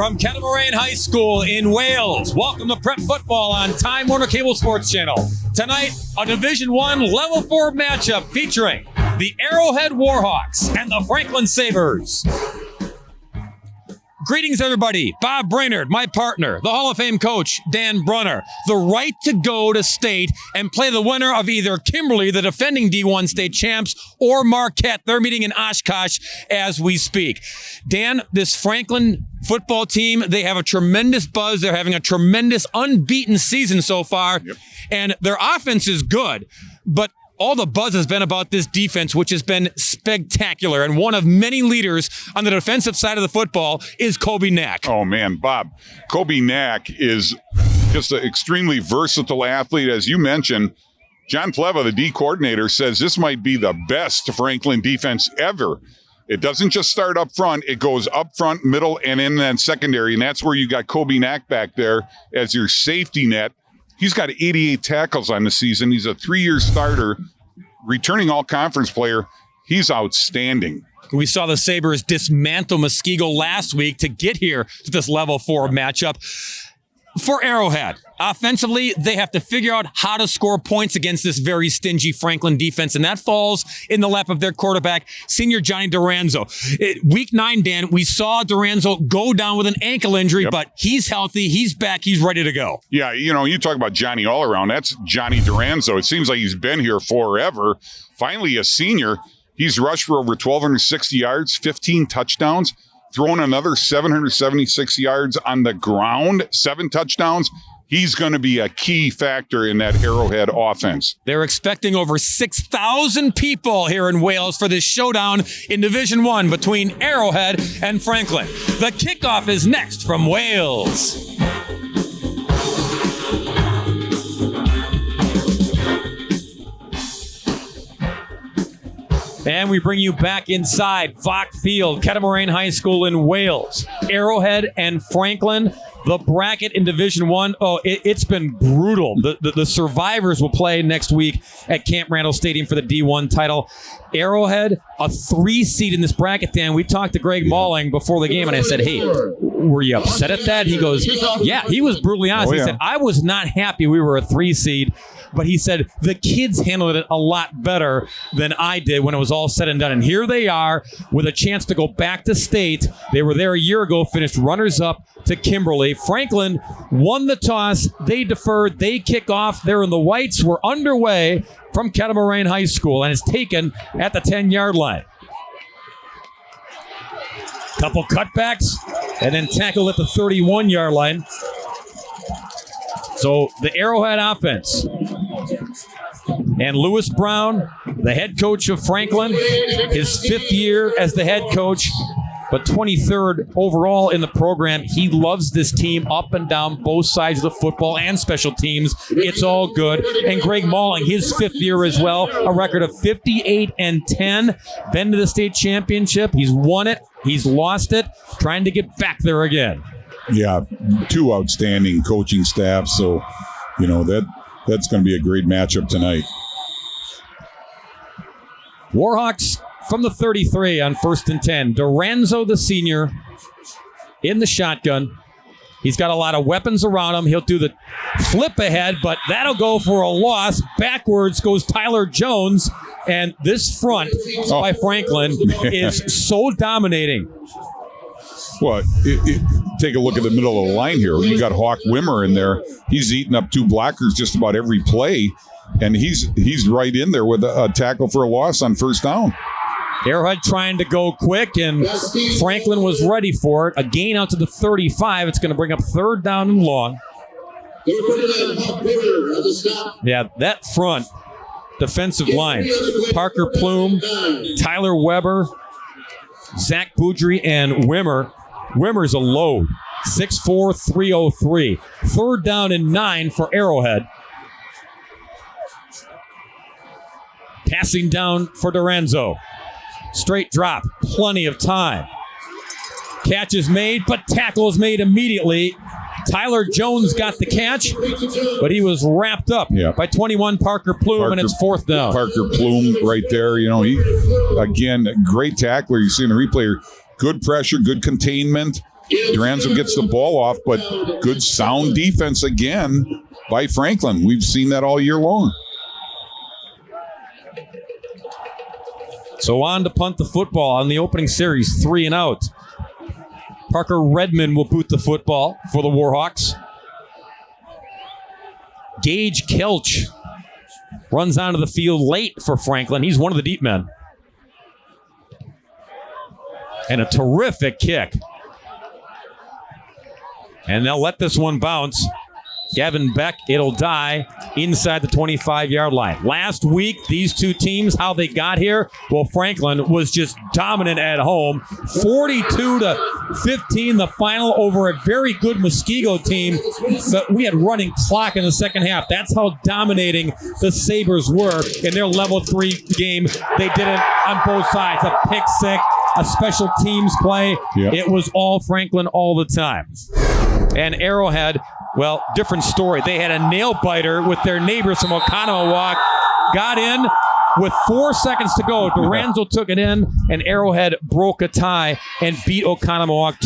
From Catamaran High School in Wales, welcome to Prep Football on Time Warner Cable Sports Channel. Tonight, a Division I Level 4 matchup featuring the Arrowhead Warhawks and the Franklin Sabres. Greetings, everybody. Bob Brainerd, my partner, the Hall of Fame coach, Dan Brunner. The right to go to state and play the winner of either Kimberly, the defending D1 state champs, or Marquette. They're meeting in Oshkosh as we speak. Dan, this Franklin football team, they have a tremendous buzz. They're having a tremendous unbeaten season so far. Yep. And their offense is good, but all the buzz has been about this defense, which has been spectacular. And one of many leaders on the defensive side of the football is Kobe Knack. Oh, man, Bob. Kobe Knack is just an extremely versatile athlete. As you mentioned, John Pleva, the D coordinator, says this might be the best Franklin defense ever. It doesn't just start up front. It goes up front, middle, and in that secondary. And that's where you got Kobe Knack back there as your safety net. He's got 88 tackles on the season. He's a 3-year starter, returning all-conference player. He's outstanding. We saw the Sabres dismantle Muskego last week to get here to this level 4 matchup. For Arrowhead, offensively, they have to figure out how to score points against this very stingy Franklin defense, and that falls in the lap of their quarterback, senior Johnny Duranzo. Week 9, Dan, we saw Duranzo go down with an ankle injury, but he's healthy, he's back, he's ready to go. Yeah, you know, you talk about Johnny all around. That's Johnny Duranzo. It seems like he's been here forever. Finally, a senior. He's rushed for over 1,260 yards, 15 touchdowns. Thrown another 776 yards on the ground, 7 touchdowns. He's going to be a key factor in that Arrowhead offense. They're expecting over 6,000 people here in Wales for this showdown in Division I between Arrowhead and Franklin. The kickoff is next from Wales. And we bring you back inside Vogt Field, Catamaran High School in Wales. Arrowhead and Franklin, the bracket in Division I. Oh, it's been brutal. The survivors will play next week at Camp Randall Stadium for the D1 title. Arrowhead, a 3 seed in this bracket, Dan. We talked to Greg Malling before the game, and I said, hey, were you upset at that? He goes, yeah, he was brutally honest. He said, I was not happy we were a 3 seed. But he said the kids handled it a lot better than I did when it was all said and done. And here they are with a chance to go back to state. They were there a year ago, finished runners-up to Kimberly. Franklin won the toss. They deferred. They kick off. They're in the whites. We're underway from Catamaran High School, and it's taken at the 10-yard line. Couple cutbacks, and then tackled at the 31-yard line. So the Arrowhead offense. And Lewis Brown, the head coach of Franklin, his 5th year as the head coach, but 23rd overall in the program. He loves this team up and down both sides of the football and special teams. It's all good. And Greg Malling, his 5th year as well, a record of 58-10. Been to the state championship. He's won it. He's lost it. Trying to get back there again. Yeah, 2 outstanding coaching staffs. So, you know, that's going to be a great matchup tonight. Warhawks from the 33 on 1st and 10. Duranzo, the senior, in the shotgun. He's got a lot of weapons around him. He'll do the flip ahead, but that'll go for a loss. Backwards goes Tyler Jones, and this front by Franklin is so dominating. Well, take a look at the middle of the line here. You got Hawk Wimmer in there. He's eating up 2 blockers just about every play, and he's right in there with a tackle for a loss on 1st down. Arrowhead trying to go quick, and Franklin was ready for it. A gain out to the 35. It's going to bring up 3rd down and long. Yeah, that front defensive line. Parker Plume, Tyler Weber, Zach Boudry, and Wimmer. Wimmer's a load. 6'4", 303. 3rd down and 9 for Arrowhead. Passing down for Duranzo. Straight drop. Plenty of time. Catch is made, but tackle is made immediately. Tyler Jones got the catch, but he was wrapped up by 21 Parker Plume, and it's 4th down. Parker Plume right there. You know, he, again, great tackler. You see in the replay, good pressure, good containment. Duranzo gets the ball off, but good sound defense again by Franklin. We've seen that all year long. So on to punt the football on the opening series, 3 and out. Parker Redmond will boot the football for the Warhawks. Gage Kelch runs onto the field late for Franklin. He's one of the deep men. And a terrific kick. And they'll let this one bounce. Gavin Beck, it'll die inside the 25-yard line. Last week, these two teams, how they got here, well, Franklin was just dominant at home. 42-15, the final over a very good Muskego team. But we had running clock in the second half. That's how dominating the Sabres were in their level 3 game. They did it on both sides. A pick six, a special teams play. Yep. It was all Franklin all the time. And Arrowhead, well, different story. They had a nail biter with their neighbors from Oconomowoc. Got in with 4 seconds to go. Duranzo took it in, and Arrowhead broke a tie and beat Oconomowoc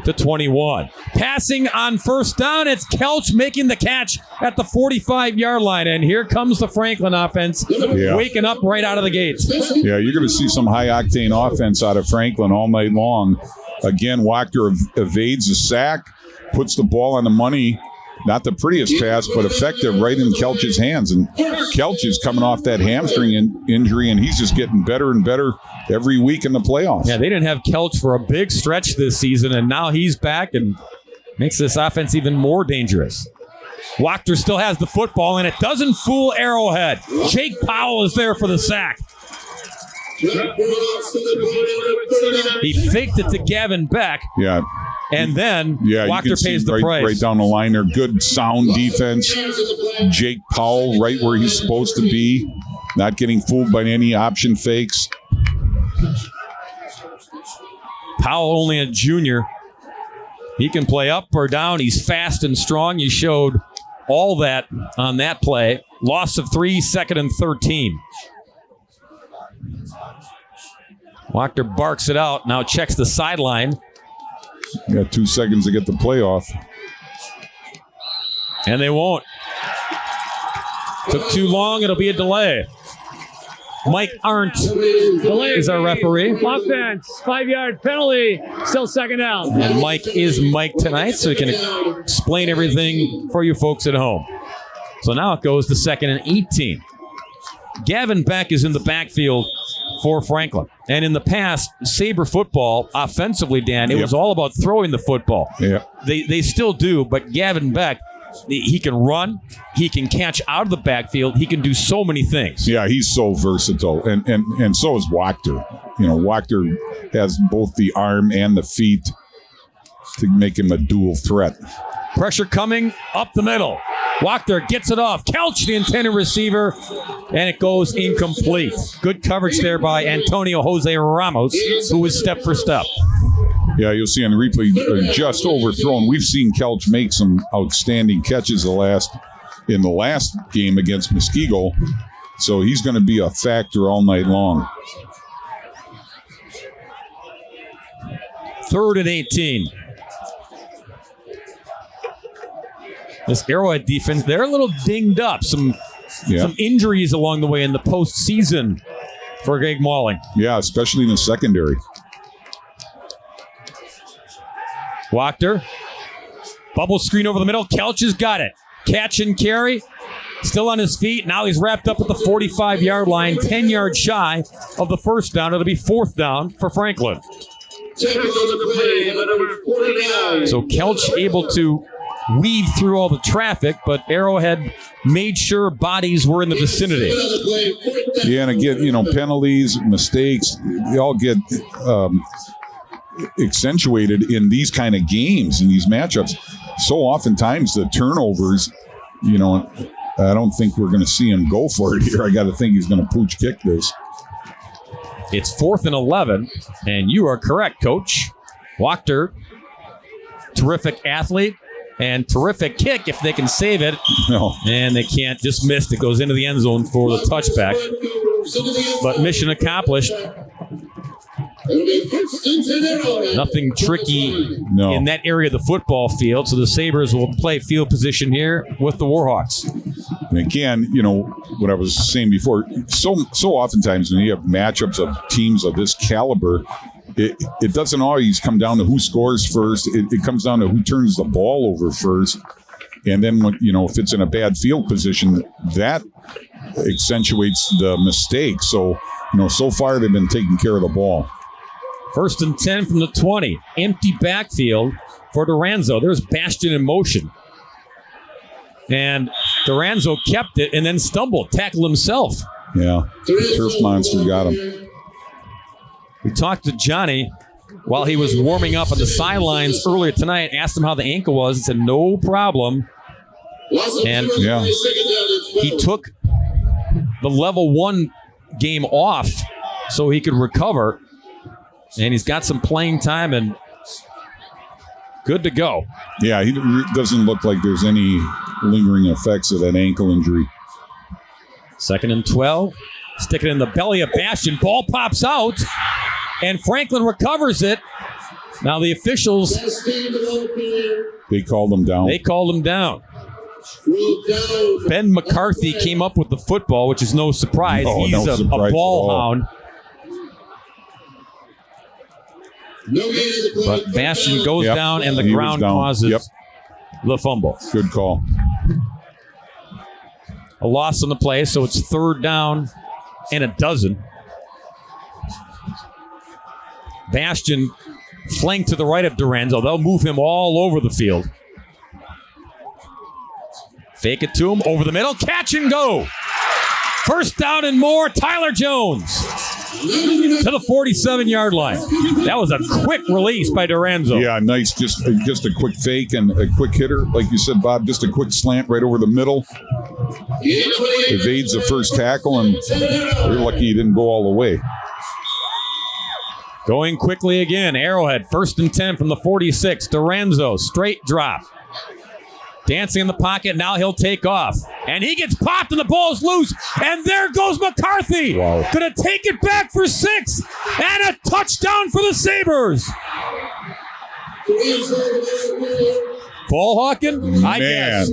28-21. Passing on first down, it's Kelch making the catch at the 45-yard line. And here comes the Franklin offense, waking up right out of the gates. Yeah, you're going to see some high-octane offense out of Franklin all night long. Again, Wachter evades a sack, puts the ball on the money. Not the prettiest pass, but effective right in Kelch's hands. And Kelch is coming off that hamstring injury, and he's just getting better and better every week in the playoffs. Yeah, they didn't have Kelch for a big stretch this season, and now he's back and makes this offense even more dangerous. Wachter still has the football, and it doesn't fool Arrowhead. Jake Powell is there for the sack. He faked it to Gavin Beck. Yeah. And then Wachter pays the price. Right down the line there. Good sound defense. Jake Powell right where he's supposed to be. Not getting fooled by any option fakes. Powell only a junior. He can play up or down. He's fast and strong. You showed all that on that play. Loss of 3, 2nd and 13. Wachter barks it out. Now checks the sideline. You got 2 seconds to get the play off. And they won't. Took too long. It'll be a delay. Mike Arndt is our referee. Offense, 5-yard penalty, still second down. And Mike is Mike tonight, so he can explain everything for you folks at home. So now it goes to 2nd and 18. Gavin Beck is in the backfield for Franklin. And in the past, Sabre football, offensively, Dan, it was all about throwing the football. Yeah. They still do, but Gavin Beck, he can run, he can catch out of the backfield, he can do so many things. Yeah, he's so versatile, and so is Wachter. You know, Wachter has both the arm and the feet to make him a dual threat. Pressure coming up the middle. Wachter gets it off. Kelch, the intended receiver, and it goes incomplete. Good coverage there by Antonio Jose Ramos, who was step for step. Yeah, you'll see on the replay, just overthrown. We've seen Kelch make some outstanding catches in the last game against Muskego, so he's going to be a factor all night long. 3rd and 18. This Arrowhead defense, they're a little dinged up. Some injuries along the way in the postseason for Greg Malling. Yeah, especially in the secondary. Wachter. Bubble screen over the middle. Kelch has got it. Catch and carry. Still on his feet. Now he's wrapped up at the 45-yard line, 10 yards shy of the first down. It'll be 4th down for Franklin. So Kelch able to weave through all the traffic, but Arrowhead made sure bodies were in the vicinity. Yeah, and again, penalties, mistakes, they all get accentuated in these kind of games, in these matchups. So oftentimes the turnovers, I don't think we're going to see him go for it here. I got to think he's going to pooch kick this. It's 4th and 11, and you are correct, Coach. Wachter, terrific athlete. And terrific kick if they can save it. No. And they can't, just missed. It goes into the end zone for the touchback. But mission accomplished. Nothing tricky No. in that area of the football field, so the Sabres will play field position here with the Warhawks. And again, what I was saying before, so oftentimes when you have matchups of teams of this caliber, it doesn't always come down to who scores first. It comes down to who turns the ball over first. And then, if it's in a bad field position, that accentuates the mistake. So, so far they've been taking care of the ball. 1st and 10 from the 20. Empty backfield for Duranzo. There's Bastion in motion. And Duranzo kept it and then stumbled, tackled himself. Yeah, turf monster got him. We talked to Johnny while he was warming up on the sidelines earlier tonight, asked him how the ankle was, and said no problem. And Yeah, he took the level 1 game off so he could recover. And he's got some playing time and good to go. yeah, he doesn't look like there's any lingering effects of that ankle injury. 2nd and 12. Stick it in the belly of Bastion. Ball pops out, and Franklin recovers it. Now the officials, They called him down. they called him down. Ben McCarthy came up with the football, which is no surprise. No, He's no a surprise ball at all. hound. But Bastion goes Yep, down, and the he was ground down. causes Yep. the fumble. Good call. A loss on the play, so it's 3rd down and a dozen. Bastion flanked to the right of Duranzo. They'll move him all over the field. Fake it to him, over the middle, catch and go. 1st down and more, Tyler Jones to the 47-yard line. That was a quick release by Duranzo. Yeah, nice. Just a quick fake and a quick hitter. Like you said, Bob, just a quick slant right over the middle. Evades the first tackle, and they're lucky he didn't go all the way. Going quickly again, Arrowhead, 1st and 10 from the 46. Duranzo, straight drop. Dancing in the pocket, now he'll take off. And he gets popped and the ball's loose. And there goes McCarthy. Wow. Gonna take it back for 6. And a touchdown for the Sabres. Ball hawking? I guess.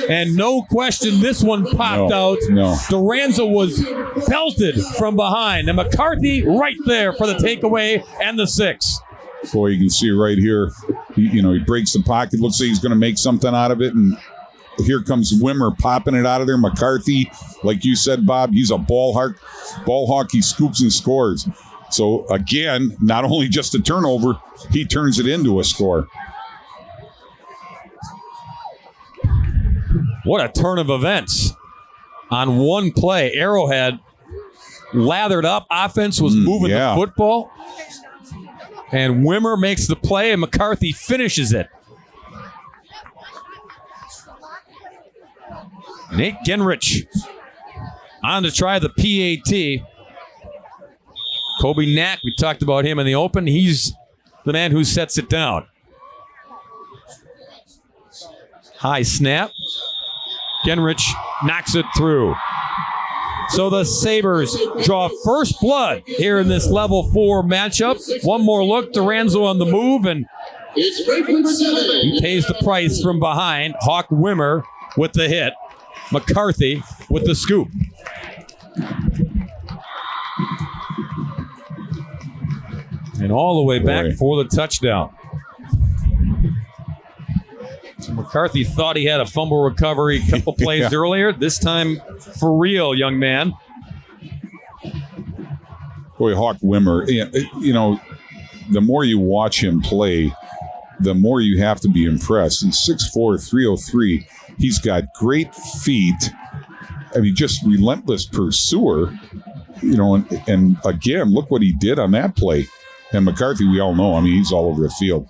And no question, this one popped out. No. Duranzo was belted from behind. And McCarthy right there for the takeaway and the 6. Boy, you can see right here. He breaks the pocket. Looks like he's going to make something out of it. And here comes Wimmer popping it out of there. McCarthy, like you said, Bob, he's a ball hawk. He scoops and scores. So, again, not only just a turnover, he turns it into a score. What a turn of events. On one play, Arrowhead lathered up. Offense was moving the football. And Wimmer makes the play, and McCarthy finishes it. Nate Genrich on to try the PAT. Kobe Knack, we talked about him in the open. He's the man who sets it down. High snap. Genrich knocks it through. So the Sabres draw first blood here in this level 4 matchup. One more look, Duranzo on the move, and he pays the price from behind. Hawk Wimmer with the hit. McCarthy with the scoop. And all the way back for the touchdown. So McCarthy thought he had a fumble recovery a couple plays earlier. This time for real, young man. Boy, Hawk Wimmer, the more you watch him play, the more you have to be impressed. And 6'4", 303, he's got great feet. I mean, just relentless pursuer. And again, look what he did on that play. And McCarthy, we all know, he's all over the field.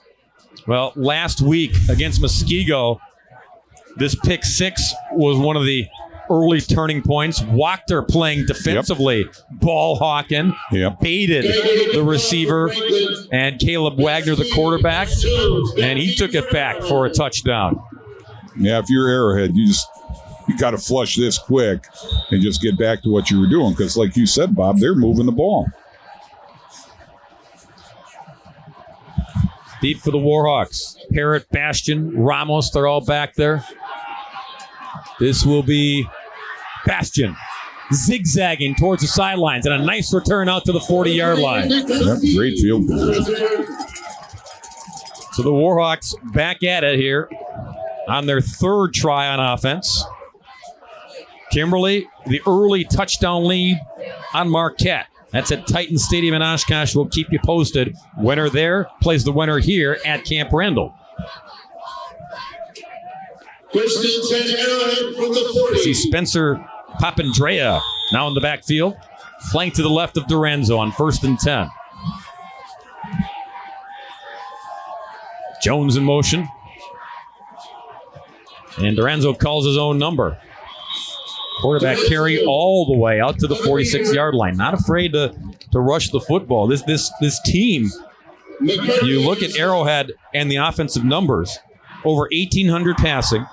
Well, last week against Muskego, this pick 6 was one of the early turning points. Wachter playing defensively, ball hawking, baited the receiver, and Caleb Wagner, the quarterback, and he took it back for a touchdown. Yeah, if you're Arrowhead, you got to flush this quick and just get back to what you were doing. Because like you said, Bob, they're moving the ball. Deep for the Warhawks. Parrott, Bastion, Ramos, they're all back there. This will be Bastion zigzagging towards the sidelines and a nice return out to the 40-yard line. Yep, great field goal. So the Warhawks back at it here on their third try on offense. Kimberly, the early touchdown lead on Marquette. That's at Titan Stadium in Oshkosh. We'll keep you posted. Winner there plays the winner here at Camp Randall. First and 10, Arrowhead from the 40. See Spencer Papandrea now in the backfield. Flank to the left of Duranzo on 1st and 10. Jones in motion. And Duranzo calls his own number. Quarterback carry all the way out to the 46-yard line. Not afraid to rush the football. This team, you look at Arrowhead and the offensive numbers, over 1,800 passing,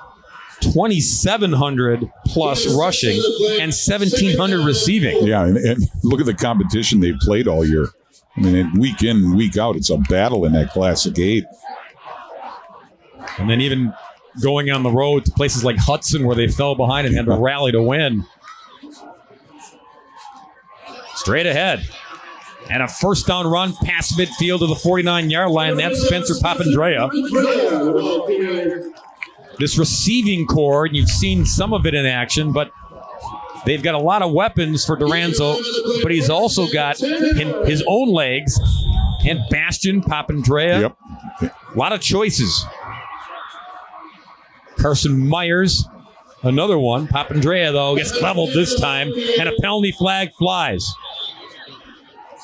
2,700 plus rushing, and 1,700 receiving. Yeah, and look at the competition they've played all year. I mean, week in and week out, it's a battle in that Classic 8. And then even going on the road to places like Hudson where they fell behind and had to rally to win. Straight ahead. And a first down run past midfield to the 49-yard line. That's Spencer Papandrea. This receiving core, and you've seen some of it in action, but they've got a lot of weapons for Duranzo, but he's also got his own legs and Bastion Papandrea. Yep. A lot of choices. Carson Myers, another one. Papandrea, though, gets leveled this time, and a penalty flag flies.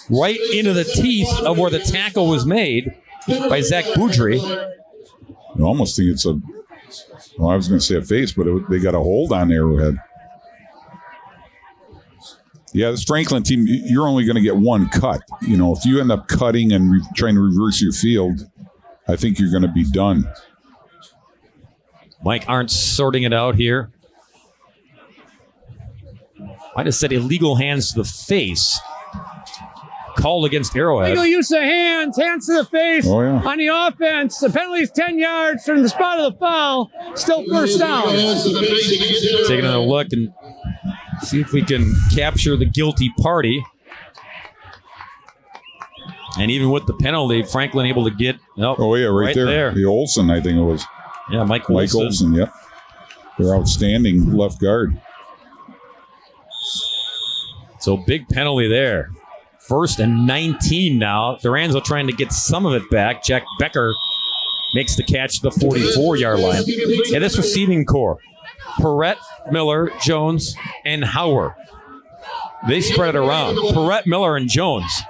Right into the teeth of where the tackle was made by Zach Boudry. I almost think it's I was going to say a face, but they got a hold on Arrowhead. Yeah, this Franklin team, you're only going to get one cut. You know, if you end up cutting and trying to reverse your field, I think you're going to be done. Mike Arndt sorting it out here. I just said illegal hands to the face. Called against Arrowhead. Legal use of hands to the face on the offense. The penalty is 10 yards from the spot of the foul. Still first down. Taking another look and see if we can capture the guilty party. And even with the penalty, Franklin able to get right there. The Olsen, I think it was. Yeah, Mike Olsen, yep. They're outstanding left guard. So big penalty there. 1st and 19 now. Duranzo trying to get some of it back. Jack Becker makes the catch to the 44-yard line. And this receiving core, Perrette, Miller, Jones, and Howard. They spread it around. Perrette, Miller, and Jones.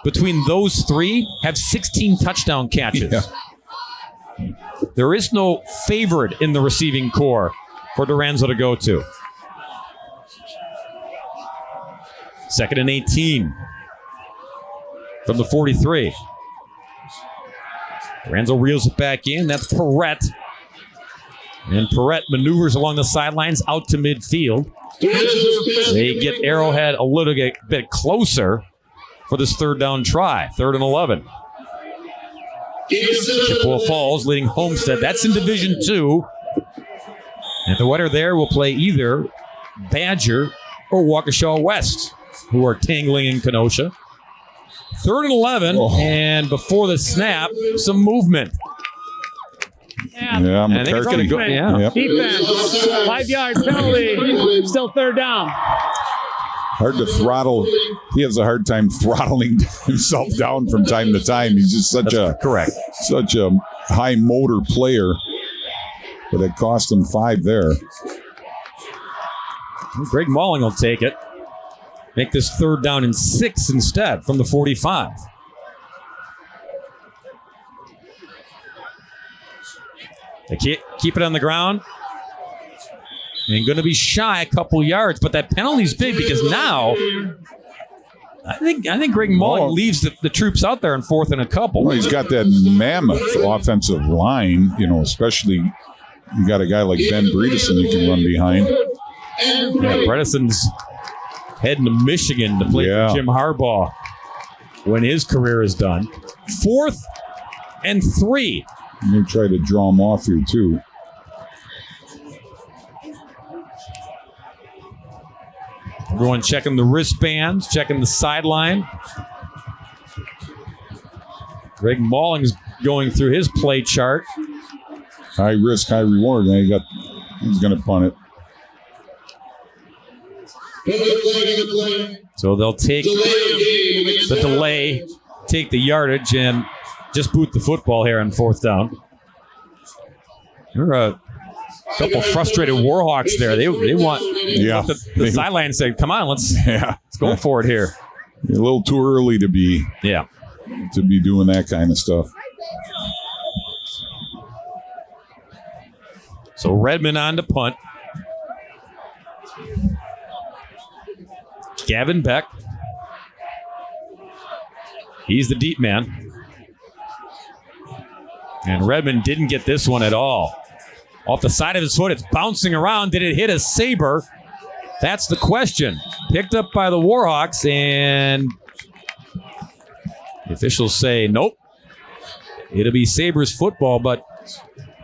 Between those three, have 16 touchdown catches. Yeah. There is no favorite in the receiving core for Duranzo to go to. 2nd and 18 from the 43. Duranzo reels it back in. That's Perrette. And Perrette maneuvers along the sidelines out to midfield. They get Arrowhead a little bit closer for this third down try. 3rd and 11. Chippewa Falls leading Homestead. That's in Division 2. And the winner there will play either Badger or Waukesha West, who are tangling in Kenosha. 3rd and 11, and before the snap, some movement. Yeah, I think it's going to go. Yeah. Yep. Defense, 5-yard penalty, still third down. Hard to throttle. He has a hard time throttling himself down from time to time. He's just such a high motor player. But it cost him 5 there. Greg Malling will take it. Make this 3rd down and 6 instead from the 45. They keep it on the ground. And going to be shy a couple yards, but that penalty's big because now I think Greg Mullen leaves the troops out there in 4th and a couple. Well, he's got that mammoth offensive line, especially you got a guy like Ben Bredesen you can run behind. Yeah, Bredeson's heading to Michigan to play for Jim Harbaugh when his career is done. 4th and 3. You try to draw them off here, too. Everyone checking the wristbands, checking the sideline. Greg Mauling's going through his play chart. High risk, high reward. Now he's going to punt it. So they'll take the delay, take the yardage, and just boot the football here on 4th down. There are a couple frustrated Warhawks there. They want the sideline say, come on, let's go for it here. A little too early to be doing that kind of stuff. So Redmond on to punt. Gavin Beck. He's the deep man. And Redmond didn't get this one at all. Off the side of his foot, it's bouncing around. Did it hit a Sabre? That's the question. Picked up by the Warhawks, and the officials say, nope. It'll be Sabres football, but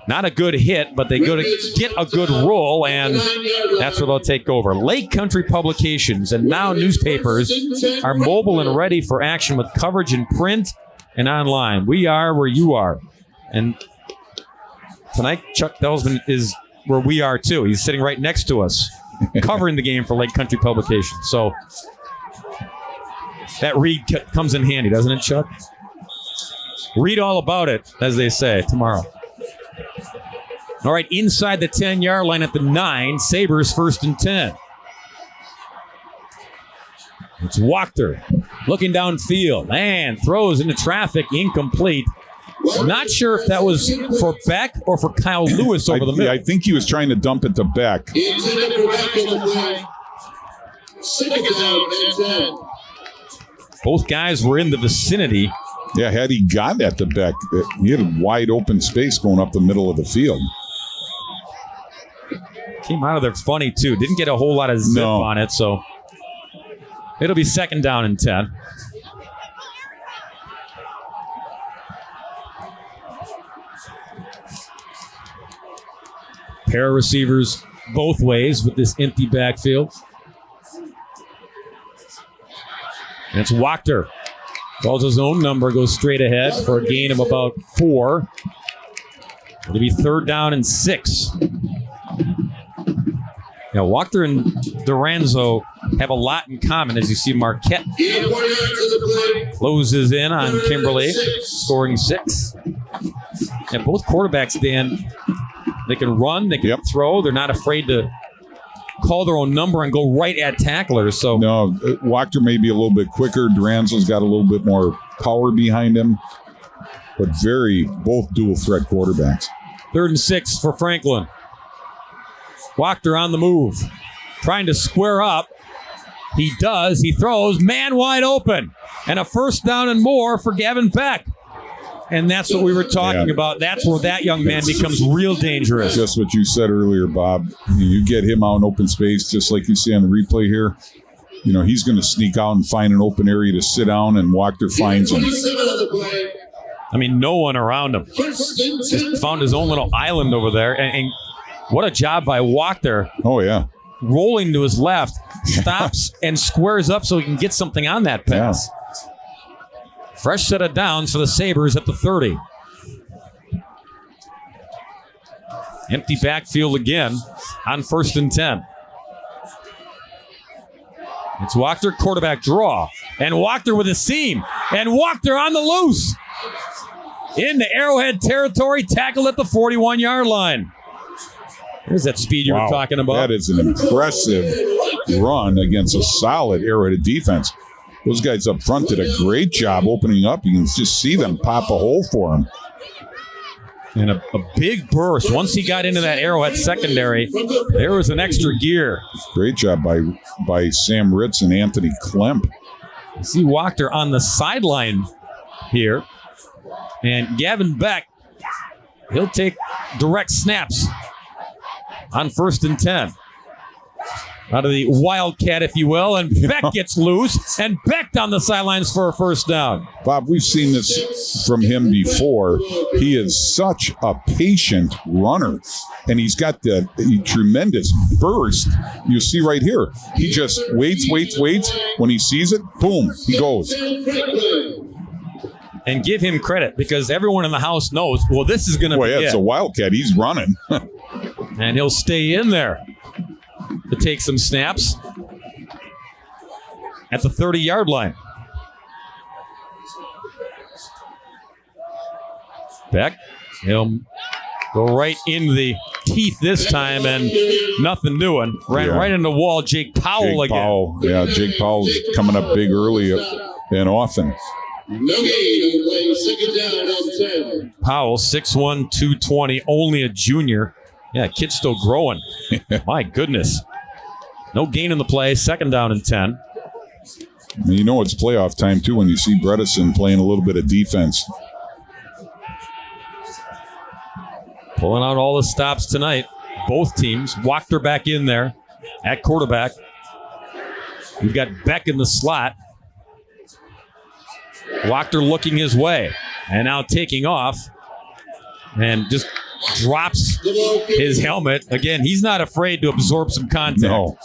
not a good hit, but they go to get a good roll, and that's where they'll take over. Lake Country Publications and now newspapers are mobile and ready for action with coverage in print and online. We are where you are. And tonight, Chuck Delsman is where we are, too. He's sitting right next to us, covering the game for Lake Country Publications. So that read comes in handy, doesn't it, Chuck? Read all about it, as they say, tomorrow. All right, inside the 10-yard line at the 9, Sabres 1st and 10. It's Wachter looking downfield and throws into traffic, incomplete. Not sure if that was for Beck or for Kyle Lewis over the middle. I think he was trying to dump it to Beck. Both guys were in the vicinity. Yeah, had he gotten at the Beck, he had a wide open space going up the middle of the field. Came out of there funny, too. Didn't get a whole lot of zip on it, so it'll be 2nd down and 10. Pair of receivers both ways with this empty backfield. And it's Wachter. Calls his own number, goes straight ahead for a gain of about 4. It'll be 3rd down and 6. Now, Wachter and Duranzo have a lot in common, as you see Marquette closes in on Kimberly, scoring 6. And both quarterbacks, Dan, they can run, they can throw. They're not afraid to call their own number and go right at tacklers. So no, Wachter may be a little bit quicker. Duranzo's got a little bit more power behind him, but both dual threat quarterbacks. 3rd and 6 for Franklin. Wachter on the move, trying to square up. He does. He throws. Man wide open. And a 1st down and more for Gavin Beck. And that's what we were talking about. That's where that young man becomes real dangerous. Just what you said earlier, Bob. You get him out in open space, just like you see on the replay here. You know, he's going to sneak out and find an open area to sit down, and Wachter finds him. I mean, no one around him. Just found his own little island over there. And what a job by Wachter. Oh, yeah. Rolling to his left, stops and squares up so he can get something on that pass. Yeah. Fresh set of downs for the Sabres at the 30. Empty backfield again on 1st and 10. It's Wachter, quarterback draw. And Wachter with a seam. And Wachter on the loose. Into Arrowhead territory, tackled at the 41-yard line. There's that speed you were talking about. That is an impressive run against a solid Arrowhead defense. Those guys up front did a great job opening up. You can just see them pop a hole for him. And a big burst. Once he got into that Arrowhead secondary, there was an extra gear. Great job by Sam Ritz and Anthony Klemp. You see Wachter on the sideline here. And Gavin Beck, he'll take direct snaps on 1st and 10. out of the Wildcat, if you will, and Beck gets loose, and Beck down the sidelines for a first down. Bob, we've seen this from him before. He is such a patient runner, and he's got the tremendous burst. You see right here. He just waits. When he sees it, boom, he goes. And give him credit, because everyone in the house knows, well, this is going to be it's a Wildcat. He's running. And he'll stay in there to take some snaps at the 30-yard line. Beck, he'll go right into the teeth this time, and nothing doing. Ran right into the wall. Jake Powell again. Yeah, Jake Powell's coming up big early and often. No gain, playing second down on 10. Powell, 6'1", 220, only a junior. Yeah, kid's still growing. My goodness. No gain in the play, second down and 10. You know it's playoff time, too, when you see Bredesen playing a little bit of defense. Pulling out all the stops tonight. Both teams. Wachter back in there at quarterback. We've got Beck in the slot. Wachter looking his way. And now taking off. And just drops his helmet. Again, he's not afraid to absorb some contact. No.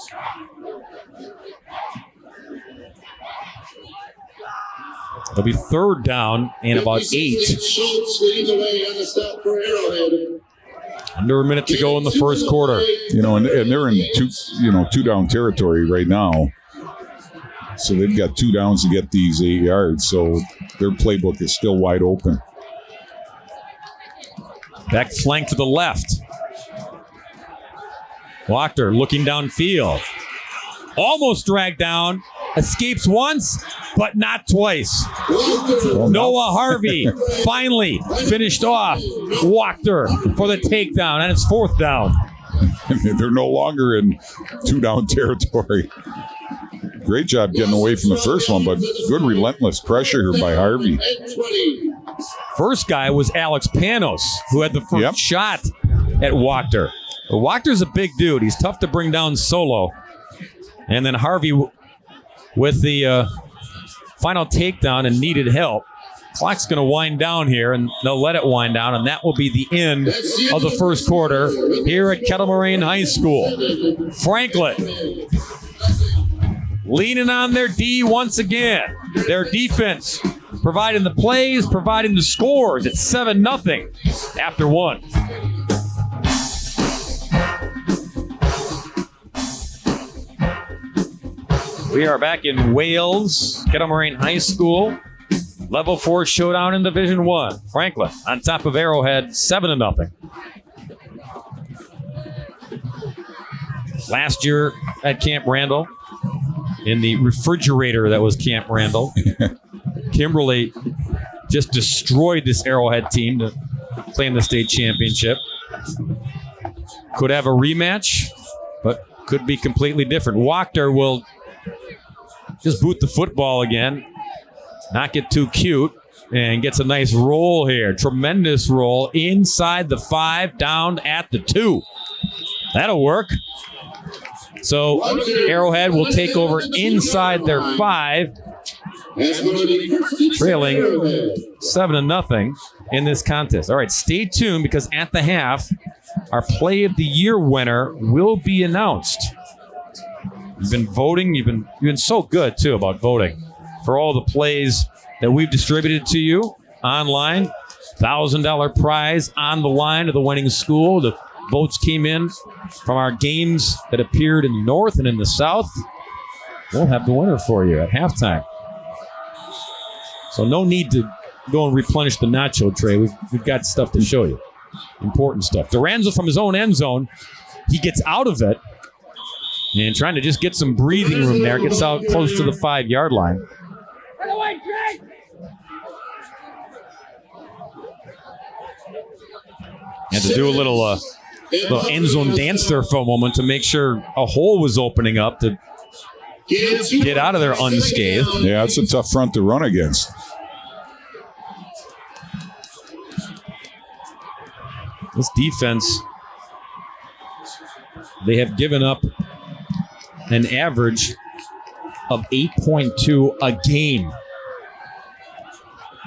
It'll be third down and about 8. Schultz leading the way on the stop for Arrowhead. Under a minute to go in the first quarter. You know, and they're in two down territory right now. So they've got 2 downs to get these 8 yards. So their playbook is still wide open. Beck flank to the left. Wachter looking downfield. Almost dragged down. Escapes once, but not twice. Noah Harvey finally finished off Wachter for the takedown, and it's fourth down. They're no longer in 2 down territory. Great job getting away from the first one, but good relentless pressure here by Harvey. First guy was Alex Panos, who had the first shot at Wachter. But Wachter's a big dude. He's tough to bring down solo. And then Harvey with the final takedown and needed help. Clock's going to wind down here, and they'll let it wind down, and that will be the end of the first quarter here at Kettle Moraine High School. Franklin leaning on their D once again. Their defense providing the plays, providing the scores. It's 7-0 after 1. We are back in Wales, Kettle Moraine High School. Level 4 showdown in Division 1. Franklin on top of Arrowhead, 7-0. Last year at Camp Randall, in the refrigerator that was Camp Randall, Kimberly just destroyed this Arrowhead team to play in the state championship. Could have a rematch, but could be completely different. Wachter will just boot the football again, not get too cute, and gets a nice roll here. Tremendous roll inside the 5, down at the 2. That'll work. So Arrowhead will take over inside their 5, trailing 7-0 in this contest. All right, stay tuned, because at the half, our Play of the Year winner will be announced. You've been voting. You've been so good, too, about voting for all the plays that we've distributed to you online. $1,000 prize on the line to the winning school. The votes came in from our games that appeared in the north and in the south. We'll have the winner for you at halftime. So no need to go and replenish the nacho tray. We've got stuff to show you. Important stuff. Duranzo from his own end zone. He gets out of it and trying to just get some breathing room there. Gets out close to the 5-yard line. Had to do a little end zone dance there for a moment to make sure a hole was opening up to get out of there unscathed. Yeah, it's a tough front to run against. This defense, they have given up an average of 8.2 a game.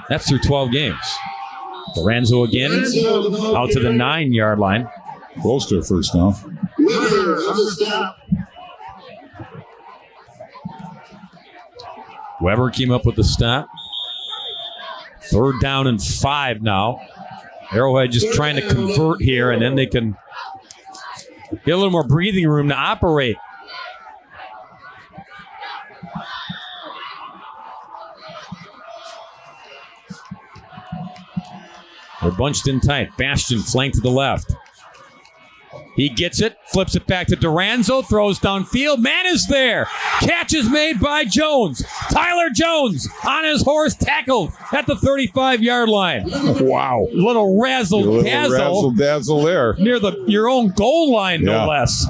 That's through 12 games. Lorenzo again, out to the 9-yard line. Close to a first down. Weber came up with the stop. 3rd down and 5 now. Arrowhead just trying to convert here, and then they can get a little more breathing room to operate. They're bunched in tight. Bastion flanked to the left. He gets it, flips it back to Duranzo, throws downfield. Man is there. Catch is made by Jones. Tyler Jones on his horse, tackled at the 35-yard line. Wow. Little razzle-dazzle there. near your own goal line, no less.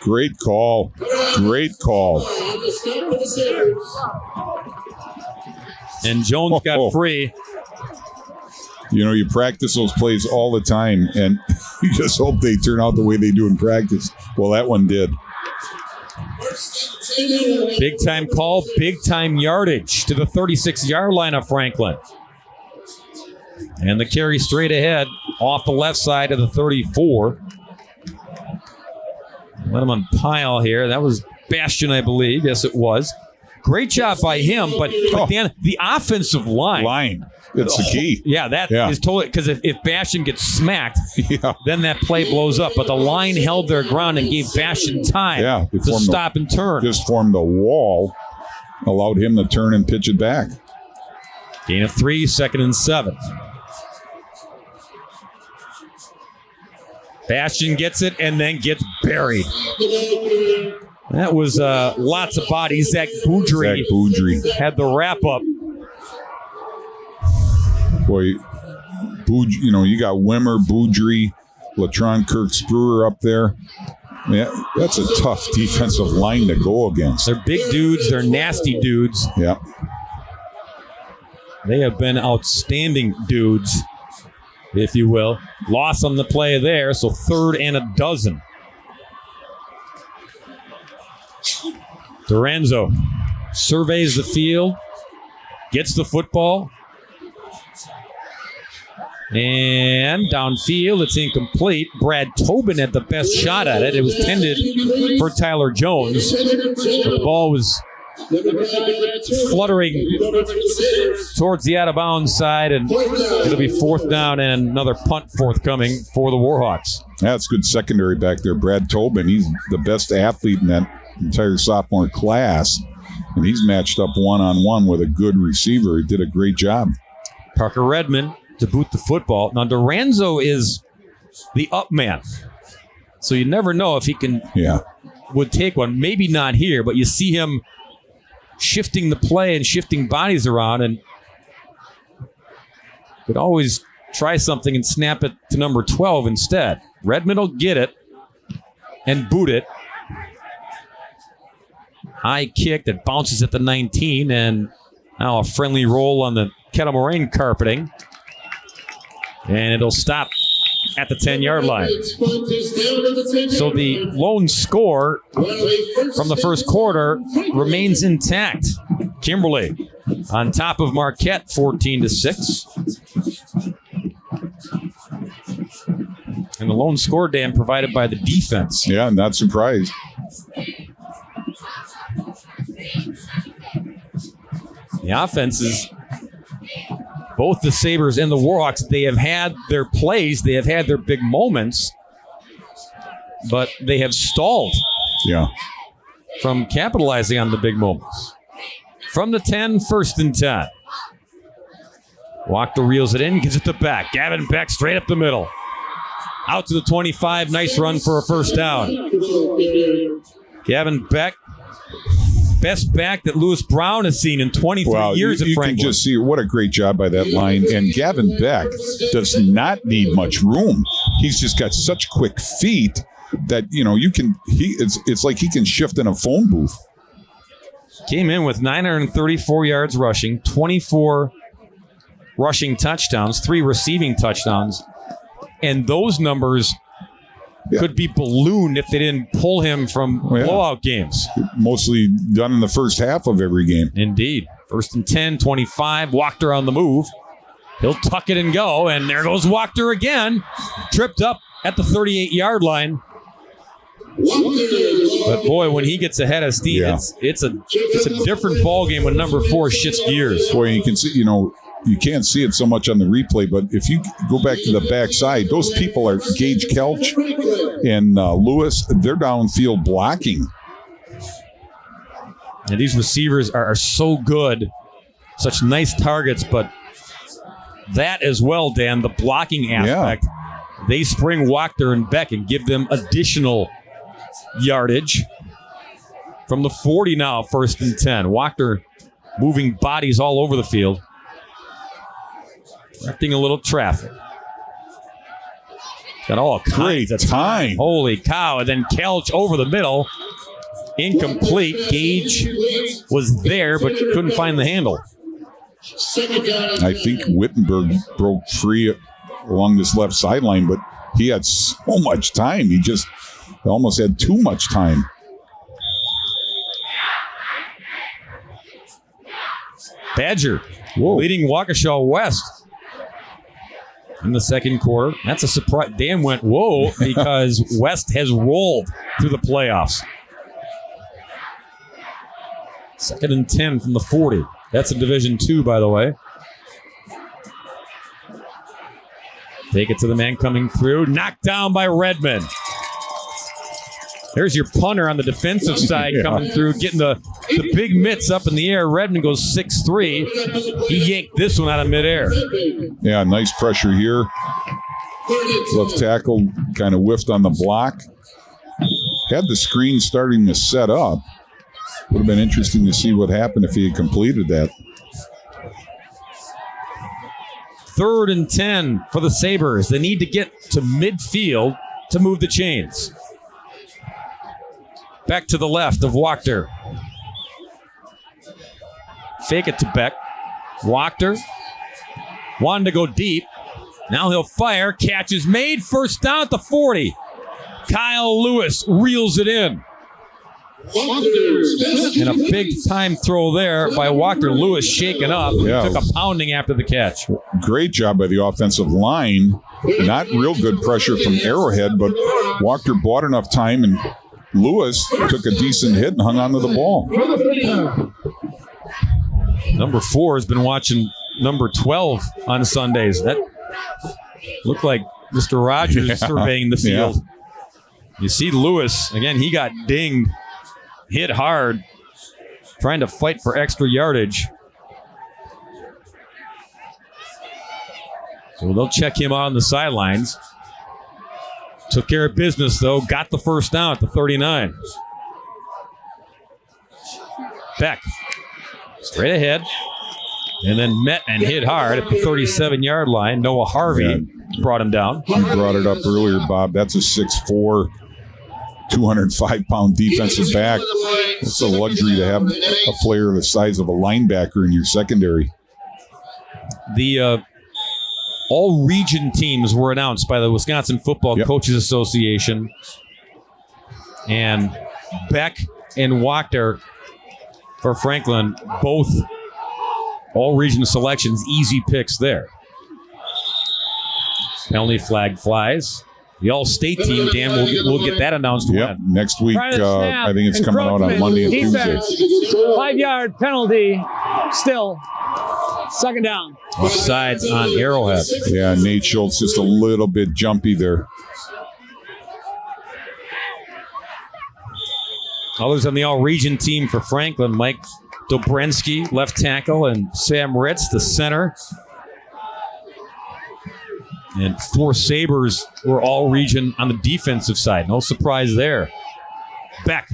Great call. Great call. And Jones got free. You know, you practice those plays all the time, and you just hope they turn out the way they do in practice. Well, that one did. Big time call, big time yardage to the 36-yard line of Franklin. And the carry straight ahead off the left side of the 34. Let him on pile here. That was Bastion, I believe. Yes, it was. Great job by him, but Dan, the offensive line. It's the key. Yeah, that is totally, because if Bastion gets smacked, then that play blows up. But the line held their ground and gave Bastion time to stop and turn. Just formed a wall, allowed him to turn and pitch it back. Gain of 3, 2nd and 7. Bastion gets it and then gets buried. That was lots of bodies. Zach Boudry had the wrap up. Boy, you got Wimmer, Boudry, Latron Kirk-Spruer up there. Yeah, that's a tough defensive line to go against. They're big dudes. They're nasty dudes. Yeah. They have been outstanding dudes, if you will. Loss on the play there, so 3rd and a dozen. Duranzo surveys the field, gets the football, and downfield, it's incomplete. Brad Tobin had the best shot at it. It was tended for Tyler Jones. But the ball was fluttering towards the out-of-bounds side, and it'll be 4th down and another punt forthcoming for the Warhawks. That's good secondary back there. Brad Tobin, he's the best athlete in that entire sophomore class, and he's matched up one-on-one with a good receiver. He did a great job. Parker Redmond to boot the football. Now, Duranzo is the up man, so you never know if he would take one. Maybe not here, but you see him shifting the play and shifting bodies around, and could always try something and snap it to number 12 instead. Redmond will get it and boot it. High kick that bounces at the 19, and now a friendly roll on the Kettle Moraine carpeting. And it'll stop at the 10-yard line. So the lone score from the first quarter remains intact. Kimberly on top of Marquette, 14-6. And the lone score, Dan, provided by the defense. Yeah, not surprised. The offense is, both the Sabres and the Warhawks, they have had their plays, they have had their big moments, but they have stalled from capitalizing on the big moments. From the 10, 1st and 10. Walker reels it in, gives it to Beck. Gavin Beck straight up the middle. Out to the 25, nice run for a first down. Gavin Beck, best back that Lewis Brown has seen in 23 years at Franklin. You can just see what a great job by that line. And Gavin Beck does not need much room. He's just got such quick feet that, it's like he can shift in a phone booth. Came in with 934 yards rushing, 24 rushing touchdowns, 3 receiving touchdowns. And those numbers could be ballooned if they didn't pull him from blowout games. Mostly done in the first half of every game. Indeed. 1st and 10, 25. Wachter on the move. He'll tuck it and go, and there goes Wachter again. Tripped up at the 38-yard line. But boy, when he gets ahead of steam, it's a different ball game when number 4 shifts gears. Boy, you can see, you can't see it so much on the replay, but if you go back to the backside, those people are Gage Kelch and Lewis. They're downfield blocking. And these receivers are so good, such nice targets, but that as well, Dan, the blocking aspect, they spring Wachter and Beck and give them additional yardage. From the 40 now, 1st and 10. Wachter moving bodies all over the field. Directing a little traffic. Got all kinds of time. Holy cow. And then Kelch over the middle. Incomplete. Gage was there, but couldn't find the handle. I think Wittenberg broke free along this left sideline, but he had so much time. He just almost had too much time. Badger leading Waukesha West in the second quarter. That's a surprise. Dan went, whoa, because West has rolled through the playoffs. 2nd and 10 from the 40. That's in Division II, by the way. Take it to the man coming through. Knocked down by Redmond. There's your punter on the defensive side coming through, getting the big mitts up in the air. Redmond goes 6'3". He yanked this one out of midair. Yeah, nice pressure here. Left tackle kind of whiffed on the block. Had the screen starting to set up. Would have been interesting to see what happened if he had completed that. 3rd and 10 for the Sabres. They need to get to midfield to move the chains. Back to the left of Wachter. Fake it to Beck. Wachter wanted to go deep. Now he'll fire. Catch is made. First down at the 40. Kyle Lewis reels it in. And a big time throw there by Wachter. Lewis shaken up. Yeah. Took a pounding after the catch. Great job by the offensive line. Not real good pressure from Arrowhead, but Wachter bought enough time, and Lewis took a decent hit and hung onto the ball. Number 4 has been watching number 12 on Sundays. That looked like Mr. Rogers surveying the field. Yeah. You see Lewis, again, he got dinged, hit hard, trying to fight for extra yardage. So they'll check him out on the sidelines. Took care of business, though. Got the first down at the 39. Beck. Straight ahead. And then met and hit hard at the 37-yard line. Noah Harvey brought him down. You brought it up earlier, Bob. That's a 6'4", 205-pound defensive back. It's a luxury to have a player the size of a linebacker in your secondary. The all-region teams were announced by the Wisconsin Football Coaches Association. And Beck and Wachter for Franklin, both all-region selections, easy picks there. Penalty flag flies. The all-state team, Dan, we'll get that announced when. Next week, I think it's coming out on Monday and Tuesday. 5-yard penalty still. 2nd down. Offsides on Arrowhead. Yeah, Nate Schultz just a little bit jumpy there. Others on the all-region team for Franklin, Mike Dobrensky, left tackle, and Sam Ritz, the center. And 4 Sabres were all-region on the defensive side. No surprise there. Beck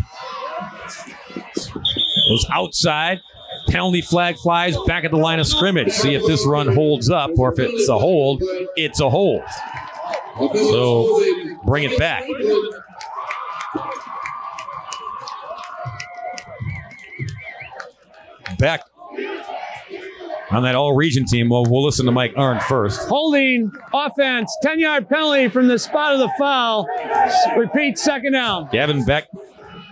goes outside. Penalty flag flies back at the line of scrimmage. See if this run holds up, or if it's a hold, it's a hold. So bring it back. Beck on that all-region team. Well, we'll listen to Mike Arndt first. Holding offense, 10-yard penalty from the spot of the foul. Repeat, second down. Gavin Beck,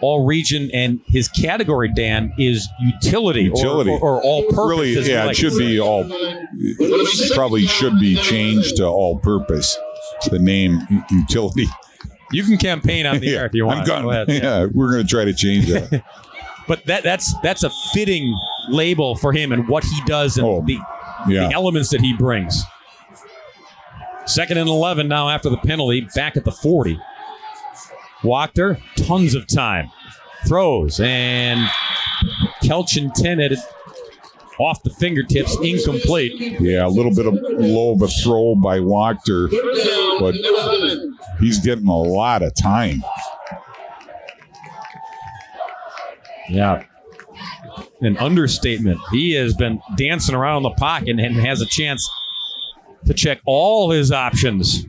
all-region, and his category, Dan, is utility. Or all-purpose. Really, yeah, it should be all. It probably should be changed to all-purpose. The name utility. You can campaign on the air if you want. I'm gonna, Go ahead. Yeah, we're going to try to change that. But that's a fitting label for him and what he does and the elements that he brings. 2nd and 11 now after the penalty, back at the 40. Wachter, tons of time. Throws, and Kelch intended off the fingertips, incomplete. Yeah, a little bit of low of a throw by Wachter, but he's getting a lot of time. Yeah. An understatement. He has been dancing around the pocket and has a chance to check all his options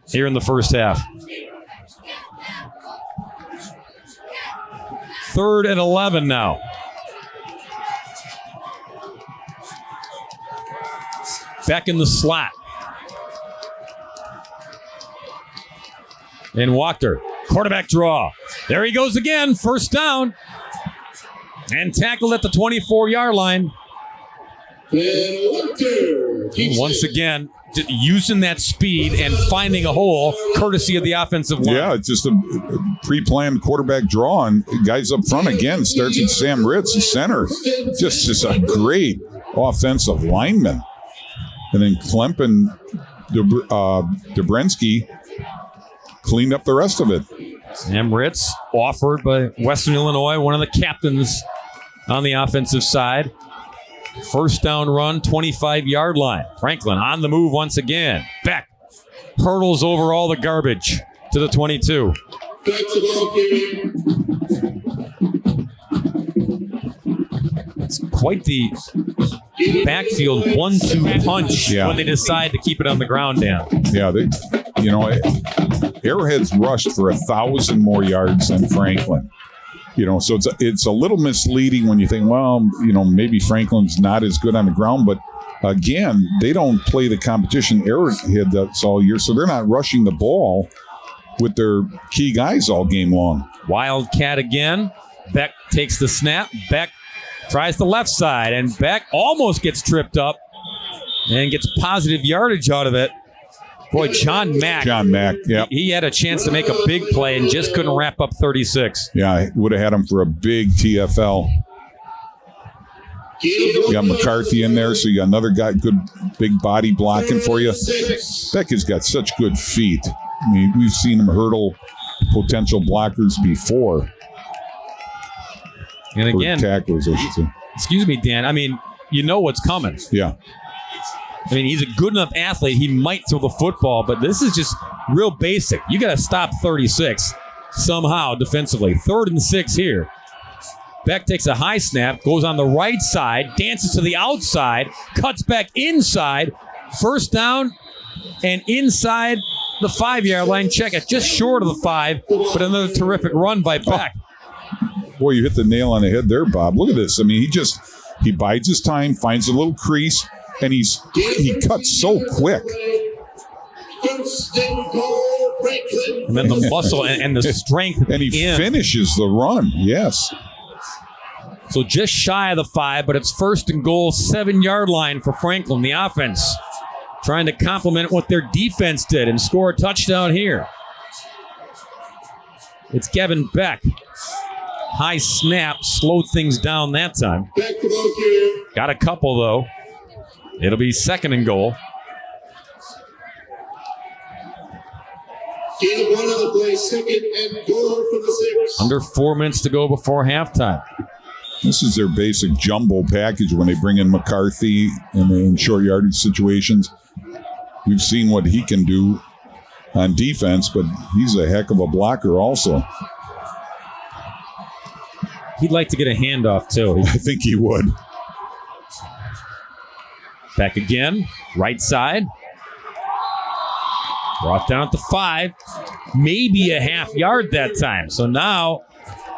here in the first half. 3rd and 11 now. Back in the slot. And Wachter, quarterback draw. There he goes again, first down. And tackled at the 24-yard line. Once again, using that speed and finding a hole, courtesy of the offensive line. Yeah, it's just a pre-planned quarterback draw, and guys up front again. Starts with Sam Ritz, the center. Just a great offensive lineman. And then Klemp and Dobrensky cleaned up the rest of it. Sam Ritz, offered by Western Illinois, one of the captains on the offensive side. First down run, 25-yard line. Franklin on the move once again. Beck hurdles over all the garbage to the 22. It's quite the backfield 1-2 punch when they decide to keep it on the ground, Dan. Yeah, Arrowhead's rushed for 1,000 more yards than Franklin. So it's a little misleading when you think, well, maybe Franklin's not as good on the ground, but again, they don't play the competition Arrowhead does all year, so they're not rushing the ball with their key guys all game long. Wildcat again. Beck takes the snap. Beck tries the left side, and Beck almost gets tripped up and gets positive yardage out of it. Boy, John Mack, yeah. He had a chance to make a big play and just couldn't wrap up 36. Yeah, would have had him for a big TFL. You got McCarthy in there, so you got another guy, good big body blocking for you. Beck has got such good feet. I mean, we've seen him hurdle potential blockers before. And again, tacklers, I should say. Excuse me, Dan. I mean, you know what's coming. Yeah. I mean, he's a good enough athlete. He might throw the football, but this is just real basic. You got to stop 36 somehow defensively. 3rd and 6 here. Beck takes a high snap, goes on the right side, dances to the outside, cuts back inside. First down and inside the 5-yard line. Check it, just short of the 5, but another terrific run by Beck. Boy, you hit the nail on the head there, Bob. Look at this. I mean, he bides his time, finds a little crease, and he cuts so quick. And then the muscle and the strength. And he finishes the run, yes. So just shy of the 5, but it's 1st and goal, 7-yard line for Franklin. The offense trying to complement what their defense did and score a touchdown here. It's Kevin Beck. High snap, slowed things down that time. Got a couple, though. It'll be 2nd and goal. Under 4 minutes to go before halftime. This is their basic jumbo package when they bring in McCarthy in short yardage situations. We've seen what he can do on defense, but he's a heck of a blocker also. He'd like to get a handoff, too. I think he would. Back again, right side. Brought down to 5. Maybe a half yard that time. So now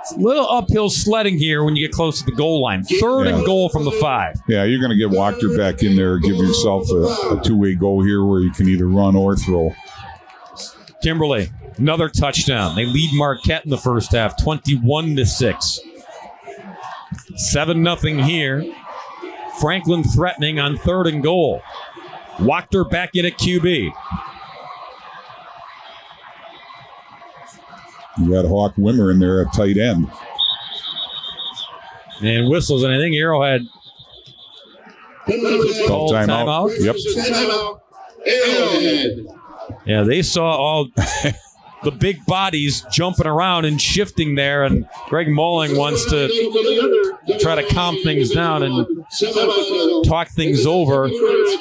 It's a little uphill sledding here when you get close to the goal line. Third and goal from the 5. Yeah, you're going to get Wachter back in there, give yourself a two-way go here where you can either run or throw. Kimberly, another touchdown. They lead Marquette in the first half, 21-6. 7-0 here. Franklin threatening on third and goal. Wachter back in at QB. You got Hawk Wimmer in there at tight end. And whistles, and I think Arrowhead called timeout. Yep. Arrowhead. Yeah, they saw all the big bodies jumping around and shifting there, and Greg Mulling wants to try to calm things down and talk things over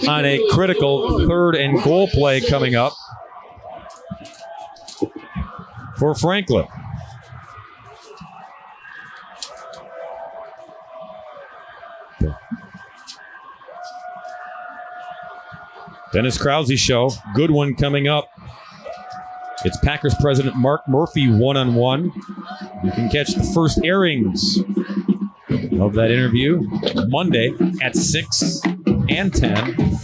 on a critical third and goal play coming up for Franklin. Dennis Krause show. Good one coming up. It's Packers president Mark Murphy one-on-one. You can catch the first airings of that interview Monday at 6 and 10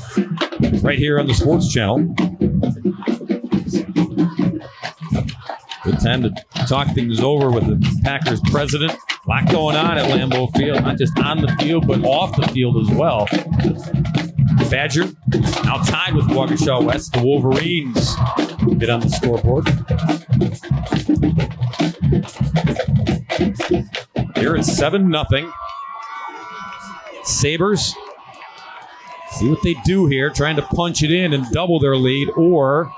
right here on the Sports Channel. Good time to talk things over with the Packers president. A lot going on at Lambeau Field, not just on the field, but off the field as well. Badger now tied with Waukesha West. The Wolverines get on the scoreboard. Here it's 7-0. Sabres see what they do here, trying to punch it in and double their lead, or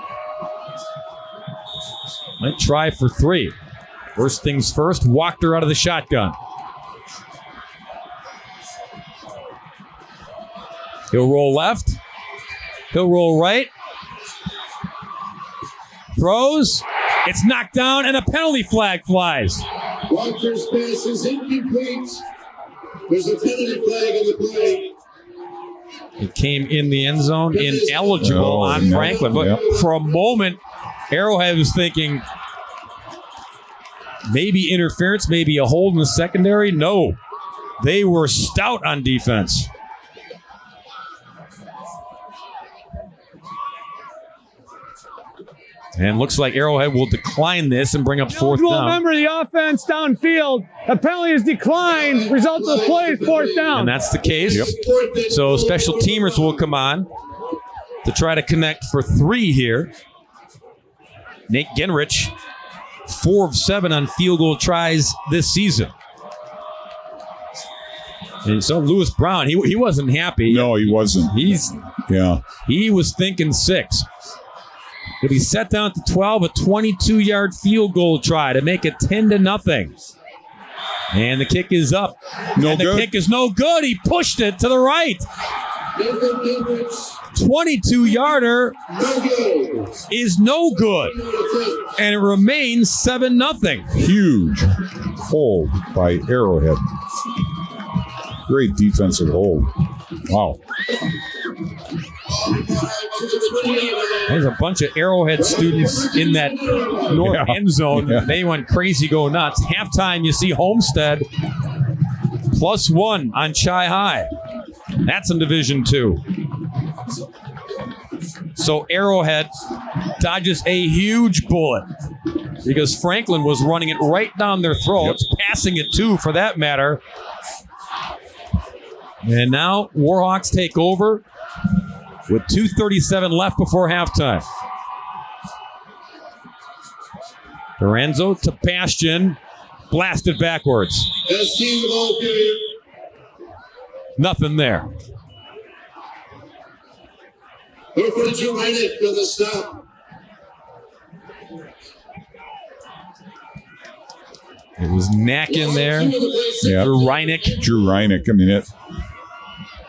might try for 3. First things first, Wachter out of the shotgun. He'll roll left. He'll roll right. Throws. It's knocked down, and a penalty flag flies. Walker's pass is incomplete. There's a penalty flag on the play. It came in the end zone, ineligible on Franklin. But for a moment, Arrowhead was thinking maybe interference, maybe a hold in the secondary. No, they were stout on defense. And looks like Arrowhead will decline this and bring up fourth down. Remember the offense downfield. The penalty is declined. Result of the play is fourth down. And that's the case. Yep. So special teamers will come on to try to connect for 3 here. Nate Genrich, 4 of 7 on field goal tries this season. And so Lewis Brown, he wasn't happy. No, he wasn't. He was thinking 6. But he set down at the 12, a 22-yard field goal try to make it 10-0. And the kick is up. The kick is no good. He pushed it to the right. 22-yarder is no good. And it remains 7-0. Huge hold by Arrowhead. Great defensive hold. Wow. There's a bunch of Arrowhead students in that north end zone. Yeah. They went crazy, go nuts. Halftime, you see Homestead +1 on Chi High. That's in Division 2. So Arrowhead dodges a huge bullet because Franklin was running it right down their throats, passing it too, for that matter. And now Warhawks take over with 2:37 left before halftime. Lorenzo to Bastian, blasted backwards. Nothing there. It was Knack in there. Yeah. Drew Reinick. I mean,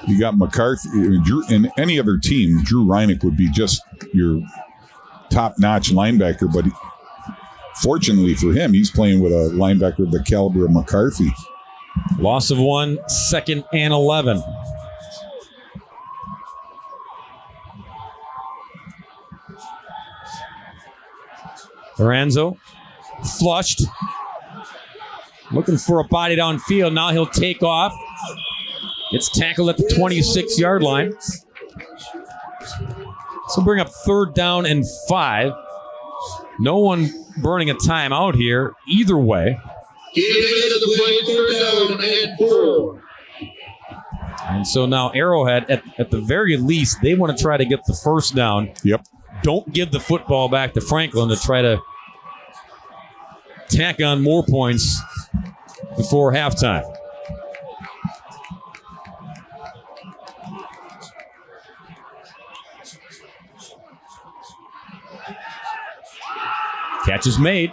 you got McCarthy. In any other team, Drew Reinick would be just your top-notch linebacker. But fortunately for him, he's playing with a linebacker of the caliber of McCarthy. Loss of 1, 2nd and 11. Lorenzo flushed. Looking for a body downfield. Now he'll take off. Gets tackled at the 26-yard line. So bring up 3rd down and 5. No one burning a timeout here either way. And so now Arrowhead, at the very least, they want to try to get the first down. Yep. Don't give the football back to Franklin to try to tack on more points before halftime. Catch is made.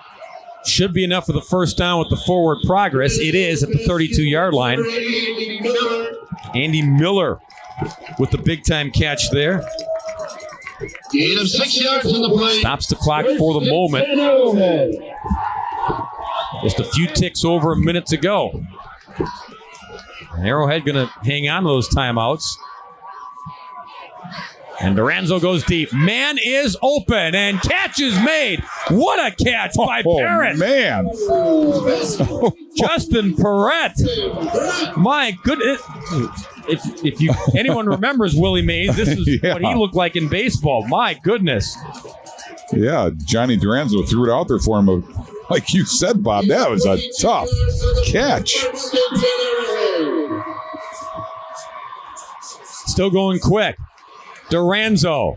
Should be enough for the first down with the forward progress. It is at the 32-yard line. Andy Miller with the big-time catch there. Gain of 6 yards on the play. Stops the clock for the moment. Just a few ticks over a minute to go. Arrowhead going to hang on to those timeouts. And Duranzo goes deep. Man is open, and catch is made. What a catch by Parrott. Man. Justin Parrott. My goodness. If anyone remembers Willie Mays, this is what he looked like in baseball. My goodness. Yeah, Johnny Duranzo threw it out there for him. Like you said, Bob, that was a tough catch. Still going quick. Duranzo.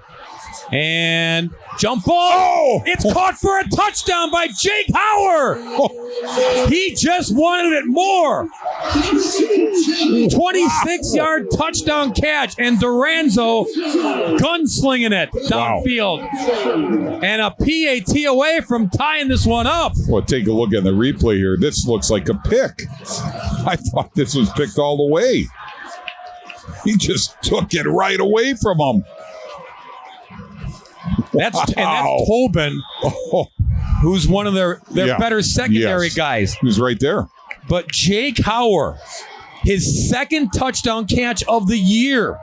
And jump ball. Oh! It's caught for a touchdown by Jake Hauer. Oh. He just wanted it more. 26-yard touchdown catch, and Duranzo gunslinging it downfield. Wow. And a PAT away from tying this one up. Well, take a look at the replay here. This looks like a pick. I thought this was picked all the way. He just took it right away from him. That's Tobin, who's one of their better secondary guys. Who's right there. But Jake Hauer, his second touchdown catch of the year.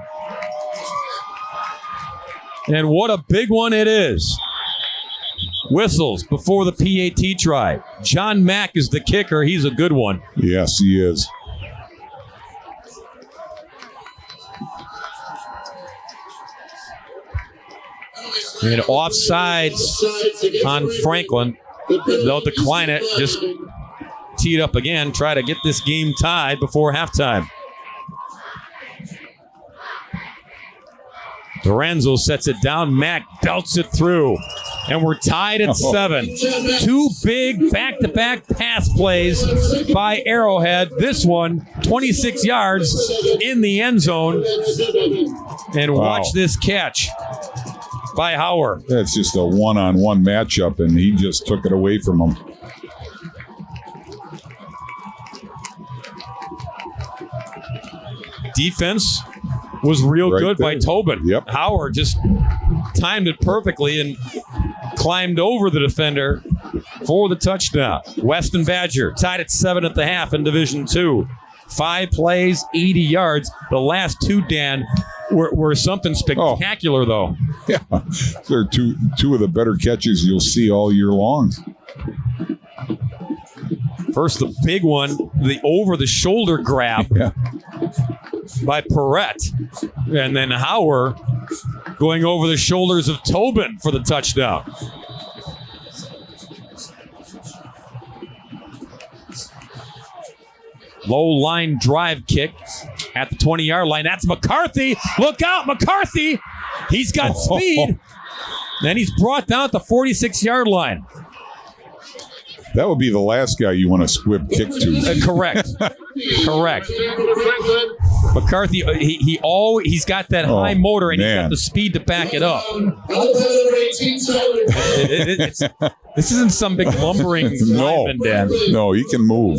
And what a big one it is. Whistles before the PAT try. John Mack is the kicker. He's a good one. Yes, he is. And offsides on Franklin. They'll decline it. Just tee it up again. Try to get this game tied before halftime. Duranzo sets it down. Mack belts it through. And we're tied at 7. 2 big back-to-back pass plays by Arrowhead. This one, 26 yards in the end zone. And watch this catch by Hauer. That's just a one-on-one matchup, and he just took it away from him. Defense was real good by Tobin. Yep. Hauer just timed it perfectly and climbed over the defender for the touchdown. Weston Badger tied at 7 at the half in Division II. 5 plays, 80 yards. The last 2, Dan, were something spectacular, though. Yeah, they're two of the better catches you'll see all year long. First, the big one, the over-the-shoulder grab by Parrott. And then Hauer going over the shoulders of Tobin for the touchdown. Low line drive kick at the 20-yard line. That's McCarthy. Look out, McCarthy. He's got speed. Then he's brought down at the 46-yard line. That would be the last guy you want to squib kick to. Correct. McCarthy, he's got that high motor, and he's got the speed to back it up. This isn't some big lumbering lineman, Dan. No, he can move.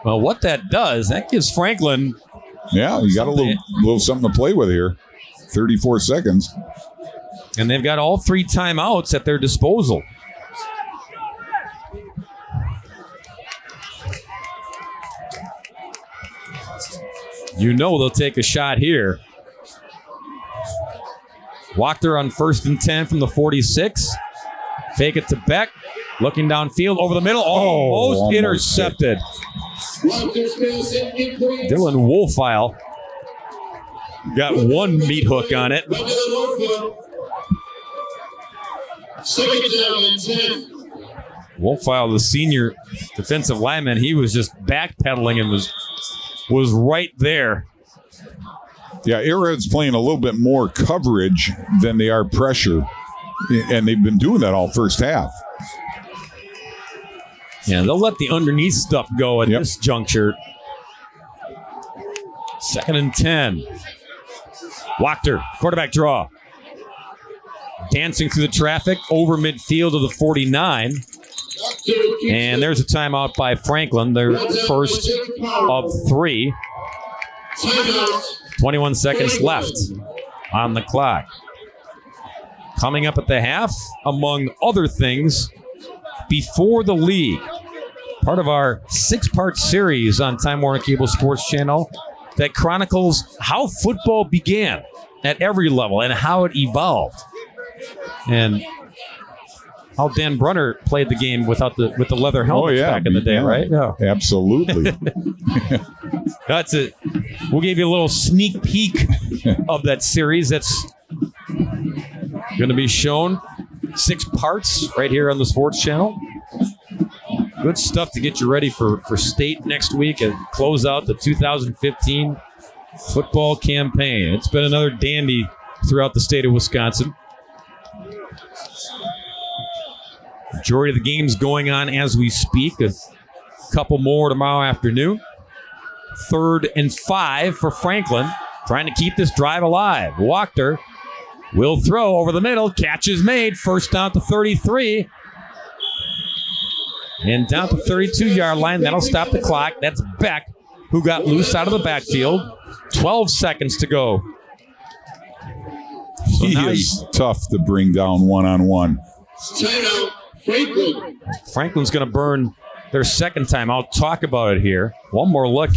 Well, what that does, that gives Franklin... Yeah, you got a little something to play with here. 34 seconds. And they've got all 3 timeouts at their disposal. You know they'll take a shot here. Wachter on 1st and 10 from the 46. Fake it to Beck. Looking downfield over the middle. Almost intercepted. Dylan Wolfile got one meat hook on it. Wolfile, the senior defensive lineman, he was just backpedaling and was right there. Yeah, Arrowhead's playing a little bit more coverage than they are pressure, and they've been doing that all first half. Yeah, they'll let the underneath stuff go at this juncture. 2nd and 10. Wachter, quarterback draw. Dancing through the traffic over midfield of the 49. And there's a timeout by Franklin, their first of 3. 21 seconds left on the clock. Coming up at the half, among other things, Before the League, part of our 6-part series on Time Warner Cable Sports Channel that chronicles how football began at every level and how it evolved. And how Dan Brunner played the game with the leather helmets back in the day, right? Yeah. Absolutely. That's it. We'll give you a little sneak peek of that series that's going to be shown. 6 parts right here on the Sports Channel. Good stuff to get you ready for state next week and close out the 2015 football campaign. It's been another dandy throughout the state of Wisconsin. Majority of the games going on as we speak. A couple more tomorrow afternoon. 3rd and 5 for Franklin. Trying to keep this drive alive. Wachter will throw over the middle. Catch is made. First down to 33. And down to 32-yard line. That'll stop the clock. That's Beck, who got loose out of the backfield. 12 seconds to go. So he is tough to bring down one-on-one. Franklin's going to burn their second time. I'll talk about it here. One more look.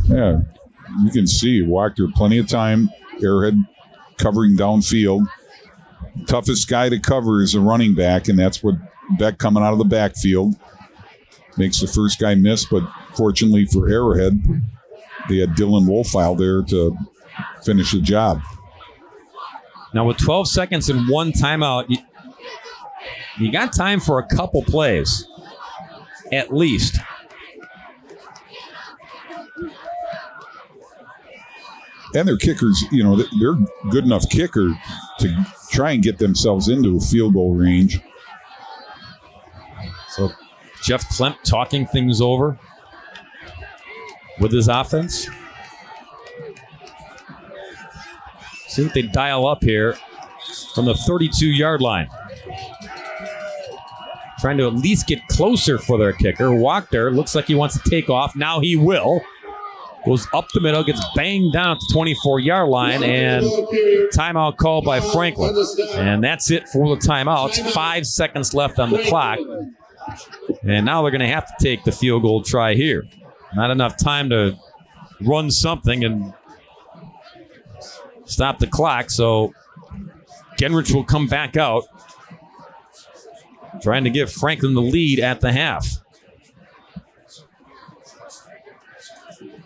Yeah, you can see Wachter plenty of time. Arrowhead covering downfield. Toughest guy to cover is a running back, and that's what Beck coming out of the backfield makes the first guy miss. But fortunately for Arrowhead, they had Dylan Wolfile there to finish the job. Now with 12 seconds and 1 timeout, you got time for a couple plays, at least. And their kickers, they're good enough kicker to try and get themselves into a field goal range. So Jeff Klemp talking things over with his offense. See what they dial up here from the 32-yard line. Trying to at least get closer for their kicker. Wachter looks like he wants to take off. Now he will. Goes up the middle, gets banged down at the 24-yard line, and timeout called by Franklin. And that's it for the timeouts. 5 seconds left on the clock. And now they're going to have to take the field goal try here. Not enough time to run something and stop the clock, so Genrich will come back out, trying to give Franklin the lead at the half.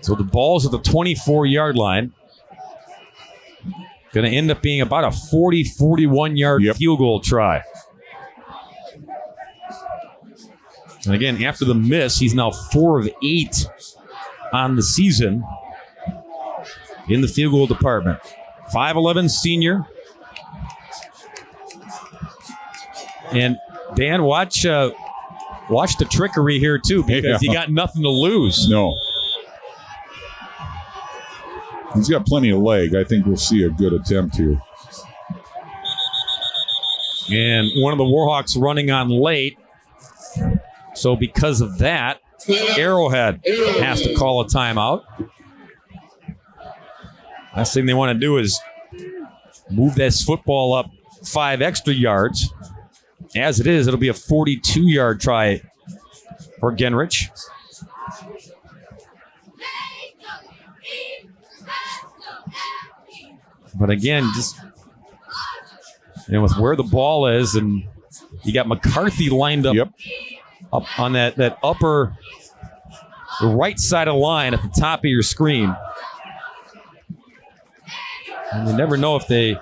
So the ball's at the 24-yard line. Going to end up being about a 41-yard field goal try. And again, after the miss, he's now 4 of 8 on the season in the field goal department. 5'11" senior. And Dan, watch the trickery here too, because you got nothing to lose. No. He's got plenty of leg. I think we'll see a good attempt here. And one of the Warhawks running on late. So because of that, Arrowhead has to call a timeout. Last thing they want to do is move this football up 5 extra yards. As it is, it'll be a 42-yard try for Genrich. But again, just with where the ball is and You got McCarthy lined up, up on that upper right side of the line at the top of your screen. And you never know if they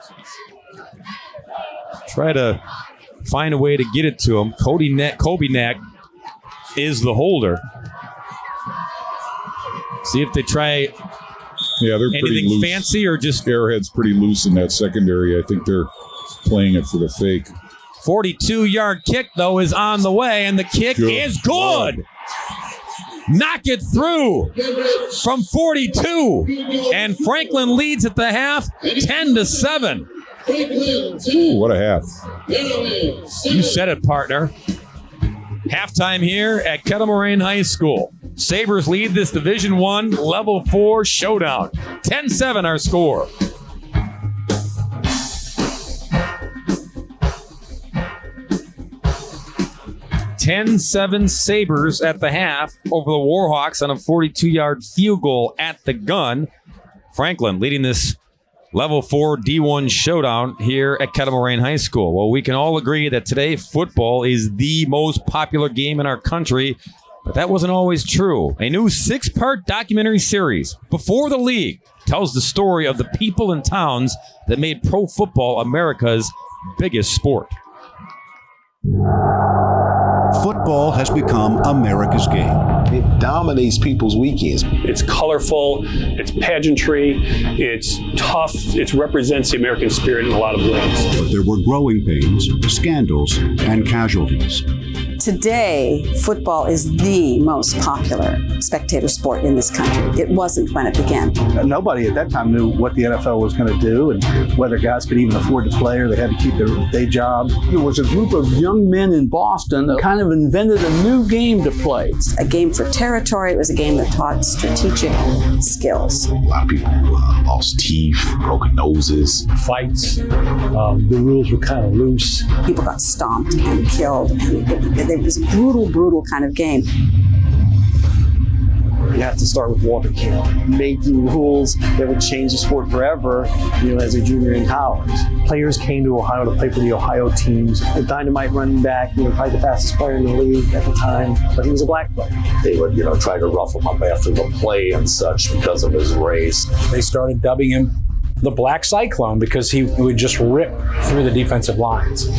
try to find a way to get it to him. Kobe Knack is the holder. See if they try they're anything pretty loose. fancy or just... Arrowhead's pretty loose in that secondary. I think they're playing it for the fake. 42-yard kick, though, is on the way, and the kick is good. Knock it through from 42. And Franklin leads at the half 10-7. Ooh, what a half. You said it, partner. Halftime here at Kettle Moraine High School. Sabres lead this Division I Level 4 showdown. 10-7 our score. Sabres at the half over the Warhawks on a 42-yard field goal at the gun. Franklin leading this Level 4 D1 showdown here at Kettle Moraine High School. Well, we can all agree that today football is the most popular game in our country, but that wasn't always true. A new 6-part documentary series, Before the League, tells the story of the people and towns that made pro football America's biggest sport. Football has become America's game. It dominates people's weekends. It's colorful, it's pageantry, it's tough, it represents the American spirit in a lot of ways. But there were growing pains, scandals, and casualties. Today, football is the most popular spectator sport in this country. It wasn't when it began. Nobody at that time knew what the NFL was going to do and whether guys could even afford to play or they had to keep their day job. There was a group of young men in Boston that kind of invented a new game to play. A game for territory. It was a game that taught strategic skills. A lot of people lost teeth, broken noses. Fights. The rules were kind of loose. People got stomped and killed. It was a brutal kind of game. You have to start with Walter Camp, making rules that would change the sport forever, as a junior in college. Players came to Ohio to play for the Ohio teams. A dynamite running back, probably the fastest player in the league at the time, but he was a black player. They would, try to rough him up after the play and such because of his race. They started dubbing him the Black Cyclone because he would just rip through the defensive lines.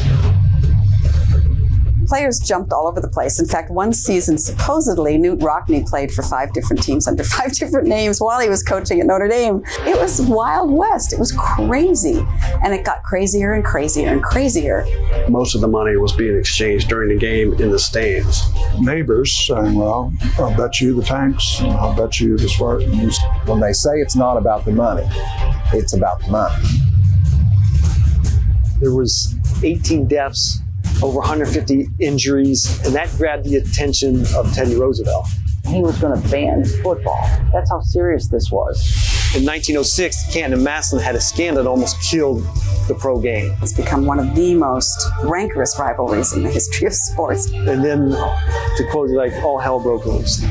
Players jumped all over the place. In fact, one season, supposedly, Newt Rockne played for 5 different teams under 5 different names while he was coaching at Notre Dame. It was Wild West. It was crazy. And it got crazier and crazier and crazier. Most of the money was being exchanged during the game in the stands. Neighbors saying, well, I'll bet you the Tanks, and I'll bet you the Spartans. When they say it's not about the money, it's about the money. There was 18 deaths, over 150 injuries, and that grabbed the attention of Teddy Roosevelt. He was going to ban football. That's how serious this was. In 1906, Canton and Massillon had a scandal that almost killed the pro game. It's become one of the most rancorous rivalries in the history of sports. And then, to quote it, like, all hell broke loose.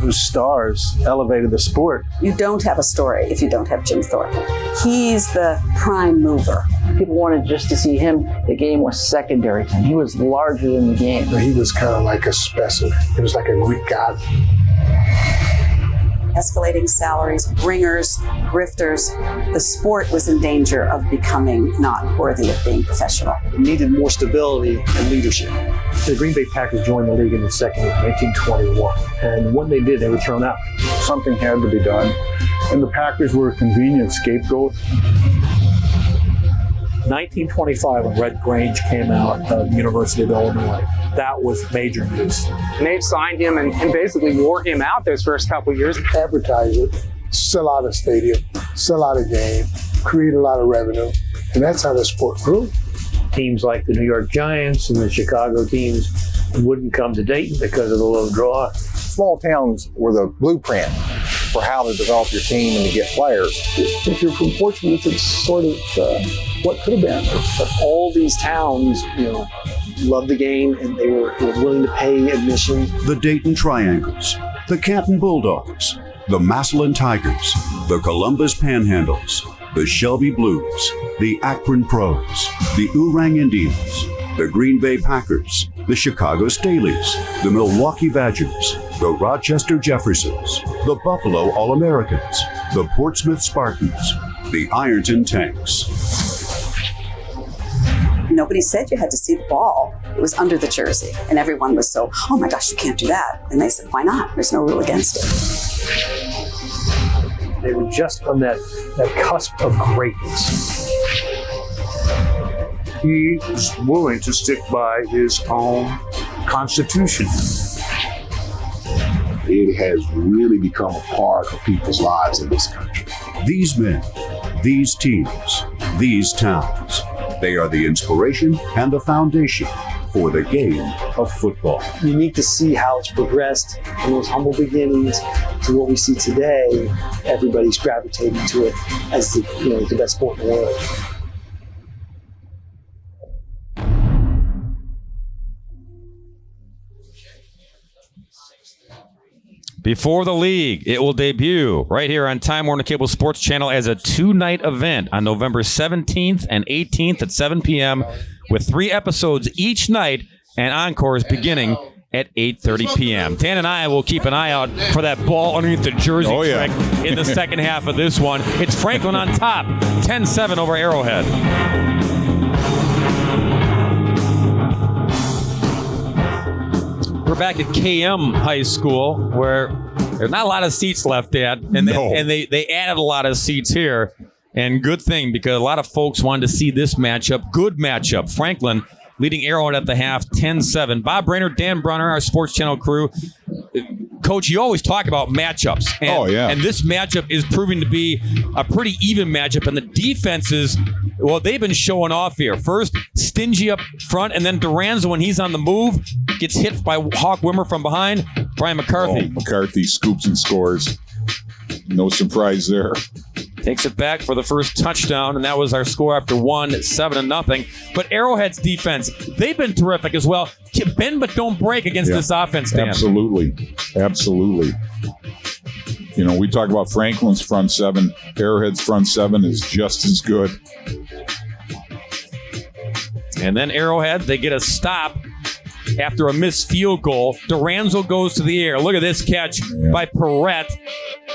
Those stars elevated the sport. You don't have a story if you don't have Jim Thorpe. He's the prime mover. People wanted just to see him. The game was secondary to him. He was larger than the game. He was kind of like a specimen. He was like a Greek god. Escalating salaries, ringers, grifters. The sport was in danger of becoming not worthy of being professional. It needed more stability and leadership. The Green Bay Packers joined the league in its second year, 1921. And when they did, they were thrown out. Something had to be done. And the Packers were a convenient scapegoat. 1925, when Red Grange came out of the University of Illinois, that was major news. And they signed him and basically wore him out those first couple of years. Advertise it, sell out a stadium, sell out a game, create a lot of revenue, and that's how the sport grew. Teams like the New York Giants and the Chicago teams wouldn't come to Dayton because of the low draw. Small towns were the blueprint for how to develop your team and to get players. If you're fortunate, it's sort of what could have been. But all these towns, loved the game and they were willing to pay admission. The Dayton Triangles, the Canton Bulldogs, the Massillon Tigers, the Columbus Panhandles, the Shelby Blues, the Akron Pros, the Oorang Indians, the Green Bay Packers, the Chicago Staleys, the Milwaukee Badgers, the Rochester Jeffersons, the Buffalo All-Americans, the Portsmouth Spartans, the Ironton Tanks. Nobody said you had to see the ball. It was under the jersey. And everyone was so, oh my gosh, you can't do that. And they said, why not? There's no rule against it. They were just on that cusp of greatness. He was willing to stick by his own constitution. It has really become a part of people's lives in this country. These men, these teams, these towns, they are the inspiration and the foundation for the game of football. Unique to see how it's progressed from those humble beginnings to what we see today. Everybody's gravitating to it as the best sport in the world. Before the league, it will debut right here on Time Warner Cable Sports Channel as a 2-night event on November 17th and 18th at 7 p.m. with 3 episodes each night and encores beginning at 8:30 p.m. Dan and I will keep an eye out for that ball underneath the jersey trick in the second half of this one. It's Franklin on top, 10-7 over Arrowhead. We're back at KM High School, where there's not a lot of seats left, Dad, and they added a lot of seats here, and good thing, because a lot of folks wanted to see this matchup. Good matchup. Franklin leading Arrowhead at the half, 10-7. Bob Brainerd, Dan Brunner, our Sports Channel crew. Coach, you always talk about matchups. And, and this matchup is proving to be a pretty even matchup, and the defenses, well, they've been showing off here. First, Stingy up front, and then Duranzo, when he's on the move, gets hit by Hawk Wimmer from behind. Brian McCarthy. McCarthy scoops and scores. No surprise there. Takes it back for the first touchdown, and that was our score after 7-0. But Arrowhead's defense, they've been terrific as well. Bend but don't break against this offense, Dan. Absolutely. Absolutely. You know, we talk about Franklin's front seven. Arrowhead's front seven is just as good. And then Arrowhead, they get a stop after a missed field goal. Duranzo goes to the air. Look at this catch by Perrette,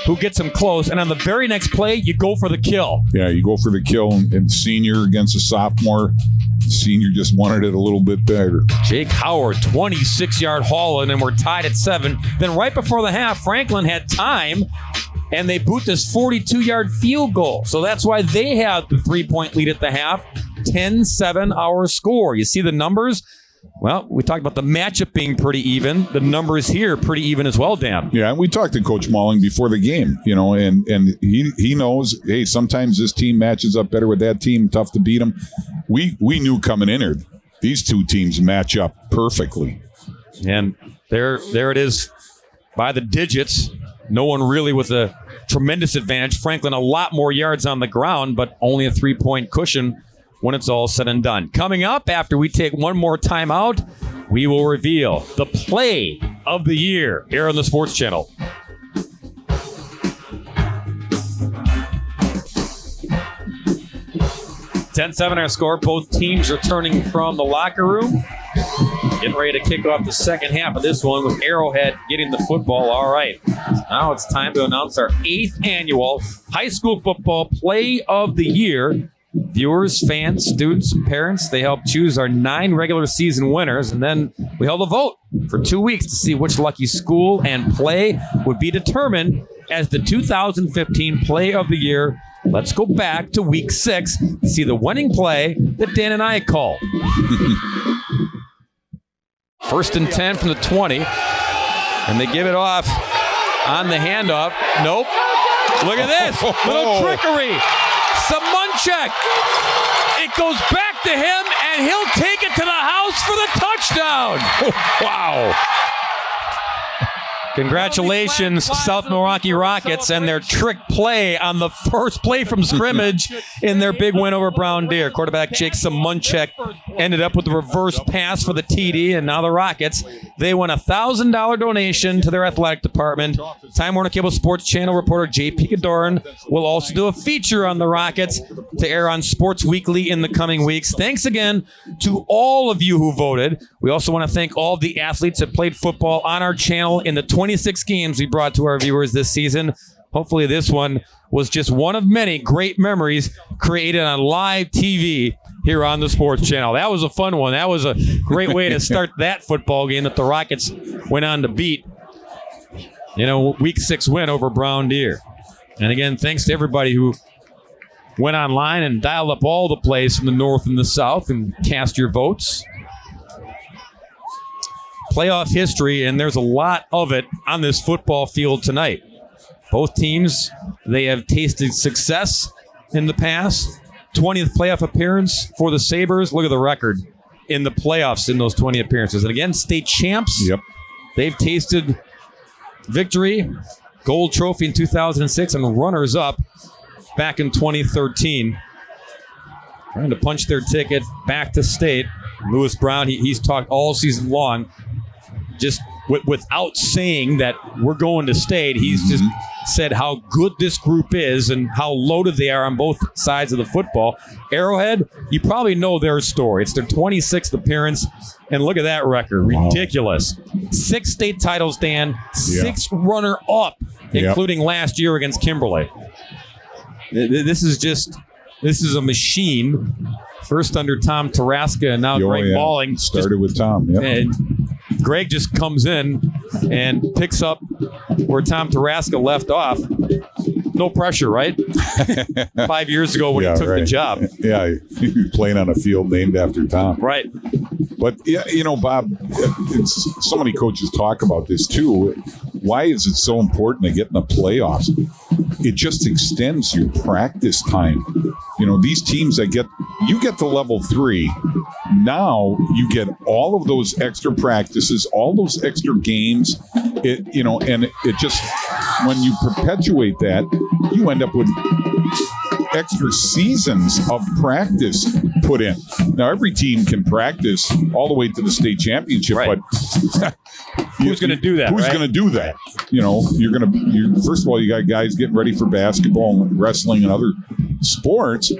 who gets him close. And on the very next play, you go for the kill. Yeah, you go for the kill, and senior against a sophomore. Senior just wanted it a little bit better. Jake Howard, 26-yard haul, and then we're tied at 7. Then right before the half, Franklin had time, and they boot this 42-yard field goal. So that's why they have the 3-point lead at the half. 10-7 our score. You see the numbers? Well, we talked about the matchup being pretty even. The numbers here pretty even as well, Dan. Yeah, and we talked to Coach Malling before the game, you know, and he knows, hey, sometimes this team matches up better with that team. Tough to beat them. We knew coming in here, these two teams match up perfectly. And there it is by the digits. No one really with a tremendous advantage. Franklin, a lot more yards on the ground, but only a 3-point cushion when it's all said and done. Coming up, after we take one more time out, we will reveal the play of the year here on the Sports Channel. $10-7 our score. Both teams returning from the locker room. Getting ready to kick off the second half of this one with Arrowhead getting the football. All right. Now it's time to announce our 8th annual high school football play of the year. Viewers, fans, students, and parents, they help choose our 9 regular season winners, and then we held a vote for 2 weeks to see which lucky school and play would be determined as the 2015 play of the year. Let's go back to week 6 to see the winning play that Dan and I called. 1st and 10 from the 20, and they give it off on the handoff. Nope. Look at this. Little trickery. Samunchek. It goes back to him, and he'll take it to the house for the touchdown. Wow. Congratulations, South Milwaukee Rockets, and their trick play on the first play from scrimmage in their big win over Brown Deer. Quarterback Jake Samunchek ended up with the reverse pass for the TD, and now the Rockets, they won a $1,000 donation to their athletic department. Time Warner Cable Sports Channel reporter J.P. Godoran will also do a feature on the Rockets to air on Sports Weekly in the coming weeks. Thanks again to all of you who voted. We also want to thank all of the athletes that played football on our channel in the 26 games we brought to our viewers this season. Hopefully this one was just one of many great memories created on live TV here on the Sports Channel. That was a fun one. That was a great way to start that football game that the Rockets went on to beat. Week 6 win over Brown Deer. And again, thanks to everybody who went online and dialed up all the plays from the north and the south and cast your votes. Playoff history, and there's a lot of it on this football field tonight. Both teams, they have tasted success in the past. 20th playoff appearance for the Sabres. Look at the record in the playoffs in those 20 appearances. And again, state champs. Yep. They've tasted victory, gold trophy in 2006, and runners-up back in 2013. Trying to punch their ticket back to state. Lewis Brown, he's talked all season long, just without saying that we're going to state. He's just said how good this group is and how loaded they are on both sides of the football. Arrowhead, you probably know their story. It's their 26th appearance, and look at that record. Ridiculous. 6 state titles, Dan. 6 runner-up, including last year against Kimberly. This is a machine. First under Tom Taraska, and now Greg Balling. Started with Tom, And Greg just comes in and picks up where Tom Taraska left off. No pressure, right? 5 years ago when he took the job. Yeah, he was playing on a field named after Tom. Right. But, Bob, so many coaches talk about this too. Why is it so important to get in the playoffs? It just extends your practice time. These teams that you get to level 3, now you get all of those extra practices, all those extra games. And it just, when you perpetuate that, you end up with extra seasons of practice put in. Now, every team can practice all the way to the state championship, but who's going to do that? Who's going to do that? First of all, you got guys getting ready for basketball and wrestling and other sports,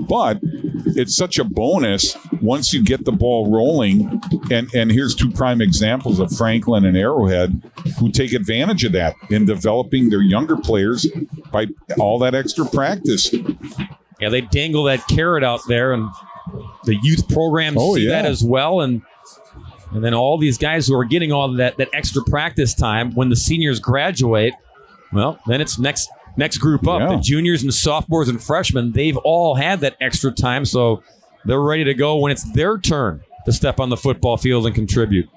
but it's such a bonus once you get the ball rolling. And here's 2 prime examples of Franklin and Arrowhead who take advantage of that in developing their younger players by all that extra practice. Yeah, they dangle that carrot out there, and the youth programs see that as well. And then all these guys who are getting all that extra practice time when the seniors graduate, well, then it's next group up. The juniors and sophomores and freshmen, they've all had that extra time, so they're ready to go when it's their turn to step on the football field and contribute.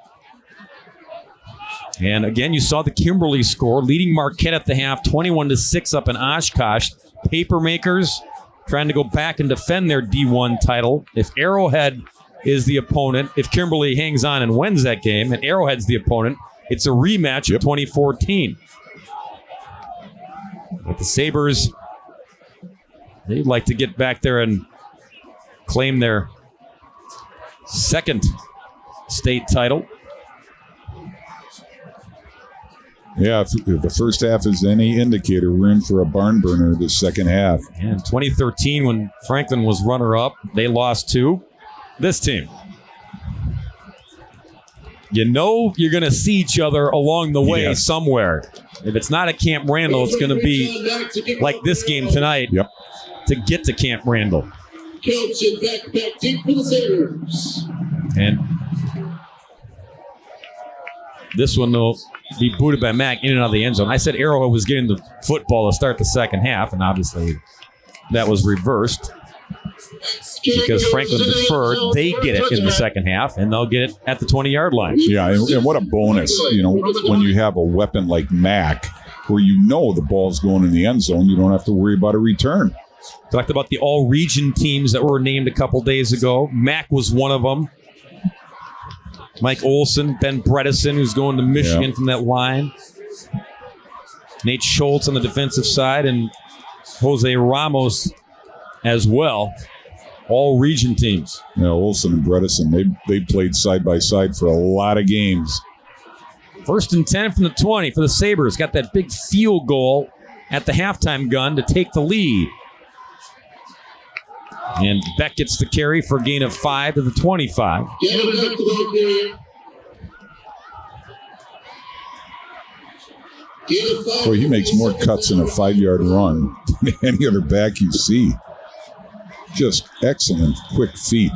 And again, you saw the Kimberly score, leading Marquette at the half, 21-6 up in Oshkosh. Papermakers trying to go back and defend their D1 title. If Arrowhead is the opponent, if Kimberly hangs on and wins that game, and Arrowhead's the opponent, it's a rematch of 2014. But the Sabres, they'd like to get back there and claim their second state title. Yeah, if the first half is any indicator, we're in for a barn burner the second half. And 2013, when Franklin was runner-up, they lost to this team. You're going to see each other along the way somewhere. If it's not at Camp Randall, it's going to be like this game tonight to get to Camp Randall. Coach and back deep for the Sabres. And this one will be booted by Mack in and out of the end zone. I said Arrowhead was getting the football to start the second half, and obviously that was reversed because Franklin deferred. They get it in the second half, and they'll get it at the 20-yard line. Yeah, and what a bonus, when you have a weapon like Mack, where the ball's going in the end zone, you don't have to worry about a return. Talked about the all-region teams that were named a couple days ago. Mack was one of them. Mike Olson, Ben Bredesen, who's going to Michigan from that line. Nate Schultz on the defensive side, and Jose Ramos as well. all region teams. Yeah, Olson and Bredesen, they played side by side for a lot of games. 1st and 10 from the 20 for the Sabres. Got that big field goal at the halftime gun to take the lead. And Beck gets the carry for a gain of 5 to the 25. Boy, he makes more cuts in a 5-yard run than any other back you see. Just excellent, quick feet.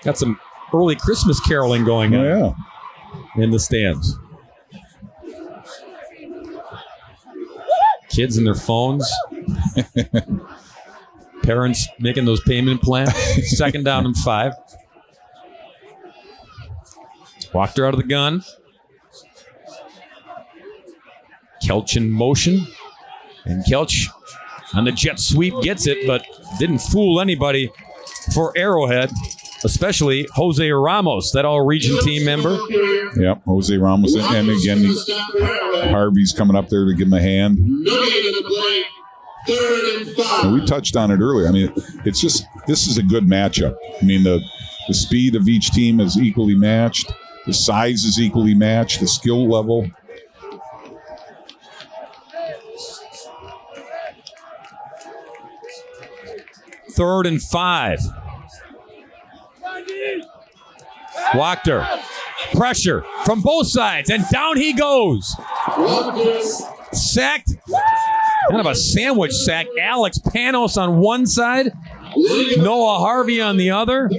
Got some early Christmas caroling going on in the stands. Kids and their phones. Parents making those payment plans. 2nd down and 5. Walked her out of the gun. Kelch in motion. And Kelch on the jet sweep gets it, but didn't fool anybody for Arrowhead, especially Jose Ramos, that all-region team member. Yep, Jose Ramos. And again, Harvey's coming up there to give him a hand. And we touched on it earlier. I mean, it's just, this is a good matchup. I mean, the speed of each team is equally matched. The size is equally matched. The skill level. Third and 5. Wachter. Pressure from both sides, and down he goes. Sacked. Kind of a sandwich sack. Alex Panos on one side. Noah Harvey on the other.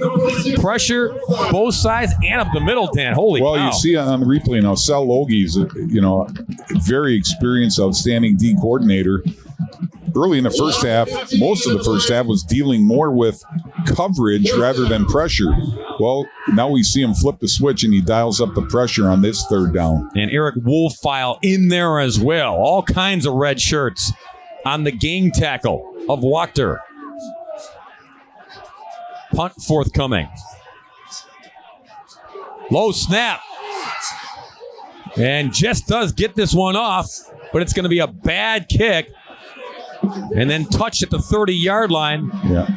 Pressure both sides and up the middle, Dan. Holy cow. Well, you see on the replay now, Sal Logie's, very experienced, outstanding D coordinator. Early in the first half, most of the first half was dealing more with coverage rather than pressure. Well, now we see him flip the switch and he dials up the pressure on this 3rd down. And Eric Wolfile in there as well. All kinds of red shirts on the gang tackle of Wachter. Punt forthcoming. Low snap. And just does get this one off, but it's going to be a bad kick. And then touched at the 30-yard line. Yeah.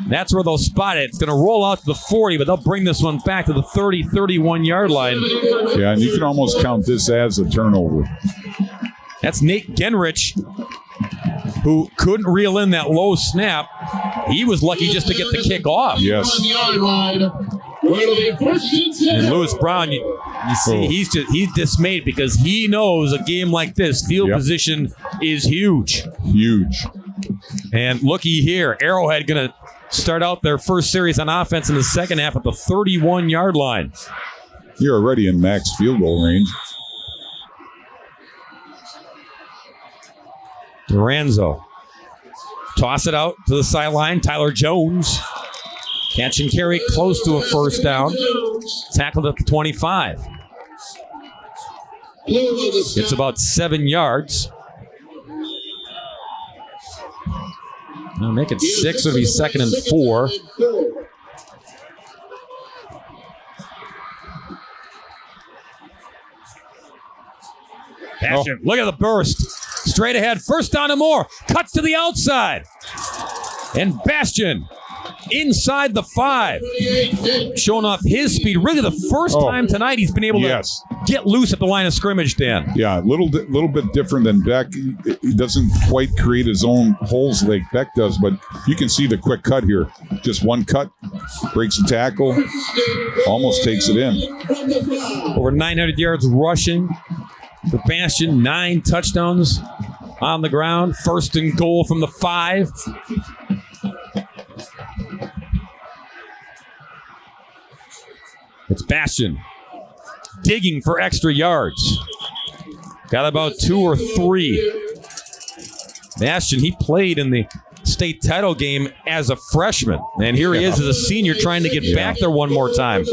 That's where they'll spot it. It's going to roll out to the 40, but they'll bring this one back to the 30, 31-yard line. Yeah, and you can almost count this as a turnover. That's Nate Genrich, who couldn't reel in that low snap. He was lucky just to get the kick off. Yes. And Lewis Brown, you see, he's dismayed because he knows a game like this, field position is huge. Huge. And looky here, Arrowhead going to start out their first series on offense in the second half at the 31-yard line. You're already in max field goal range. Duranzo. Toss it out to the sideline. Tyler Jones. Catch and carry close to a first down. Tackled at the 25. It's about 7 yards. Now make it 6. It'll be 2nd and 4. Bastion, look at the burst. Straight ahead, 1st down and more. Cuts to the outside. And Bastion inside the 5. Showing off his speed. Really the first time tonight he's been able to get loose at the line of scrimmage, Dan. Yeah, a little bit different than Beck. He doesn't quite create his own holes like Beck does, but you can see the quick cut here. Just one cut, breaks the tackle, almost takes it in. Over 900 yards rushing for Bastion. 9 touchdowns on the ground. 1st and goal from the 5. It's Bastion digging for extra yards. Got about 2 or 3. Bastion, he played in the state title game as a freshman. And here he is as a senior trying to get back there one more time.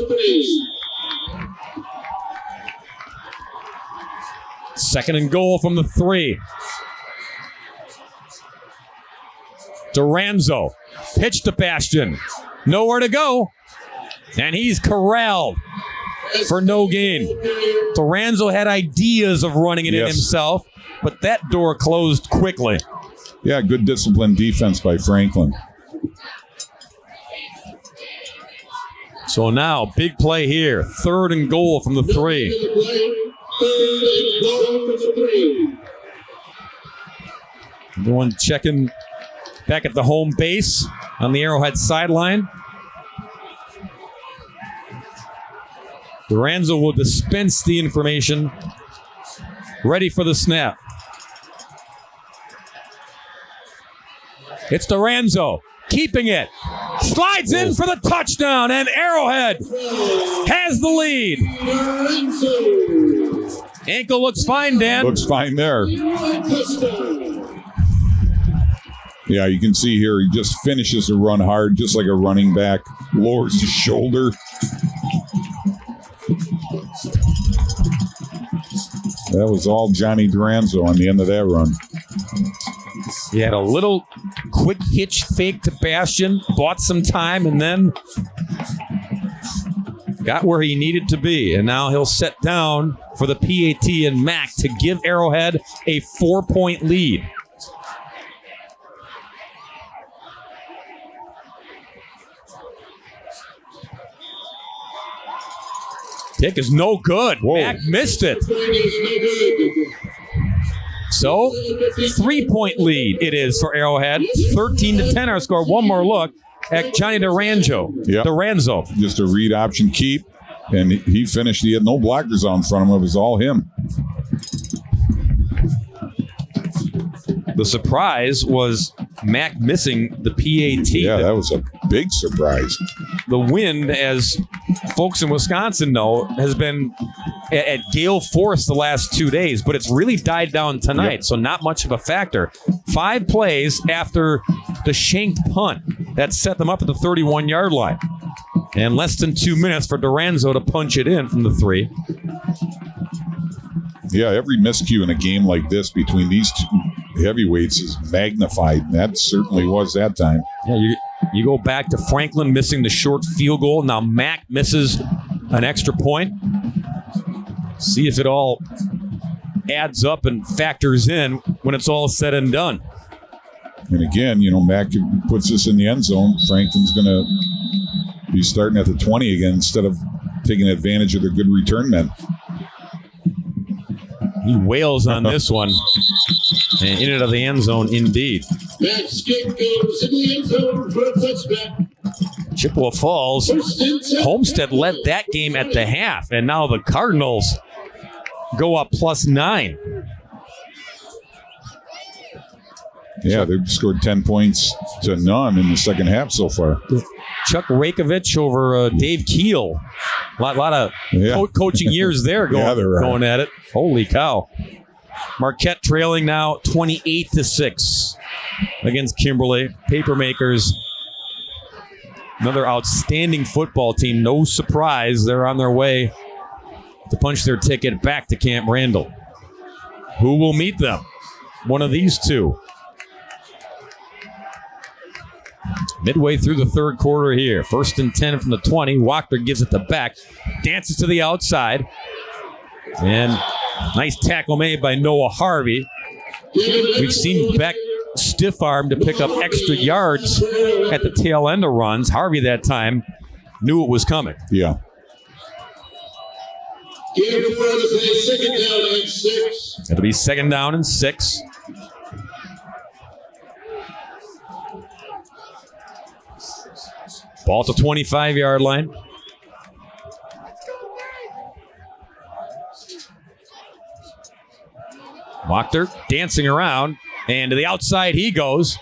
2nd and goal from the 3. Duranzo. Pitch to Bastion. Nowhere to go. And he's corralled for no gain. Duranzo had ideas of running it in himself, but that door closed quickly. Yeah, good disciplined defense by Franklin. So now, big play here. 3rd and goal from the 3. 3rd and goal from the 3. Everyone checking back at the home base on the Arrowhead sideline. Duranzo will dispense the information. Ready for the snap. It's Duranzo keeping it. Slides in for the touchdown, and Arrowhead has the lead. Ankle looks fine, Dan. Looks fine there. Yeah, you can see here he just finishes the run hard, just like a running back. Lowers his shoulder. That was all Johnny Duranzo on the end of that run. He had a little quick hitch fake to Bastian, bought some time, and then got where he needed to be. And now he'll set down for the PAT and Mac to give Arrowhead a 4-point lead. Kick is no good. Whoa. Mac missed it. So, 3-point lead it is for Arrowhead. 13-10 our score. One more look at Johnny Duranzo. Yep. Duranzo. Just a read option keep, and he finished. He had no blockers out in front of him. It was all him. The surprise was Mac missing the PAT. Yeah, that was a big surprise. The wind, as folks in Wisconsin know, has been at gale force the last 2 days, but it's really died down tonight, yep. So not much of a factor. 5 plays after the shanked punt that set them up at the 31-yard line. And less than 2 minutes for Duranzo to punch it in from the 3. Yeah, every miscue in a game like this between these two heavyweights is magnified, and that certainly was that time. Yeah, you go back to Franklin missing the short field goal. Now Mac misses an extra point. See if it all adds up and factors in when it's all said and done. And again, Mac puts this in the end zone. Franklin's going to be starting at the 20 again instead of taking advantage of their good return men. He wails on this one. And in and out of the end zone, indeed. Mac skip goes in the end zone for a touchback. Chippewa Falls. Homestead led that game at the half, and now the Cardinals go up +9. Yeah, they've scored 10 points to none in the second half so far. Chuck Rakovich over Dave Keel. A lot of coaching years there going at it. Holy cow. Marquette trailing now 28-6 against Kimberly. Papermakers, another outstanding football team. No surprise, they're on their way to punch their ticket back to Camp Randall. Who will meet them? One of these two. Midway through the third quarter here. 1st and 10 from the 20. Wachter gives it the back. Dances to the outside. And nice tackle made by Noah Harvey. We've seen Beck stiff arm to pick up extra yards at the tail end of runs. Harvey that time knew it was coming. Yeah. It'll be 2nd down and 6. Ball to 25-yard line. Wachter dancing around, and to the outside he goes.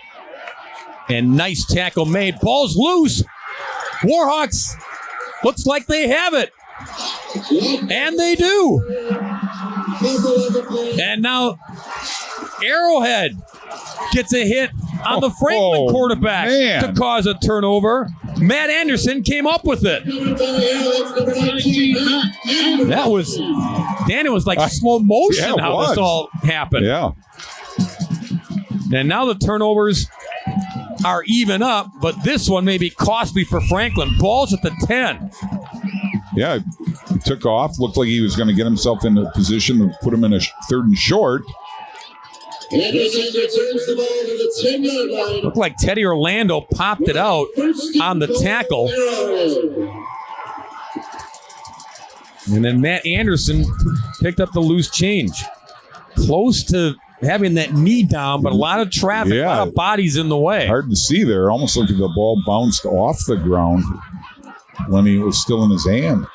And nice tackle made. Ball's loose. Warhawks looks like they have it. And they do. And now Arrowhead gets a hit on the Franklin quarterback to cause a turnover. Matt Anderson came up with it. That was, Dan, it was like slow motion how this all happened. Yeah. And now the turnovers are even up, but this one may be costly for Franklin. Ball's at the 10. Yeah, he took off. Looked like he was going to get himself in a position to put him in a 3rd and short. Anderson returns the ball to the 10-yard line. Looked like Teddy Orlando popped it out on the tackle. And then Matt Anderson picked up the loose change. Close to having that knee down, but a lot of traffic, a lot of bodies in the way. Hard to see there. Almost like the ball bounced off the ground when he was still in his hand.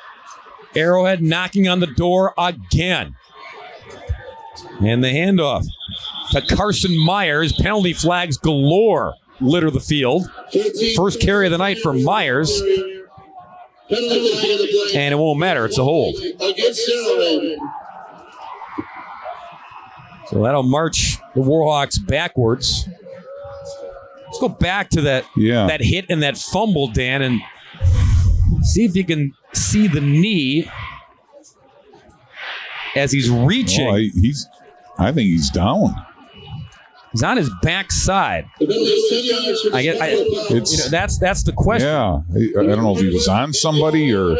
Arrowhead knocking on the door again. And the handoff to Carson Myers. Penalty flags galore litter the field. First carry of the night for Myers. And it won't matter. It's a hold. So that'll march the Warhawks backwards. Let's go back to that hit and that fumble, Dan, and see if you can see the knee as he's reaching. Oh, I think he's down. He's on his backside. That's the question. Yeah, I don't know if he was on somebody or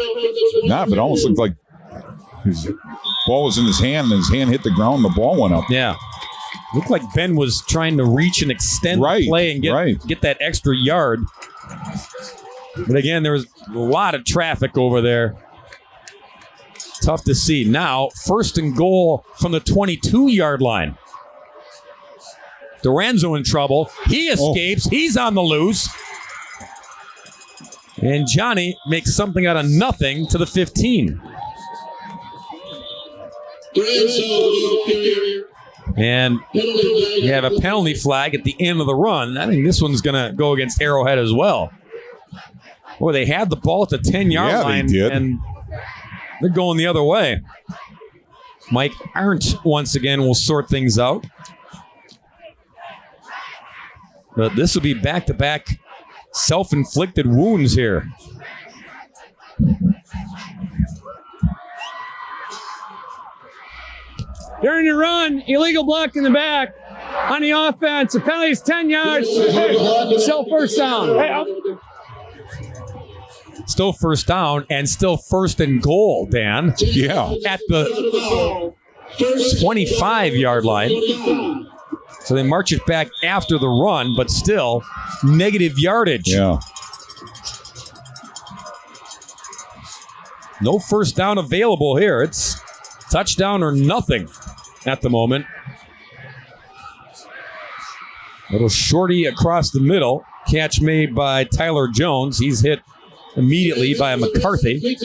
not, but it almost looked like his ball was in his hand, and his hand hit the ground, and the ball went up. Yeah. Looked like Ben was trying to reach and extend the play and get that extra yard. But again, there was a lot of traffic over there. Tough to see. Now, 1st and goal from the 22-yard line. Duranzo in trouble. He escapes. He's on the loose. And Johnny makes something out of nothing to the 15. And you have a penalty flag at the end of the run. I think this one's going to go against Arrowhead as well. Boy, they had the ball at the 10-yard line. They did. And they're going the other way. Mike Arndt, once again, will sort things out. But this will be back-to-back self-inflicted wounds here. During the run, illegal block in the back on the offense. The penalty is 10 yards. Still first down. Still first down and still 1st and goal, Dan. Yeah. At the 25-yard line. So they march it back after the run, but still negative yardage. Yeah. No first down available here. It's touchdown or nothing at the moment. Little shorty across the middle. Catch made by Tyler Jones. He's hit immediately by McCarthy.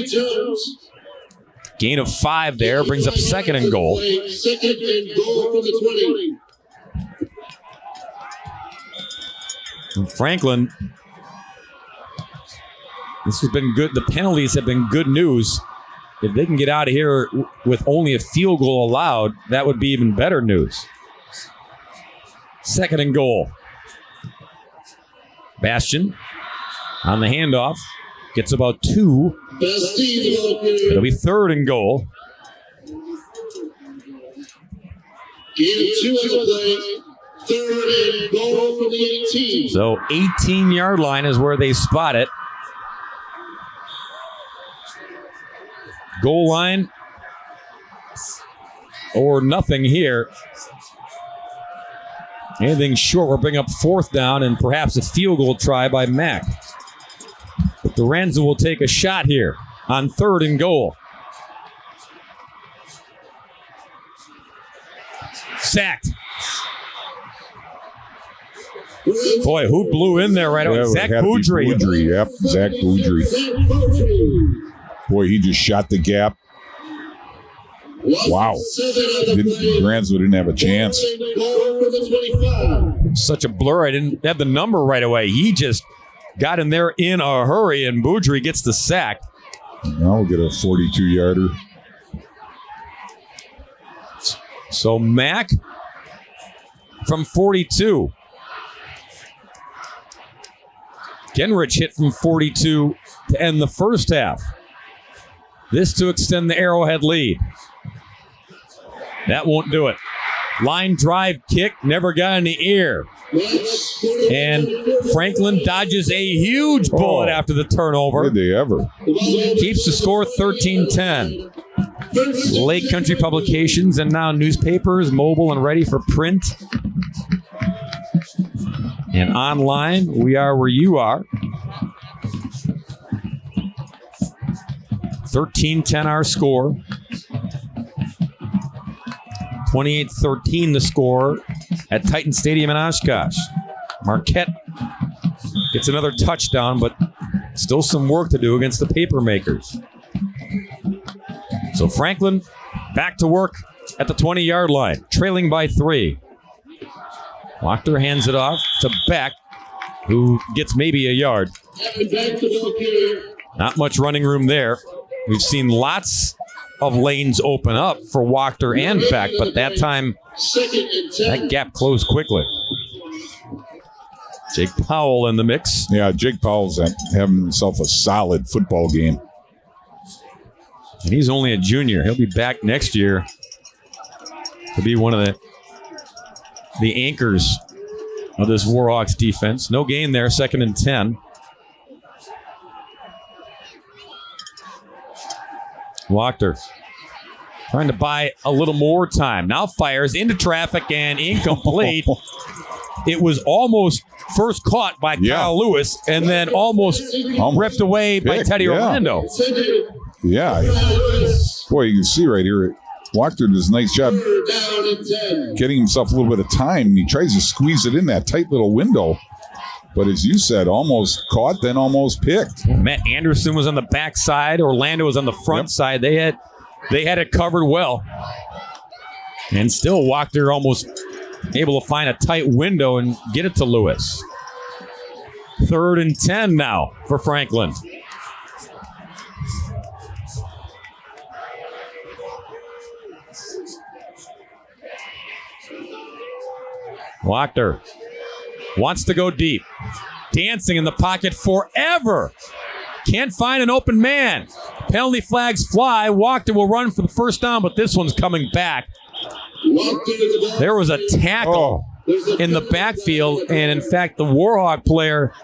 Gain of 5 there. Brings up 2nd and goal. 2nd and goal from the 20. And Franklin, this has been good. The penalties have been good news. If they can get out of here with only a field goal allowed, that would be even better news. 2nd and goal. Bastian on the handoff. Gets about 2. It'll be 3rd and goal. Gain of 2 on the play. 3rd and goal from the 18. So 18-yard line is where they spot it. Goal line or nothing here. Anything short will bring up 4th down and perhaps a field goal try by Mack. But Duranzo will take a shot here on 3rd and goal. Sacked. Boy, who blew in there right away? Zach Boudry. Yep, Zach Boudry. Boy, he just shot the gap. Wow. Duranzo didn't have a chance. Such a blur. I didn't have the number right away. He just got in there in a hurry, and Boudry gets the sack. Now we'll get a 42-yarder. So Mack from 42. Genrich hit from 42 to end the first half. This to extend the Arrowhead lead. That won't do it. Line drive kick, never got in the ear. And Franklin dodges a huge bullet after the turnover. Did they ever? Keeps the score 13-10. Lake Country Publications and now newspapers, mobile and ready for print. And online, we are where you are. 13-10 our score. 28-13 the score at Titan Stadium in Oshkosh. Marquette gets another touchdown, but still some work to do against the Papermakers. So Franklin back to work at the 20-yard line, trailing by 3. Wachter hands it off to Beck, who gets maybe a yard. Not much running room there. We've seen lots of lanes open up for Wachter and Beck, but that time that gap closed quickly. Jake Powell in the mix. Yeah, Jake Powell's having himself a solid football game. And he's only a junior. He'll be back next year to be one of the anchors of this Warhawks defense. No gain there, 2nd and 10. Wachter trying to buy a little more time. Now fires into traffic and incomplete. It was almost first caught by Kyle Lewis and then almost ripped away by Teddy Orlando. Yeah. Boy, you can see right here, Wachter does a nice job getting himself a little bit of time. He tries to squeeze it in that tight little window. But as you said, almost caught, then almost picked. Matt Anderson was on the backside. Orlando was on the front side. They had it covered well. And still Wachter almost able to find a tight window and get it to Lewis. 3rd and 10 now for Franklin. Wachter wants to go deep. Dancing in the pocket forever. Can't find an open man. Penalty flags fly. Wachter will run for the first down, but this one's coming back. There was a tackle in the backfield, and in fact, the Warhawk player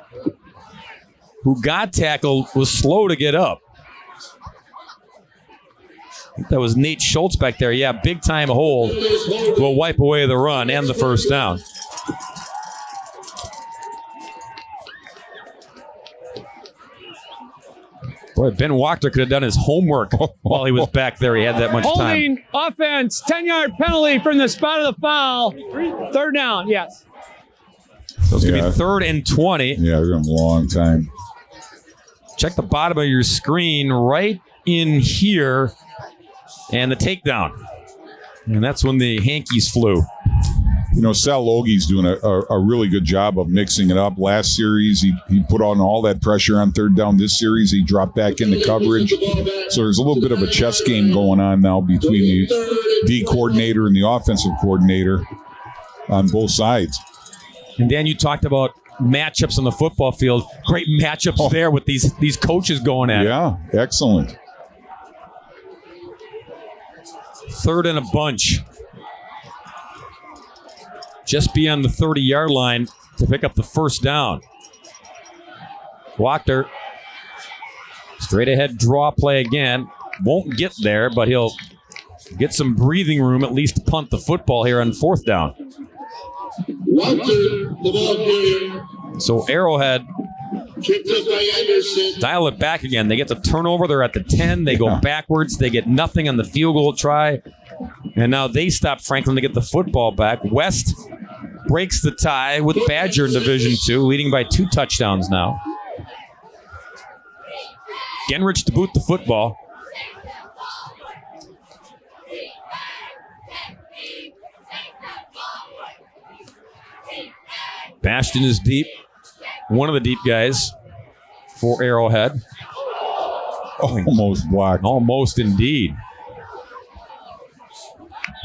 who got tackled was slow to get up. I think that was Nate Schultz back there. Yeah, big time hold will wipe away the run and the first down. Boy, Ben Wachter could have done his homework while he was back there. He had that much time. Holding offense, 10-yard penalty from the spot of the foul. 3rd down, yes. So it's going to be 3rd and 20. Yeah, it's been a long time. Check the bottom of your screen right in here and the takedown. And that's when the hankies flew. You know, Sal Logie's doing a really good job of mixing it up. Last series, he put on all that pressure on 3rd down. This series, he dropped back into coverage. So there's a little bit of a chess game going on now between the D coordinator and the offensive coordinator on both sides. And Dan, you talked about matchups on the football field. Great matchups there with these coaches going at it. Yeah, excellent. 3rd and a bunch. Just beyond the 30-yard line to pick up the first down. Wachter, straight ahead draw play again. Won't get there, but he'll get some breathing room at least to punt the football here on 4th down. Wachter, the ball carrier. So Arrowhead dial it back again. They get the turnover. They're at the 10. They go backwards. They get nothing on the field goal try. And now they stop Franklin to get the football back. West breaks the tie with Badger in Division II, leading by 2 touchdowns now. Genrich to boot the football. Bastion is deep. One of the deep guys for Arrowhead. Almost blocked. Almost indeed.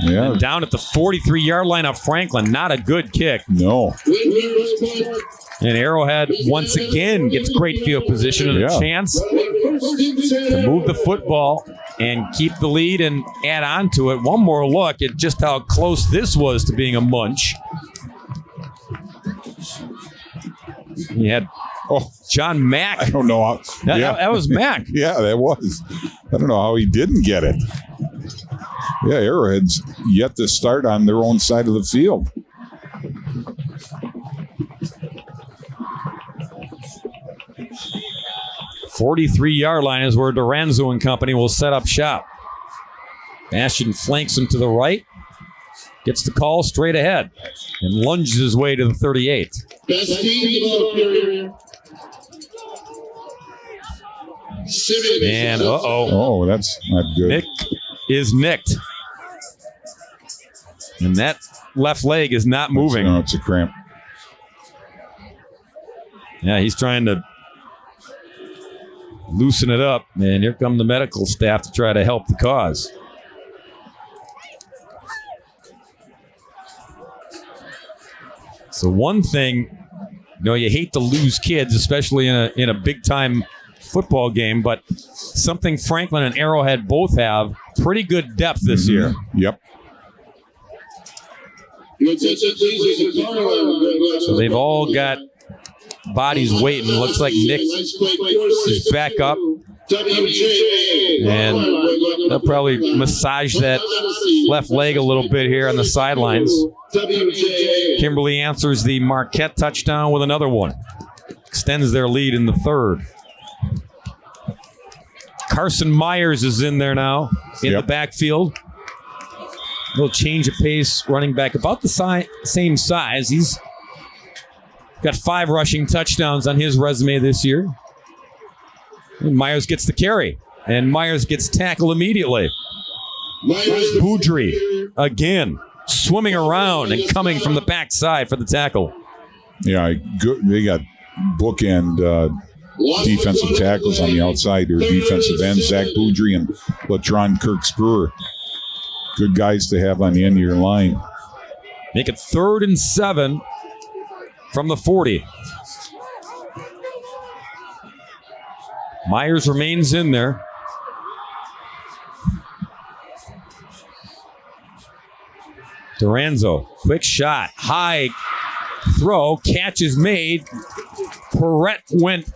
Yeah. And down at the 43-yard line of Franklin. Not a good kick. No. And Arrowhead once again gets great field position and a chance to move the football and keep the lead and add on to it. One more look at just how close this was to being a munch. He had John Mack. I don't know how. That was Mack. Yeah, that was. I don't know how he didn't get it. Yeah, Arrowhead's yet to start on their own side of the field. 43-yard line is where Duranzo and company will set up shop. Bastian flanks him to the right. Gets the call straight ahead and lunges his way to the 38. And Oh, that's not good. Nick is nicked. And that left leg is not moving. No, it's a cramp. Yeah, he's trying to loosen it up. And here come the medical staff to try to help the cause. So one thing, you hate to lose kids, especially in a big-time football game, but something Franklin and Arrowhead both have, pretty good depth this year. Yep. So they've all got bodies waiting. Looks like Nick is back up. And they'll probably massage that left leg a little bit here on the sidelines. Kimberly answers the Marquette touchdown with another one. Extends their lead in the third. Carson Myers is in there now in the backfield. A little change of pace, running back about the same size. He's got 5 rushing touchdowns on his resume this year. And Myers gets the carry, and Myers gets tackled immediately. Boudry, again, swimming around and coming from the backside for the tackle. Yeah, they got bookend defensive tackles on the outside, or defensive ends, Zach Boudry and Latron Kirk-Spruer. Good guys to have on the end of your line. Make it 3rd and 7 from the 40. Myers remains in there. Duranzo, quick shot, high throw, catch is made. Perrette went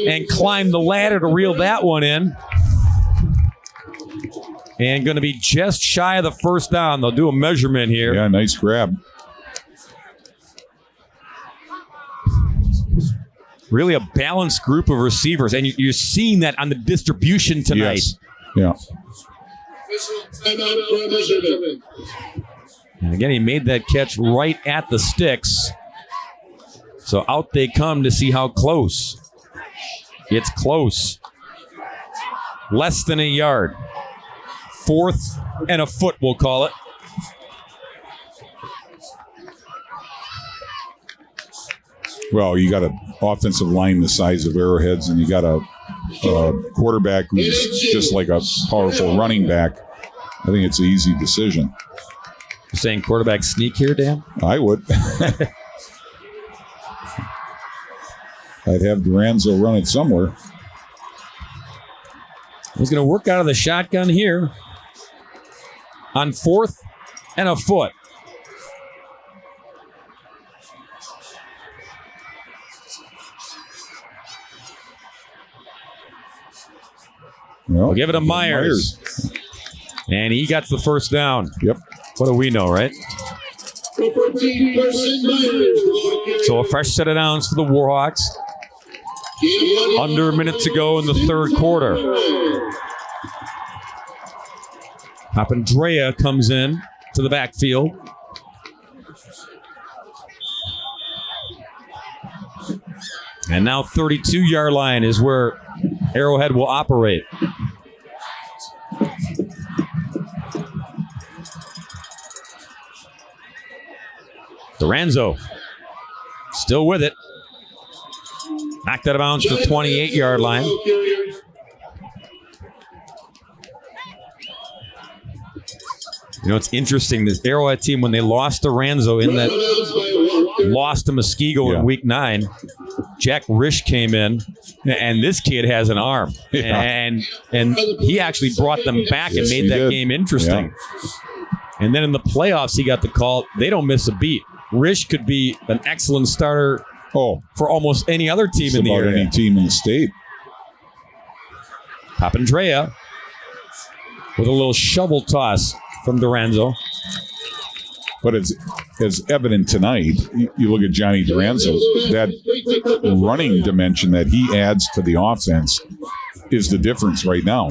and climbed the ladder to reel that one in. And going to be just shy of the first down. They'll do a measurement here. Yeah, nice grab. Really a balanced group of receivers, and you're seeing that on the distribution tonight. Yes. Yeah. And again, he made that catch right at the sticks. So out they come to see how close. It's close. Less than a yard. 4th and a foot, we'll call it. Well, you got an offensive line the size of Arrowhead's, and you got a quarterback who's just like a powerful running back. I think it's an easy decision. You're saying quarterback sneak here, Dan? I would. I'd have Duranzo run it somewhere. He's going to work out of the shotgun here on 4th and a foot. Well, we'll give it to Myers. And he got the first down. Yep. What do we know, right? So a fresh set of downs for the Warhawks. Under a minute to go in the third quarter. Papandrea comes in to the backfield. And now 32-yard line is where Arrowhead will operate. Duranzo still with it. Knocked out of bounds to the 28-yard line. You know, it's interesting. This Arrowhead team, when they lost Duranzo in that loss to Muskego in week 9, Jack Risch came in, and this kid has an arm. Yeah. And he actually brought them back and made that game interesting. Yeah. And then in the playoffs, he got the call. They don't miss a beat. Risch could be an excellent starter for almost any other team in the area. Any team in the state. Papandrea with a little shovel toss from Duranzo. But as evident tonight, you look at Johnny Duranzo, that running dimension that he adds to the offense is the difference right now.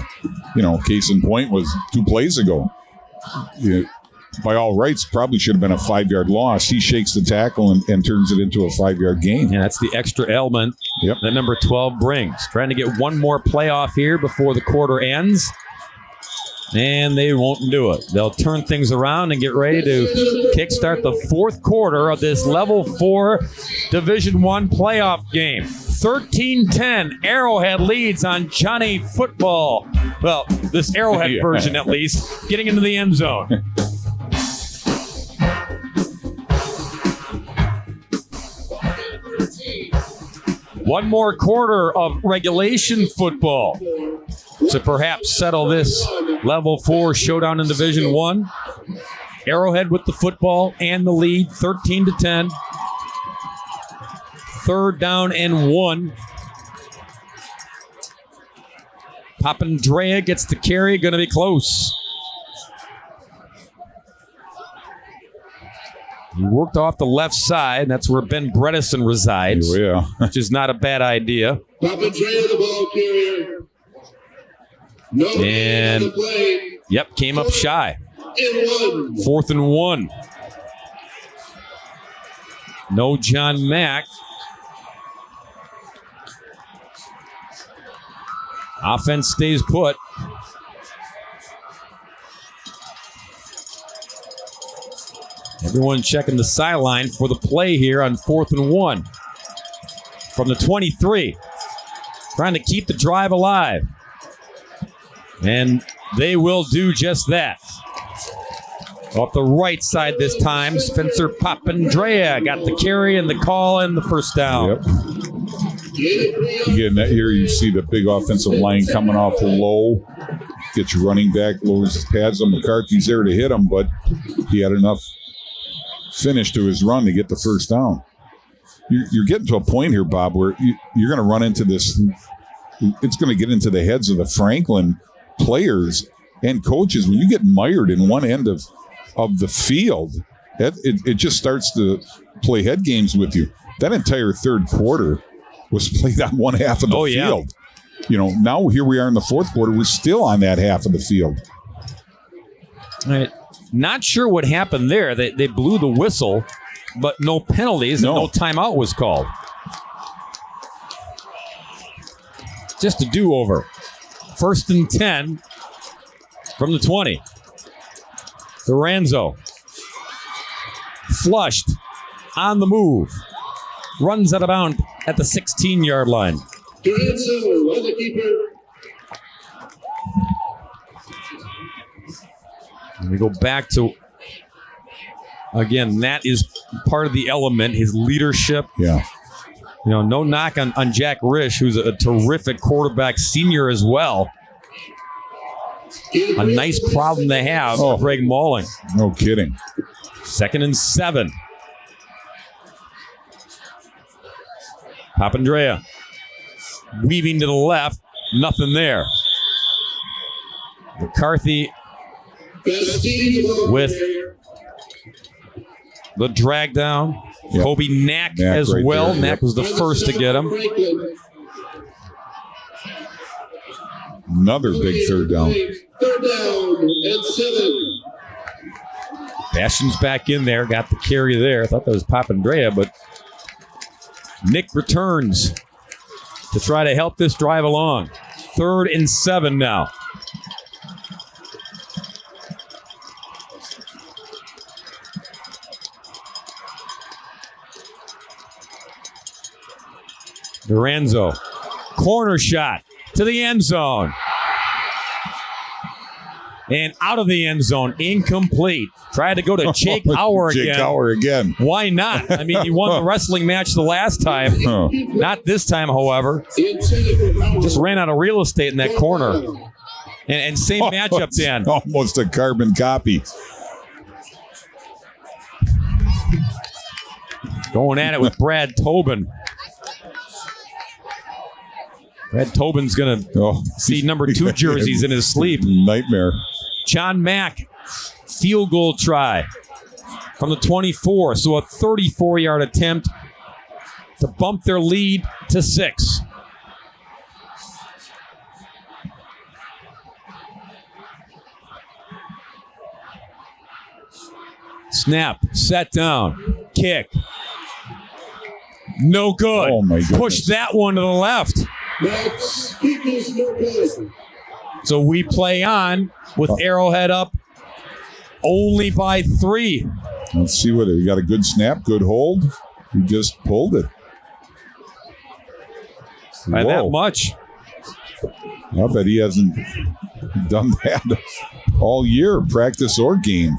Case in point was 2 plays ago. By all rights, probably should have been a 5-yard loss. He shakes the tackle and turns it into a 5-yard gain. Yeah, that's the extra element that number 12 brings. Trying to get one more playoff here before the quarter ends. And they won't do it. They'll turn things around and get ready to kickstart the 4th quarter of this Level 4 Division I playoff game. 13-10, Arrowhead leads on Johnny Football. Well, this Arrowhead version at least, getting into the end zone. One more quarter of regulation football to perhaps settle this Level 4 showdown in Division 1. Arrowhead with the football and the lead, 13-10. 3rd down and 1. Papandrea gets the carry, going to be close. He worked off the left side, and that's where Ben Bredesen resides, which is not a bad idea. Papandrea, the ball carrier. And, came up shy. 4th and 1. No John Mack. Offense stays put. Everyone checking the sideline for the play here on 4th and 1. From the 23. Trying to keep the drive alive. And they will do just that. Off the right side this time, Spencer Papandrea got the carry and the call and the first down. Again, here you see the big offensive line coming off low. Gets your running back, lowers his pads on McCarthy's there to hit him, but he had enough finish to his run to get the first down. You're getting to a point here, Bob, where you're going to run into this. It's going to get into the heads of the Franklin players and coaches. When you get mired in one end of the field, it just starts to play head games with you. That entire 3rd quarter was played on one half of the field. Now here we are in the 4th quarter. We're still on that half of the field. All right. Not sure what happened there. They blew the whistle, but no penalties and no timeout was called. Just a do-over. 1st and 10 from the 20. Duranzo. Flushed. On the move. Runs out of bounds at the 16-yard line. Duranzo, the keeper. And we go back to, again, that is part of the element, his leadership. Yeah. No knock on Jack Risch, who's a terrific quarterback senior as well. A nice problem to have for Greg Malling. No kidding. 2nd and 7. Papandrea weaving to the left. Nothing there. McCarthy with the drag down. Yep. Kobe Knack as right well. There. Knack was the first to get him. Another big 3rd down. 3rd down and 7. Bastion's back in there. Got the carry there. I thought that was Papandrea, but Nick returns to try to help this drive along. 3rd and 7 now. Duranzo, corner shot to the end zone. And out of the end zone, incomplete. Tried to go to Jake Hauer again. Jake Hauer again. Why not? I mean, he won the wrestling match the last time. Not this time, however. Just ran out of real estate in that corner. And same matchup, Dan. Almost a carbon copy. Going at it with Brad Tobin. Brad Tobin's going to see number 2 jerseys in his sleep. Nightmare. John Mack, field goal try. from the 24. So a 34-yard attempt to bump their lead to 6. Snap, set down, kick. No good. Oh, my goodness. Push that one to the left. So we play on with Arrowhead up only by 3. Let's see what he got. A good snap, good hold. He just pulled it. By that much. I bet he hasn't done that all year, practice or game.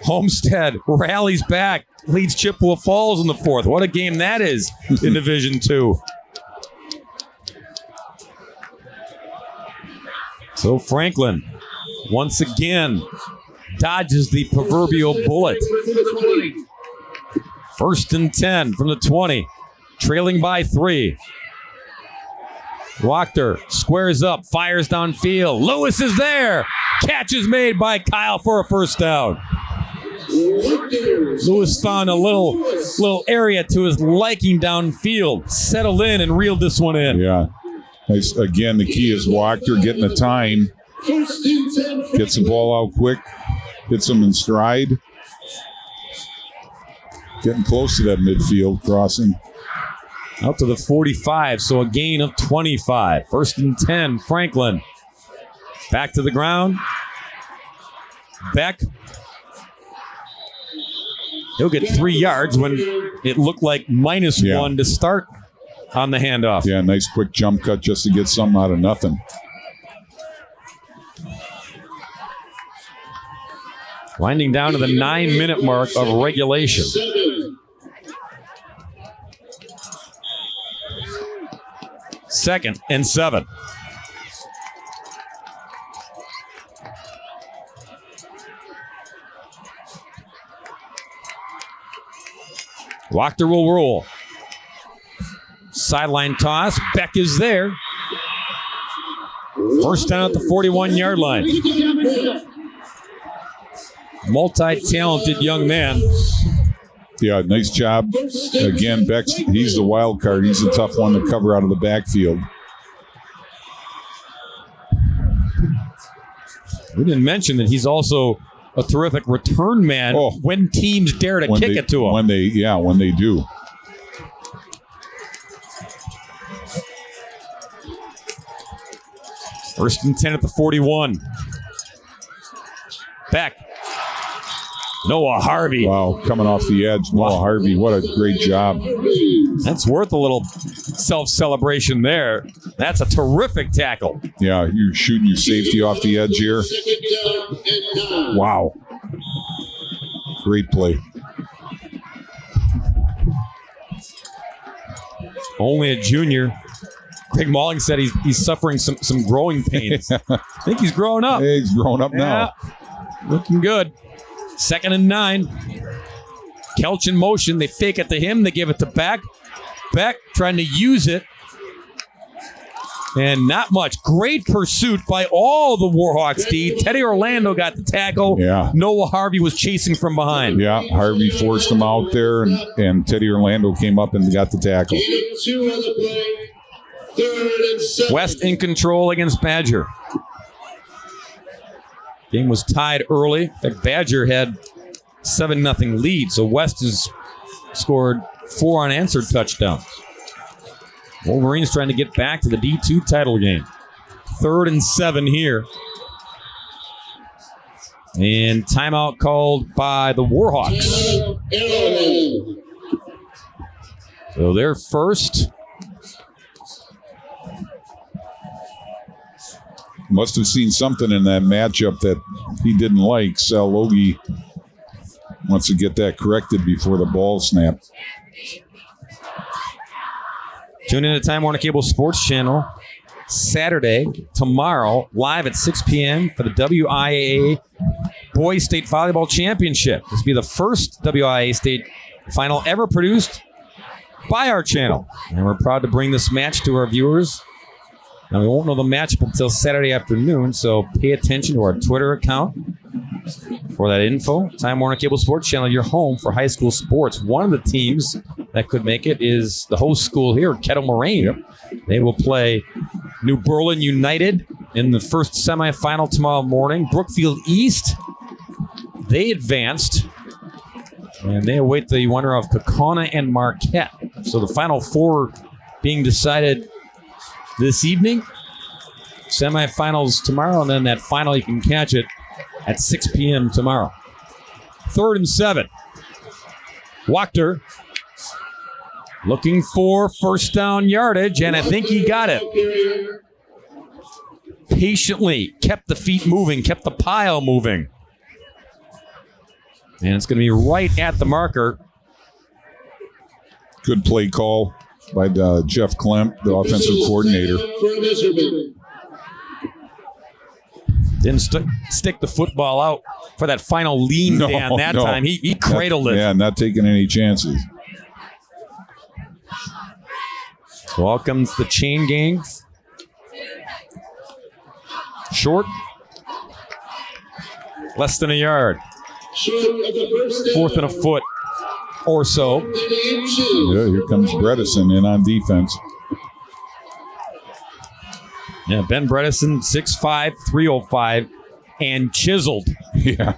Homestead rallies back, leads Chippewa Falls in the 4th. What a game that is in Division 2. So Franklin, once again, dodges the proverbial bullet. 1st and 10 from the 20, trailing by 3. Wachter squares up, fires downfield. Lewis is there. Catch is made by Kyle for a first down. Lewis found a little area to his liking downfield, settled in and reeled this one in. Yeah. Nice. Again, the key is Wachter getting the time, gets the ball out quick, hits him in stride. Getting close to that midfield crossing. Out to the 45, so a gain of 25. 1st and 10, Franklin. Back to the ground. Beck. He'll get 3 yards when it looked like -1 to start on the handoff. Yeah, nice quick jump cut just to get something out of nothing. Winding down to the 9-minute mark of regulation. Second and 7. Wachter will roll. Sideline toss. Beck is there. First down at the 41-yard line. Multi-talented young man. Yeah, nice job. Again, Beck, he's the wild card. He's a tough one to cover out of the backfield. We didn't mention that he's also a terrific return man when teams dare to kick it to him. When they do. First and 10 at the 41. Beck. Noah Harvey. Wow, coming off the edge. Noah Harvey, what a great job. That's worth a little self-celebration there. That's a terrific tackle. Yeah, you're shooting your safety off the edge here. Wow. Great play. Only a junior. Greg Malling said he's suffering some growing pains. I think he's growing up. Yeah, he's growing up now. Looking good. 2nd and 9. Kelch in motion. They fake it to him. They give it to Beck. Beck trying to use it. And not much. Great pursuit by all the Warhawks, D. Teddy Orlando got the tackle. Yeah. Noah Harvey was chasing from behind. Yeah, Harvey forced him out there, and Teddy Orlando came up and got the tackle. 2 on the play. 3rd and 7. West in control against Badger. Game was tied early. In fact, Badger had 7-0 lead, so West has scored 4 unanswered touchdowns. Wolverines trying to get back to the D2 title game. 3rd and 7 here. And timeout called by the Warhawks. So they're first. Must have seen something in that matchup that he didn't like. Sal Logie wants to get that corrected before the ball snapped. Tune in to Time Warner Cable Sports Channel Saturday, tomorrow, live at 6 p.m. for the WIAA Boys State Volleyball Championship. This will be the first WIAA State final ever produced by our channel. And we're proud to bring this match to our viewers. Now, we won't know the matchup until Saturday afternoon, so pay attention to our Twitter account For that info, Time Warner Cable Sports Channel, your home for high school sports. One of the teams that could make it is the host school here, Kettle Moraine. Yep. They will play New Berlin United in the first semifinal tomorrow morning. Brookfield East, they advanced, and they await the winner of Kaukauna and Marquette. So the Final Four being decided this evening. Semifinals tomorrow, and then that final, you can catch it at 6 p.m. tomorrow. 3rd and 7. Wachter looking for first down yardage, and I think he got it. Patiently kept the feet moving, kept the pile moving. And it's going to be right at the marker. Good play call by Jeff Klemp, the offensive coordinator. Didn't stick the football out for that final lean down that time. He cradled it. Yeah, not taking any chances. Well comes the chain gang. Short. Less than a yard. 4th and a foot or so. Yeah, here comes Bredesen in on defense. Yeah, Ben Bredesen, 6'5", 305, and chiseled. Yeah.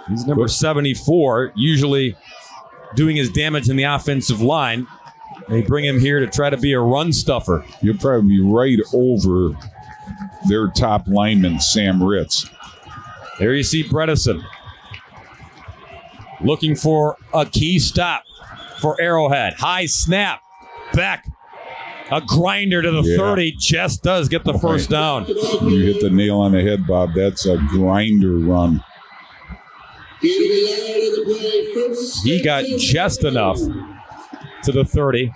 He's number 74, usually doing his damage in the offensive line. They bring him here to try to be a run stuffer. You'll probably be right over their top lineman, Sam Ritz. There you see Bredesen looking for a key stop for Arrowhead. High snap. Back. A grinder to the 30 just does get the first down. You hit the nail on the head, Bob. That's a grinder run. He got just enough to the 30.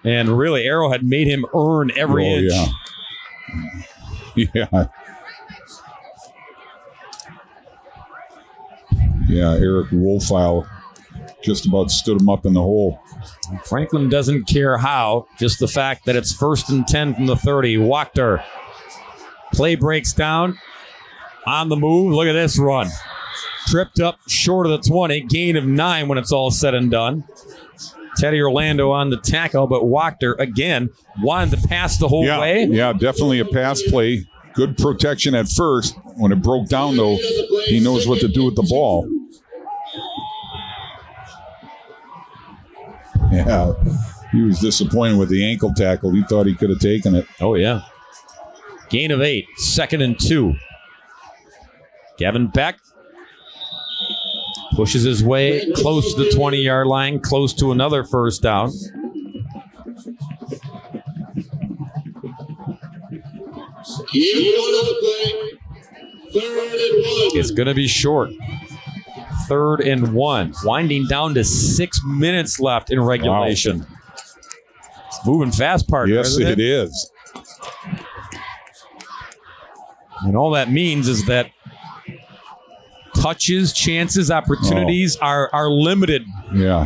And really, Arrowhead made him earn every inch. Yeah. Yeah, Eric Wolfile just about stood him up in the hole. Franklin doesn't care how, just the fact that it's 1st and 10 from the 30. Wachter. Play breaks down. On the move. Look at this run. Tripped up short of the 20. Gain of 9 when it's all said and done. Teddy Orlando on the tackle, but Wachter, again, wanted to pass the whole way. Yeah, definitely a pass play. Good protection at first. When it broke down, though, he knows what to do with the ball. Yeah, he was disappointed with the ankle tackle. He thought he could have taken it. Oh, yeah. Gain of 8, 2nd and 2. Gavin Beck pushes his way close to the 20-yard line, close to another first down. It's going to be short. 3rd and 1. Winding down to 6 minutes left in regulation. Wow. It's moving fast, partner. Yes, it is. And all that means is that touches, chances, opportunities are limited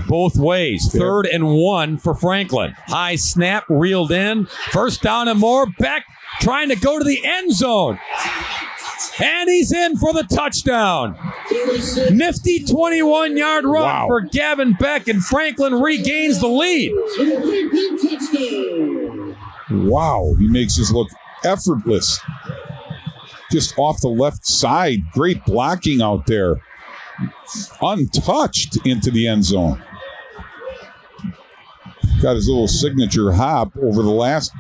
both ways. 3rd and 1 for Franklin. High snap, reeled in. First down and more. Beck trying to go to the end zone. And he's in for the touchdown. Nifty 21-yard run for Gavin Beck, and Franklin regains the lead. Wow, he makes this look effortless. Just off the left side. Great blocking out there. Untouched into the end zone. Got his little signature hop over the last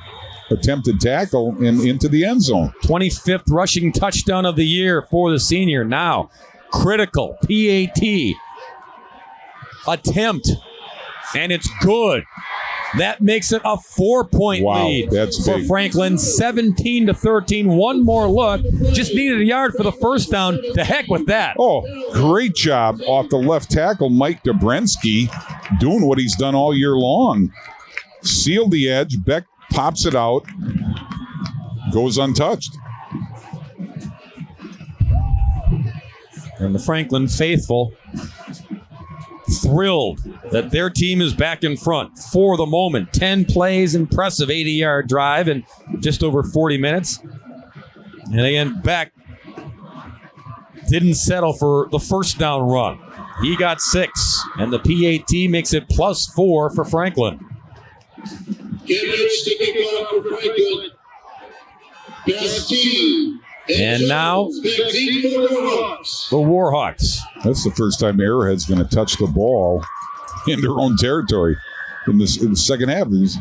attempted tackle and into the end zone. 25th rushing touchdown of the year for the senior. Now, critical PAT attempt, and it's good. That makes it a 4-point lead for Franklin, 17-13. One more look. Just needed a yard for the first down. To heck with that. Oh, great job off the left tackle, Mike Dobrensky, doing what he's done all year long. Sealed the edge. Beck pops it out. Goes untouched. And the Franklin faithful thrilled that their team is back in front for the moment. 10 plays, impressive 80-yard drive in just over 40 minutes. And again, Beck didn't settle for the first down run. He got 6, and the PAT makes it +4 for Franklin. Kimmich to kick off for Franklin. Best team. And now, the Warhawks. That's the first time Arrowhead's going to touch the ball in their own territory in the second half. There's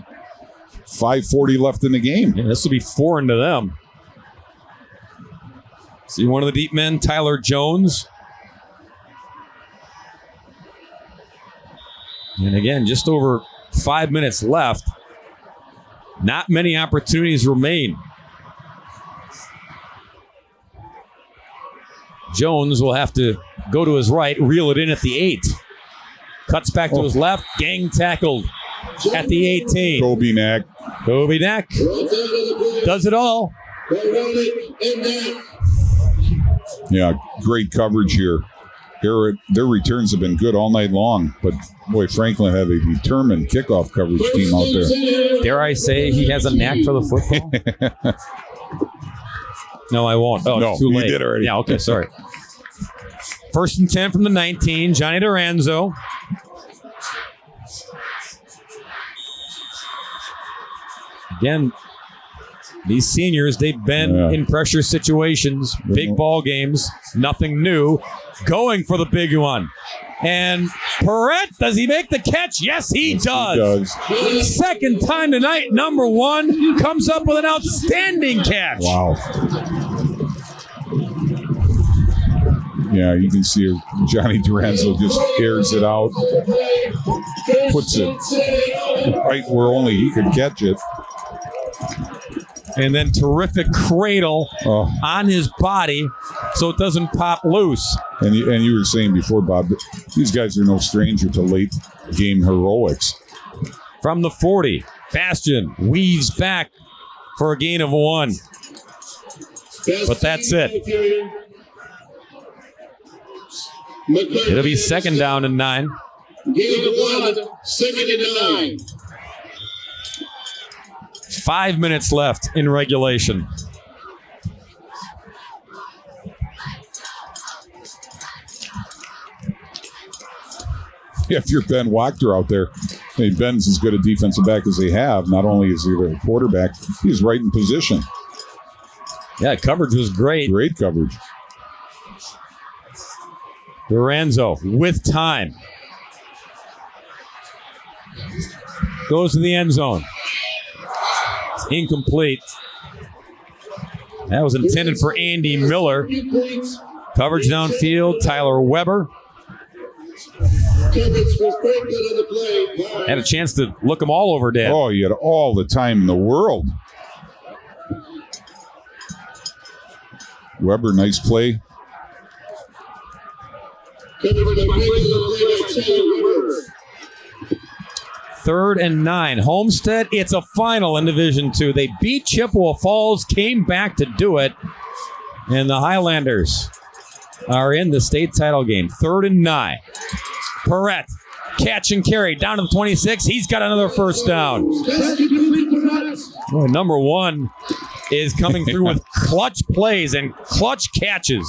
5:40 left in the game. Yeah, this will be foreign to them. See one of the deep men, Tyler Jones. And again, just over 5 minutes left. Not many opportunities remain. Jones will have to go to his right, reel it in at the 8. Cuts back to his left, gang tackled at the 18. Kobe Knack does it all. Yeah, great coverage here. Their returns have been good all night long, but boy, Franklin had a determined kickoff coverage team out there. Dare I say he has a knack for the football? No, I won't. Oh, no, it's too late. You did already. Yeah, okay, sorry. 1st and 10 from the 19, Johnny Duranzo. Again, these seniors, they've been in pressure situations, big ball games, nothing new. Going for the big one. And Perrette, does he make the catch? Yes, he does. Second time tonight, number 1 comes up with an outstanding catch. Wow. Yeah, you can see Johnny Duranzo just airs it out, puts it right where only he could catch it. And then terrific cradle on his body so it doesn't pop loose. And you were saying before, Bob, that these guys are no stranger to late game heroics. From the 40, Bastion weaves back for a gain of 1. But that's it. It'll be 2nd down and 9. Gain of 1, 2nd and 9. 5 minutes left in regulation. Yeah, if you're Ben Wachter out there, I mean, Ben's as good a defensive back as they have. Not only is he a quarterback, he's right in position. Yeah, coverage was great. Great coverage. Duranzo with time. Goes to the end zone. It's incomplete. That was intended for Andy Miller. Coverage downfield, Tyler Weber. Had a chance to look them all over, Dan. Oh, you had all the time in the world. Weber, nice play. 3rd and 9. Homestead, it's a final in Division II. They beat Chippewa Falls, came back to do it, and the Highlanders are in the state title game. 3rd and 9. Perrette, catch and carry down to the 26. He's got another first down. Well, number 1 is coming through with clutch plays and clutch catches.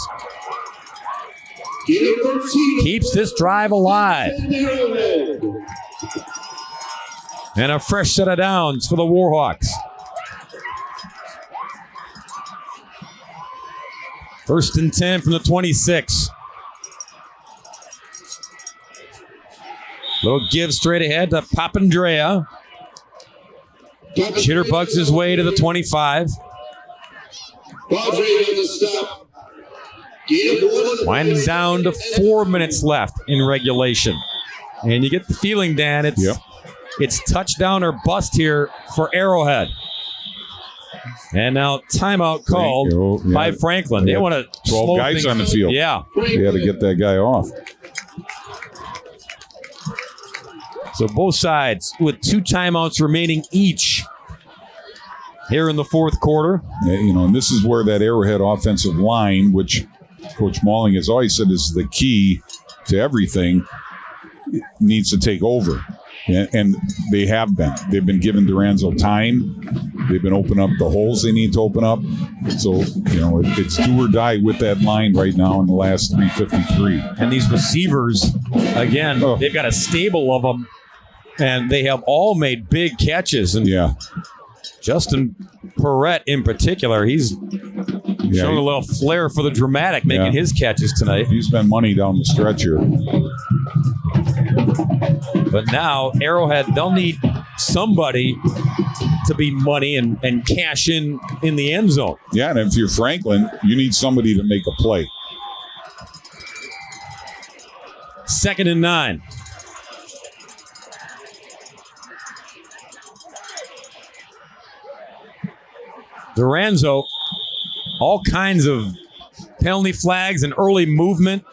Keeps this drive alive. And a fresh set of downs for the Warhawks. 1st and 10 from the 26. Little give straight ahead to Papandrea. Jitterbugs his way to the 25. Winding down to 4 minutes left in regulation. And you get the feeling, Dan, it's touchdown or bust here for Arrowhead. And now timeout called by Franklin. They want to 12 guys on the field. Yeah. They had to get that guy off. So both sides with 2 timeouts remaining each here in the 4th quarter. Yeah, and this is where that Arrowhead offensive line, which Coach Malling has always said is the key to everything, needs to take over. And they have been. They've been giving Duranzo time. They've been opening up the holes they need to open up. So, it's do or die with that line right now in the last 3:53. And these receivers, again, they've got a stable of them, and they have all made big catches. And Justin Perrette in particular, he's showing a little flair for the dramatic, making his catches tonight. He's been money down the stretch here. But now, Arrowhead, they'll need somebody to be money and cash in the end zone. Yeah, and if you're Franklin, you need somebody to make a play. 2nd and 9. Duranzo, all kinds of penalty flags and early movement.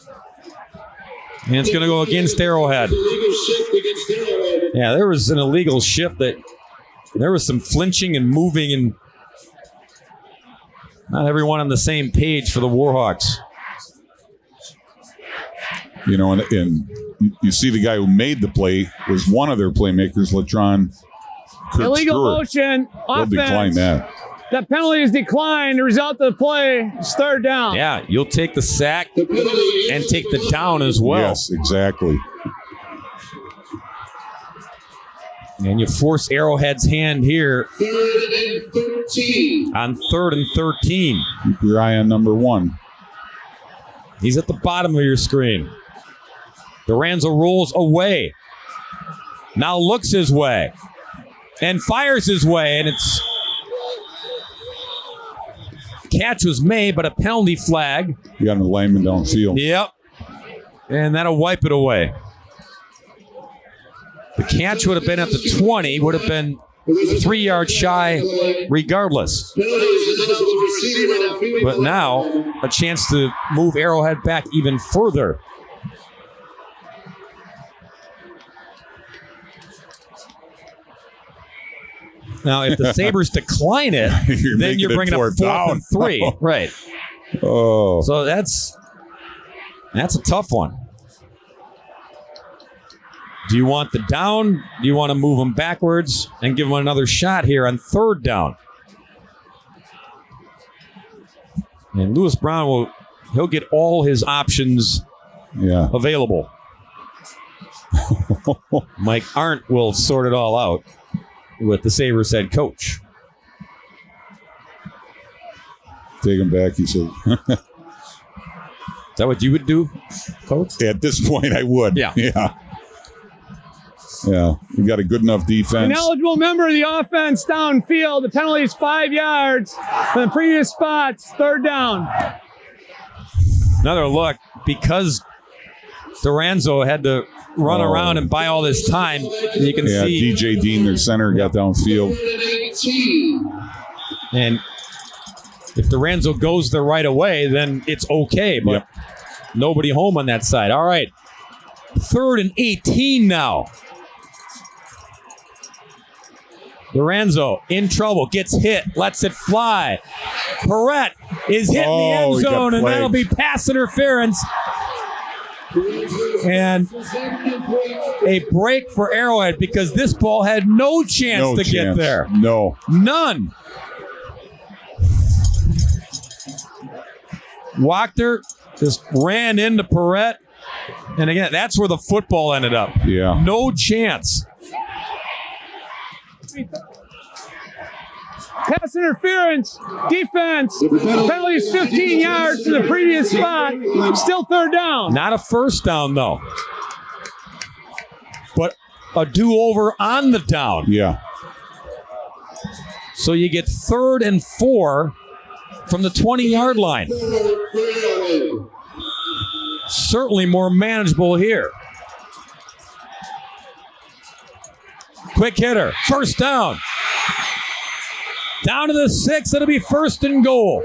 And it's going to go against Arrowhead. Yeah, there was an illegal shift that there was some flinching and moving, and not everyone on the same page for the Warhawks. And you see the guy who made the play was one of their playmakers, Latron. Illegal motion, They'll decline offense. that. That penalty is declined. The result of the play is 3rd down. Yeah, you'll take the sack and take the down as well. Yes, exactly. And you force Arrowhead's hand here 3rd and 13. on 3rd and 13. Keep your eye on number 1. He's at the bottom of your screen. Duranzo rolls away. Now looks his way and fires his way, and it's catch was made, but a penalty flag. You got an lineman downfield. Yep. And that'll wipe it away. The catch would have been at the 20, would have been 3 yards shy regardless. But now, a chance to move Arrowhead back even further. Now, if the Sabres decline it, then you're bringing up 4th and 3. Right. Oh. So that's a tough one. Do you want the down? Do you want to move them backwards and give them another shot here on 3rd down? And Lewis Brown he'll get all his options available. Mike Arndt will sort it all out with the Sabres head coach. Take him back, he said. Is that what you would do, coach? At this point, I would. Yeah. Yeah. We got a good enough defense. An eligible member of the offense downfield. The penalty is 5 yards from the previous spots. 3rd down. Another look, because Duranzo had to run around and buy all this time. You can see DJ Dean, their center, got downfield. And if Duranzo goes there right away, then it's okay. But nobody home on that side. All right. 3rd and 18 now. Duranzo in trouble, gets hit, lets it fly. Perrette is hit in the end zone, and that'll be pass interference. And a break for Arrowhead because this ball had no chance to get there. No. None. Wachter just ran into Perrette. And again, that's where the football ended up. Yeah. No chance. Pass interference, defense. Penalty is 15 yards to the previous spot. Still 3rd down. Not a 1st down, though. But a do-over on the down. Yeah. So you get 3rd and 4 from the 20-yard line. Certainly more manageable here. Quick hitter. 1st down. Down to the 6. It'll be 1st and goal.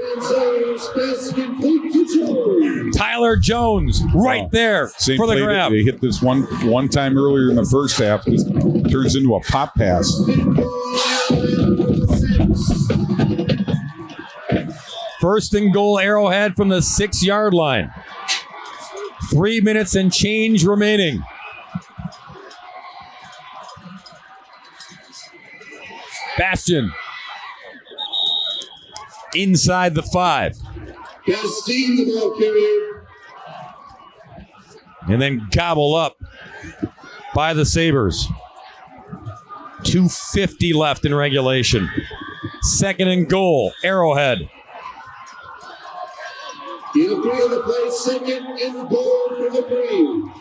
Tyler Jones right there for the grab. They hit this one time earlier in the first half. This turns into a pop pass. 1st and goal, Arrowhead from the 6-yard line. 3 minutes and change remaining. Bastion inside the 5. Castine, the ball carrier. And then gobble up by the Sabres. 2:50 left in regulation. 2nd and goal, Arrowhead. You three on the play, 2nd and goal for the Green.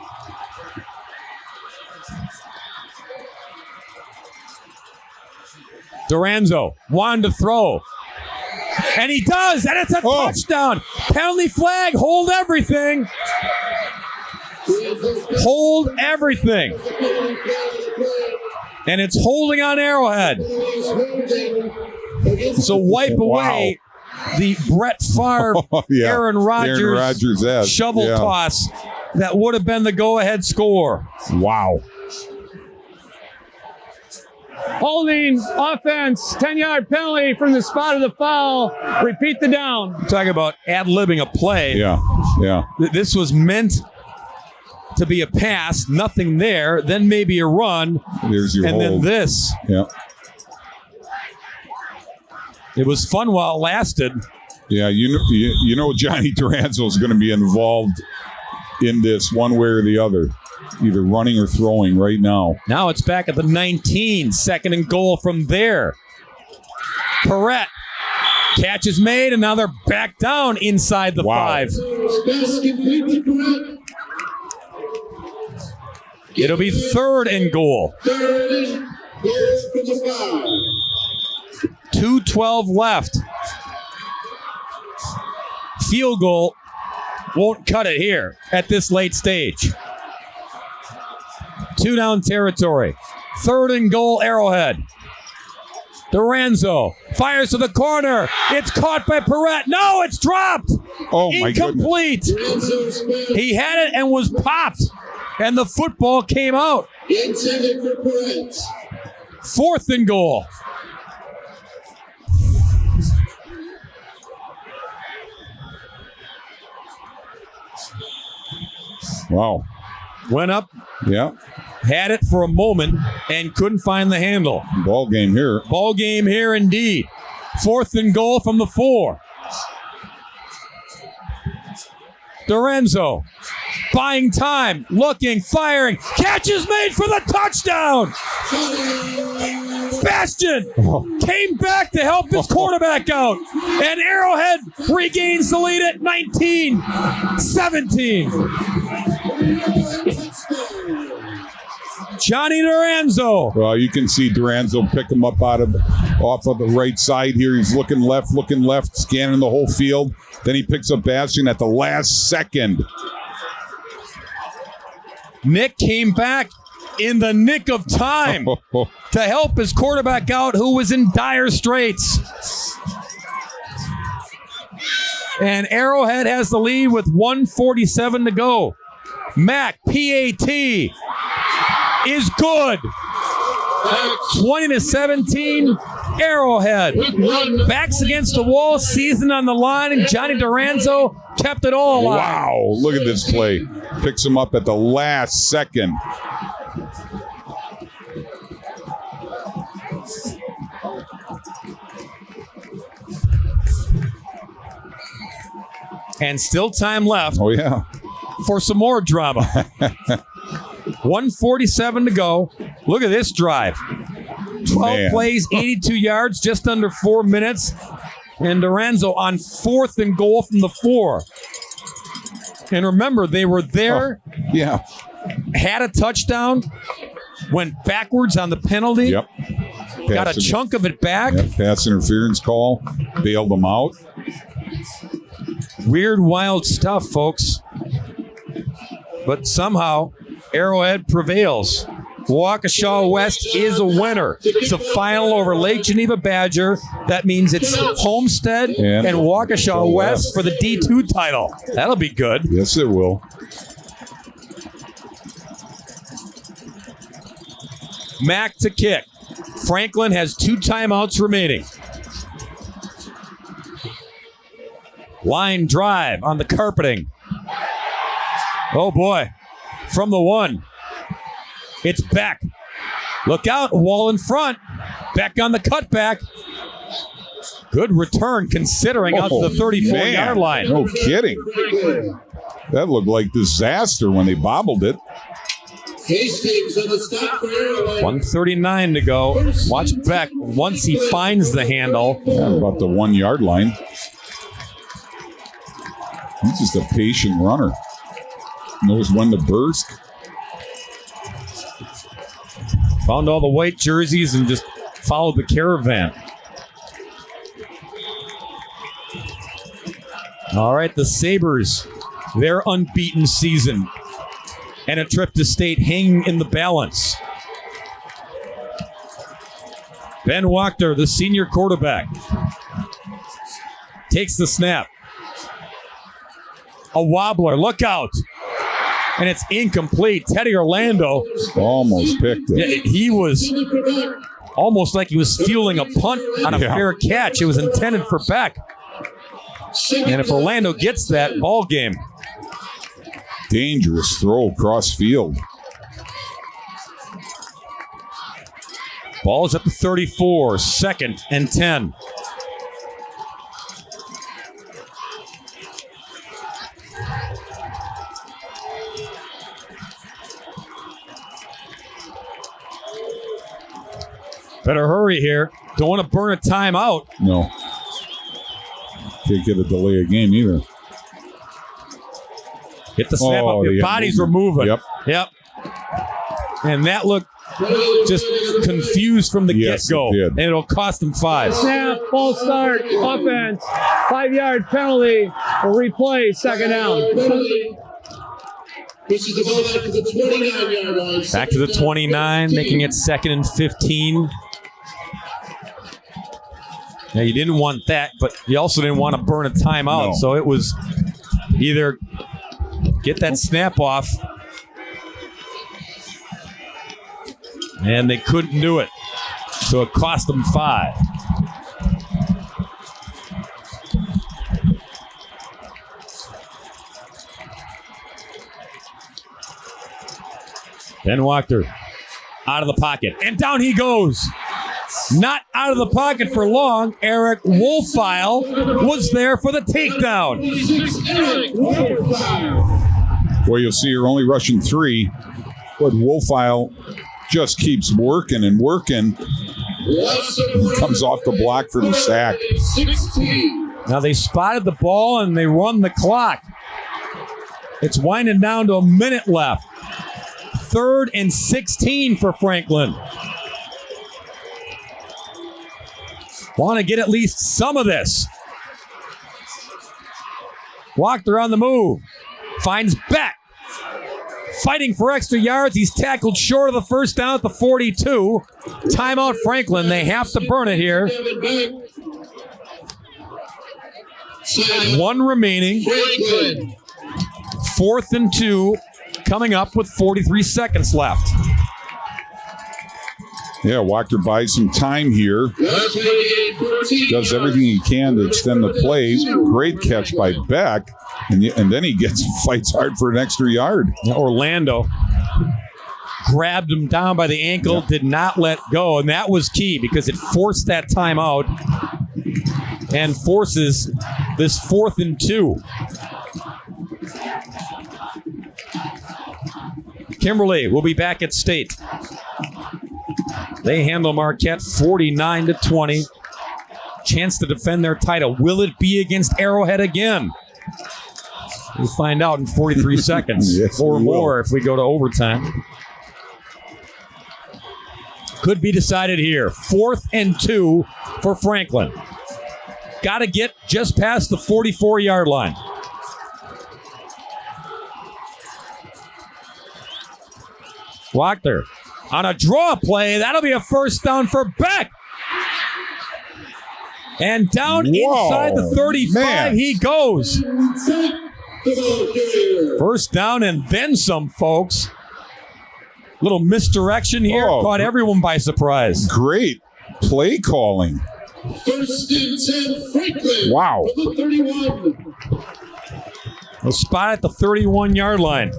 Duranzo wanted to throw. And he does, and it's a touchdown. Penalty flag, hold everything. Hold everything. And it's holding on Arrowhead. So wipe away the Brett Favre, Aaron Rodgers shovel toss that would have been the go-ahead score. Wow. Holding offense, 10-yard penalty from the spot of the foul. Repeat the down. Talk about ad-libbing a play. Yeah. This was meant to be a pass, nothing there, then maybe a run, There's your and hold. then this. Yeah. It was fun while it lasted. Yeah, you know Johnny Duranzo is going to be involved in this one way or the other, either running or throwing right now. Now it's back at the 19, 2nd and goal from there. Perrette. Catch is made, and now they're back down inside the 5. It'll be 3rd and goal. 3rd and goal for the 5. 2:12 left. Field goal won't cut it here at this late stage. 2 down territory. 3rd and goal, Arrowhead. Duranzo fires to the corner. It's caught by Perrette. No, it's dropped. Oh, my Incomplete. He had it and was popped. And the football came out. Intended for Perrette. 4th and goal. Wow. Went up. Yeah. Had it for a moment and couldn't find the handle. Ball game here. Ball game here indeed. 4th and goal from the 4. Duranzo buying time, looking, firing. Catch is made for the touchdown. Bastion came back to help his quarterback out. And Arrowhead regains the lead at 19-17. Johnny Duranzo. Well, you can see Duranzo pick him up off of the right side here. He's looking left, scanning the whole field. Then he picks up Bastion at the last second. Nick came back in the nick of time to help his quarterback out, who was in dire straits. And Arrowhead has the lead with 1:47 to go. Mac, PAT, is good. 20-17, Arrowhead. Backs against the wall, season on the line, and Johnny Duranzo kept it all alive. Wow, look at this play. Picks him up at the last second. And still time left. Oh, yeah. For some more drama. 1:47 to go. Look at this drive. 12 plays, 82 yards, just under 4 minutes. And Duranzo on 4th and goal from the 4. And remember, they were there. Yeah. Had a touchdown. Went backwards on the penalty. Yep. Got a chunk of it back. Yep. Pass interference call. Bailed them out. Weird, wild stuff, folks. But somehow, Arrowhead prevails. Waukesha West is a winner. It's a final over Lake Geneva Badger. That means it's Homestead and Waukesha West for the D2 title. That'll be good. Yes, it will. Mac to kick. Franklin has 2 timeouts remaining. Line drive on the carpeting. Oh boy. From the 1. It's Beck. Look out, wall in front. Beck on the cutback. Good return considering out to the 34-yard line. No kidding. That looked like disaster when they bobbled it. Hastings on the stop for Arrowhead. 1:39 to go. Watch Beck once he finds the handle. Yeah, about the 1 yard line. He's just a patient runner. Knows when to burst. Found all the white jerseys and just followed the caravan. All right, the Sabres, their unbeaten season and a trip to state hanging in the balance. Ben Wachter, the senior quarterback, takes the snap. A wobbler, look out. And it's incomplete. Teddy Orlando almost picked it. Yeah, he was almost like he was fueling a punt on a fair catch. It was intended for Beck. And if Orlando gets that, ball game. Dangerous throw across field. Ball's at the 34, 2nd and 10. Better hurry here. Don't want to burn a timeout. No. Can't get a delay of game either. Hit the snap up. Your bodies were moving. Yep. And that looked just confused from the get-go. And it'll cost them 5. Snap, false start, offense, 5-yard penalty, or replay, 2nd down. This is the ball back to the 29-yard line. Back to the 29, making it 2nd and 15. Now, you didn't want that, but you also didn't want to burn a timeout. No. So it was either get that snap off, and they couldn't do it. So it cost them 5. Ben Wachter out of the pocket, and down he goes. Not out of the pocket for long. Eric Wolfile was there for the takedown. Well, you'll see you're only rushing 3, but Wolfile just keeps working and working. Comes off the block for the sack. Now they spotted the ball and they run the clock. It's winding down to a minute left. 3rd and 16 for Franklin. Want to get at least some of this. Wachter on the move. Finds Beck. Fighting for extra yards. He's tackled short of the first down at the 42. Timeout Franklin. They have to burn it here. 1 remaining. 4th and 2 coming up with 43 seconds left. Yeah, Wachter buys some time here. Does everything he can to extend the play. Great catch by Beck. And then he fights hard for an extra yard. Orlando grabbed him down by the ankle, did not let go. And that was key because it forced that timeout and forces this 4th and 2. Kimberly will be back at state. They handle Marquette 49-20. Chance to defend their title. Will it be against Arrowhead again? We'll find out in 43 seconds or more if we go to overtime. Could be decided here. 4th and 2 for Franklin. Got to get just past the 44-yard line. Wachter on a draw play. That'll be a first down for Beck. And down inside the 35 he goes. First down and then some, folks. Little misdirection here. Caught everyone by surprise. Great play calling. 1st and 10, Franklin. Wow. For the 31. A spot at the 31-yard line.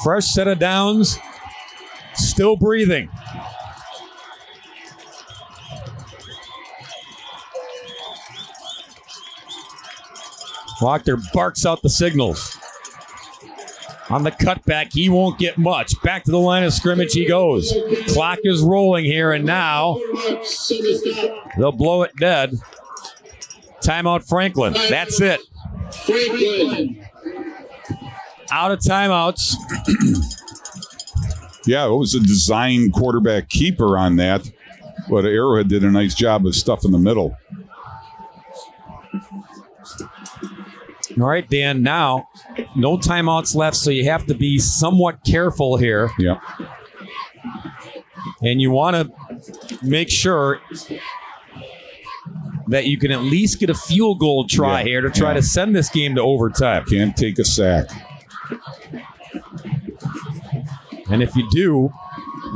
Fresh set of downs. Still breathing. Wachter barks out the signals. On the cutback, he won't get much. Back to the line of scrimmage he goes. Clock is rolling here, and now they'll blow it dead. Timeout Franklin. That's it. Out of timeouts. Yeah, it was a design quarterback keeper on that, but Arrowhead did a nice job of stuff in the middle. All right, Dan, now no timeouts left, so you have to be somewhat careful here. Yeah. And you want to make sure that you can at least get a field goal try here to try to send this game to overtime. Can't take a sack. And if you do,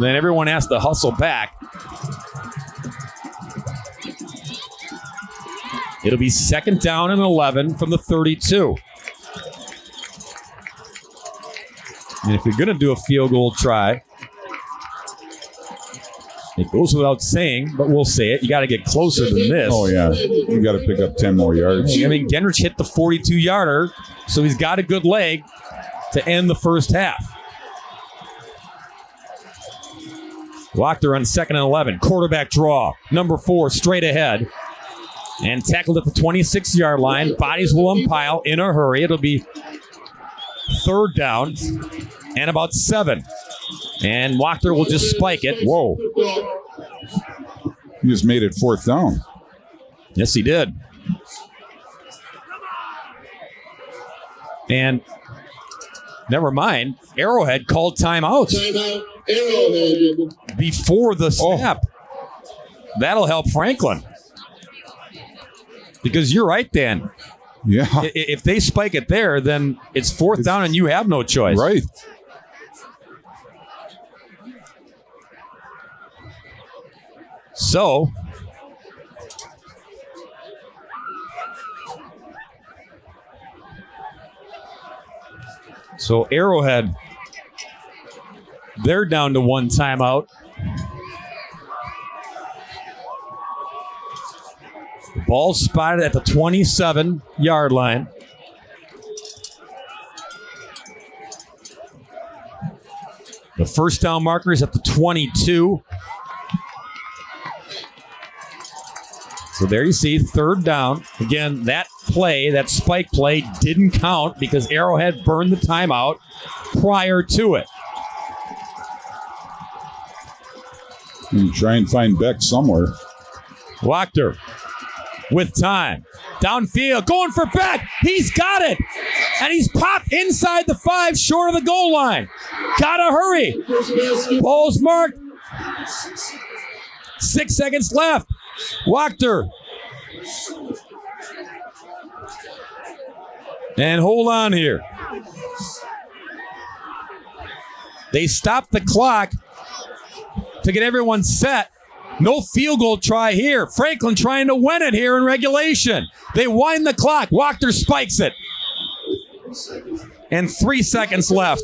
then everyone has to hustle back. It'll be 2nd down and 11 from the 32. And if you're going to do a field goal try, it goes without saying, but we'll say it. You got to get closer than this. Oh, yeah. You got to pick up 10 more yards. I mean, Genrich hit the 42-yarder, so he's got a good leg to end the first half. Wachter on 2nd and 11. Quarterback draw. Number 4 straight ahead. And tackled at the 26-yard line. Bodies will umpile in a hurry. It'll be 3rd down and about 7. And Wachter will just spike it. Whoa. He just made it 4th down. Yes, he did. And never mind, Arrowhead called timeouts. Timeout, Arrowhead. Before the snap. That'll help Franklin. Because you're right, Dan. Yeah. If they spike it there, then it's 4th down and you have no choice. Right. So, Arrowhead, they're down to 1 timeout. Ball spotted at the 27-yard line. The first down marker is at the 22. So there you see 3rd down. Again, that play, that spike play, didn't count because Arrowhead burned the timeout prior to it. You try and find Beck somewhere. Wachter with time. Downfield, going for Beck. He's got it. And he's popped inside the 5, short of the goal line. Gotta hurry. Ball's marked. 6 seconds left. Wachter. And hold on here. They stopped the clock to get everyone set. No field goal try here. Franklin trying to win it here in regulation. They wind the clock. Wachter spikes it. And 3 seconds left.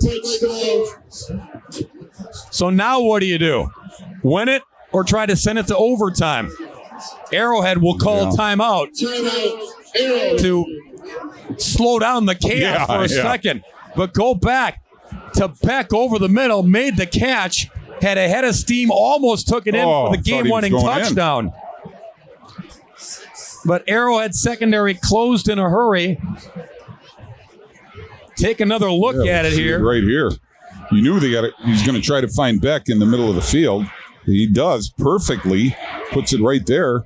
So now what do? Win it or try to send it to overtime? Arrowhead will call timeout to slow down the chaos for a second. But go back to Beck over the middle, made the catch, had a head of steam, almost took it in for the game-winning touchdown. But Arrowhead secondary closed in a hurry. Take another look at it here. Right here. You knew he's going to try to find Beck in the middle of the field. He does perfectly. Puts it right there.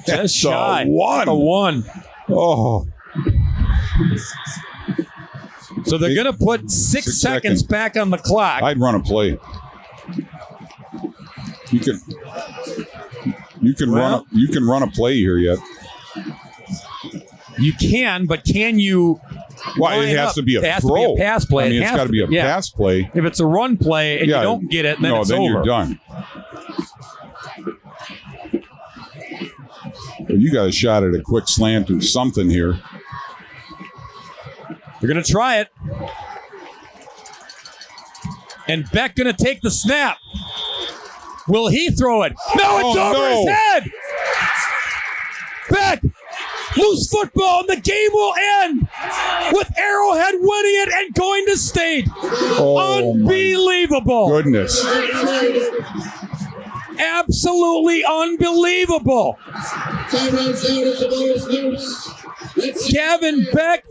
Just shy. A 1. Oh. So they're going to put 6 seconds back on the clock. I'd run a play. You can run a play here yet. You can, but can you? Well, it has to be a it has throw. To be a pass play. I mean, it's got to be a pass play. If it's a run play and you don't get it, then it's over. You're done. Well, you got a shot at a quick slant or something here. You're going to try it. And Beck going to take the snap. Will he throw it? No, it's over his head. Beck loose football, and the game will end with Arrowhead winning it and going to state. Unbelievable. Goodness. Absolutely unbelievable. Gavin Beck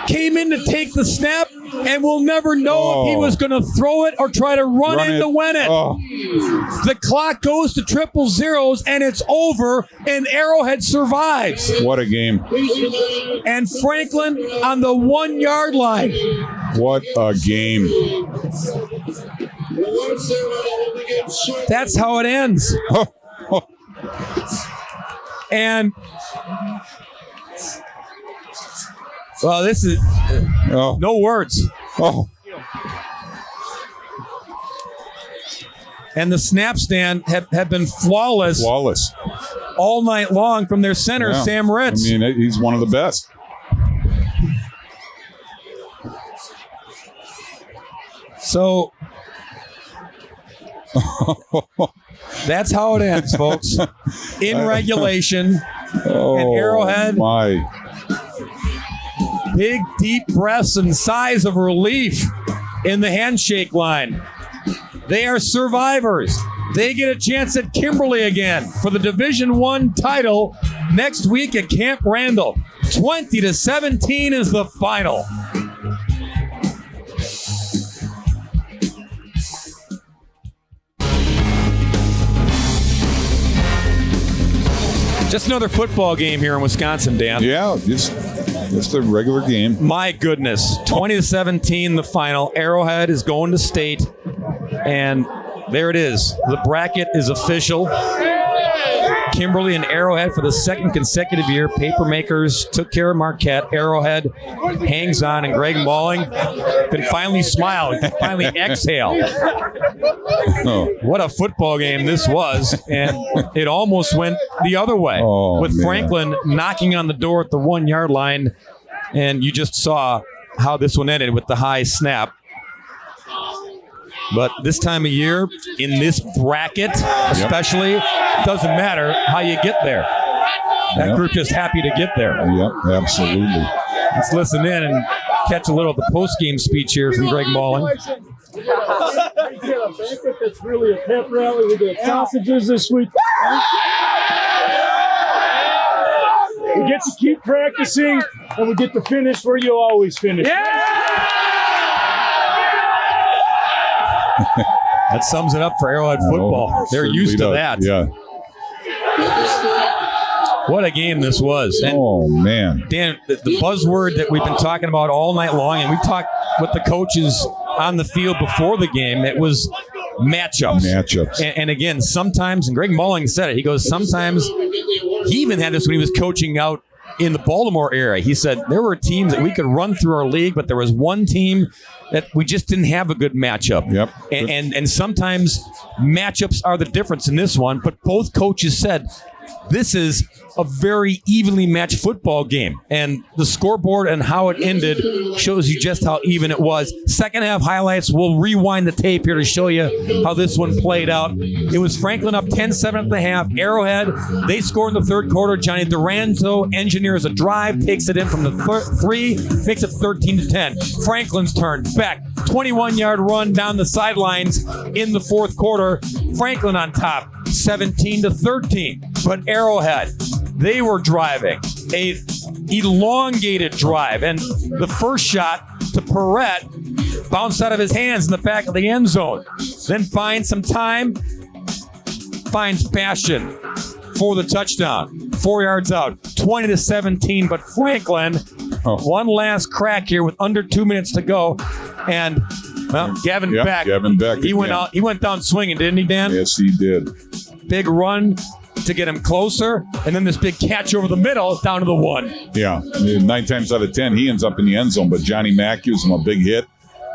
came in to take the snap, and we'll never know if he was going to throw it or try to run in to win it. The clock goes to triple zeros, and it's over, and Arrowhead survives. What a game. And Franklin on the 1 yard line. What a game. That's how it ends. And well, this is no words. And the snap stand have been flawless all night long from their center, Sam Ritz. I mean, he's one of the best. So that's how it ends, folks. In regulation, and Arrowhead. Big, deep breaths and sighs of relief in the handshake line. They are survivors. They get a chance at Kimberly again for the Division I title next week at Camp Randall. 20-17 is the final. Just another football game here in Wisconsin, Dan. Yeah, just a regular game. My goodness. 20-17, the final. Arrowhead is going to state. And there it is. The bracket is official. Kimberly and Arrowhead for the second consecutive year. Papermakers took care of Marquette. Arrowhead hangs on, and Greg Malling can finally smile. He can finally exhale. What a football game this was. And it almost went the other way with Franklin knocking on the door at the 1 yard line. And you just saw how this one ended with the high snap. But this time of year, in this bracket especially, it doesn't matter how you get there. That group just happy to get there. Yep, absolutely. Let's listen in and catch a little of the post-game speech here from Greg Malling. We get a banquet that's really a pep rally. We get sausages this week. We get to keep practicing, and we get to finish where you always finish. That sums it up for Arrowhead football. They're used to that. Yeah. What a game this was. And man. Dan, the buzzword that we've been talking about all night long, and we talked with the coaches on the field before the game, it was matchups. And again, sometimes, and Greg Malling said it, he goes, sometimes, he even had this when he was coaching out in the Baltimore area. He said there were teams that we could run through our league, but there was one team that we just didn't have a good matchup. Yep. And sometimes matchups are the difference in this one, but both coaches said this is a very evenly matched football game. And the scoreboard and how it ended shows you just how even it was. Second half highlights, we'll rewind the tape here to show you how this one played out. It was Franklin up 10-7 at the half. Arrowhead, they score in the third quarter. Johnny Duranzo engineers a drive, takes it in from the 3, makes it 13-10. Franklin's turn. Beck, 21-yard run down the sidelines in the fourth quarter. Franklin on top, 17-13. But Arrowhead, they were driving a elongated drive, and the first shot to Perrette bounced out of his hands in the back of the end zone. Then finds some time, finds Bastion for the touchdown. 4 yards out, 20-17. But Franklin, one last crack here with under 2 minutes to go, and Gavin Beck. He went out. He went down swinging, didn't he, Dan? Yes, he did. Big run to get him closer, and then this big catch over the middle down to the 1. Yeah, 9 times out of 10, he ends up in the end zone, but Johnny Mack gives him a big hit,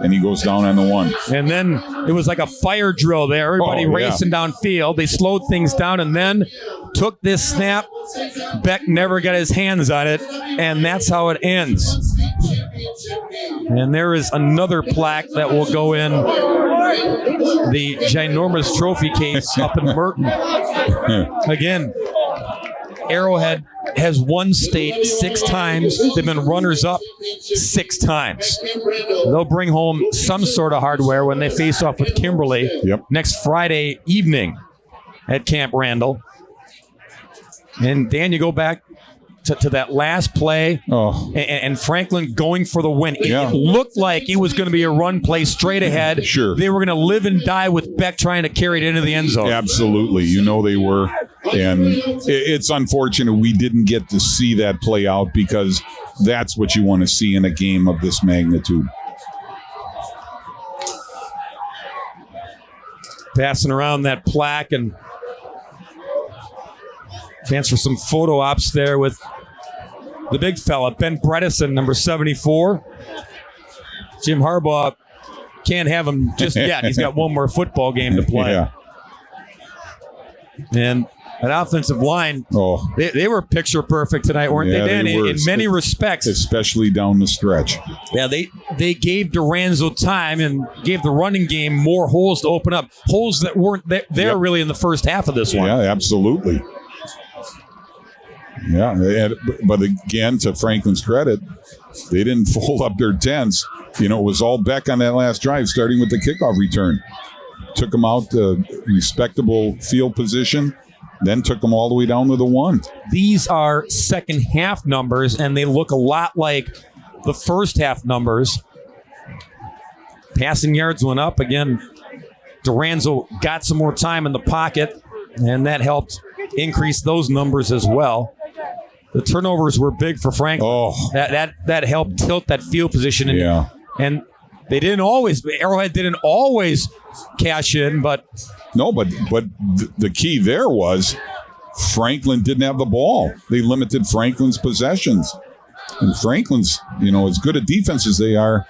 and he goes down on the 1. And then it was like a fire drill there. Everybody racing downfield. They slowed things down and then took this snap. Beck never got his hands on it, and that's how it ends. And there is another plaque that will go in the ginormous trophy case up in Merton. Again, Arrowhead has won state 6 times. They've been runners-up 6 times. They'll bring home some sort of hardware when they face off with Kimberly next Friday evening at Camp Randall. And Dan, you go back to that last play and Franklin going for the win. It looked like it was going to be a run play straight ahead. Sure. They were going to live and die with Beck trying to carry it into the end zone. Absolutely. You know they were. And it's unfortunate we didn't get to see that play out because that's what you want to see in a game of this magnitude. Passing around that plaque and chance for some photo ops there with the big fella, Ben Bredesen, number 74. Jim Harbaugh can't have him just yet. He's got one more football game to play. Yeah. And that offensive line, they were picture perfect tonight, weren't they, Dan? In many respects. Especially down the stretch. Yeah, they gave Duranzo time and gave the running game more holes to open up. Holes that weren't there really in the first half of this one. Yeah, absolutely. Yeah, but again, to Franklin's credit, they didn't fold up their tents. You know, it was all Beck on that last drive, starting with the kickoff return. Took them out to respectable field position, then took them all the way down to the 1. These are second half numbers, and they look a lot like the first half numbers. Passing yards went up. Again, Duranzo got some more time in the pocket, and that helped increase those numbers as well. The turnovers were big for Franklin. That helped tilt that field position. And they didn't always, Arrowhead didn't always cash in, but. No, but the key there was Franklin didn't have the ball. They limited Franklin's possessions. And Franklin's, as good a defense as they are,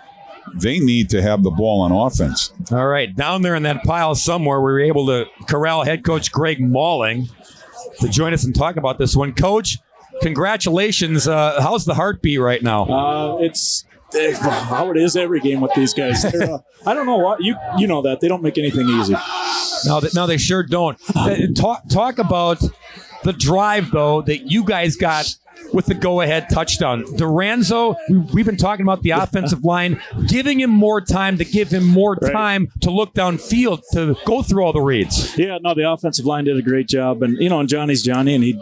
they need to have the ball on offense. All right, down there in that pile somewhere, we were able to corral head coach Greg Malling to join us and talk about this one. Coach, congratulations. How's the heartbeat right now? It's how it is every game with these guys. I don't know what you know that they don't make anything easy. No, they sure don't. Talk about the drive though that you guys got with the go-ahead touchdown. Duranzo, we've been talking about the offensive line, giving him more time to give him more time to look downfield, to go through all the reads. Yeah, no, the offensive line did a great job. And, and Johnny's Johnny, and he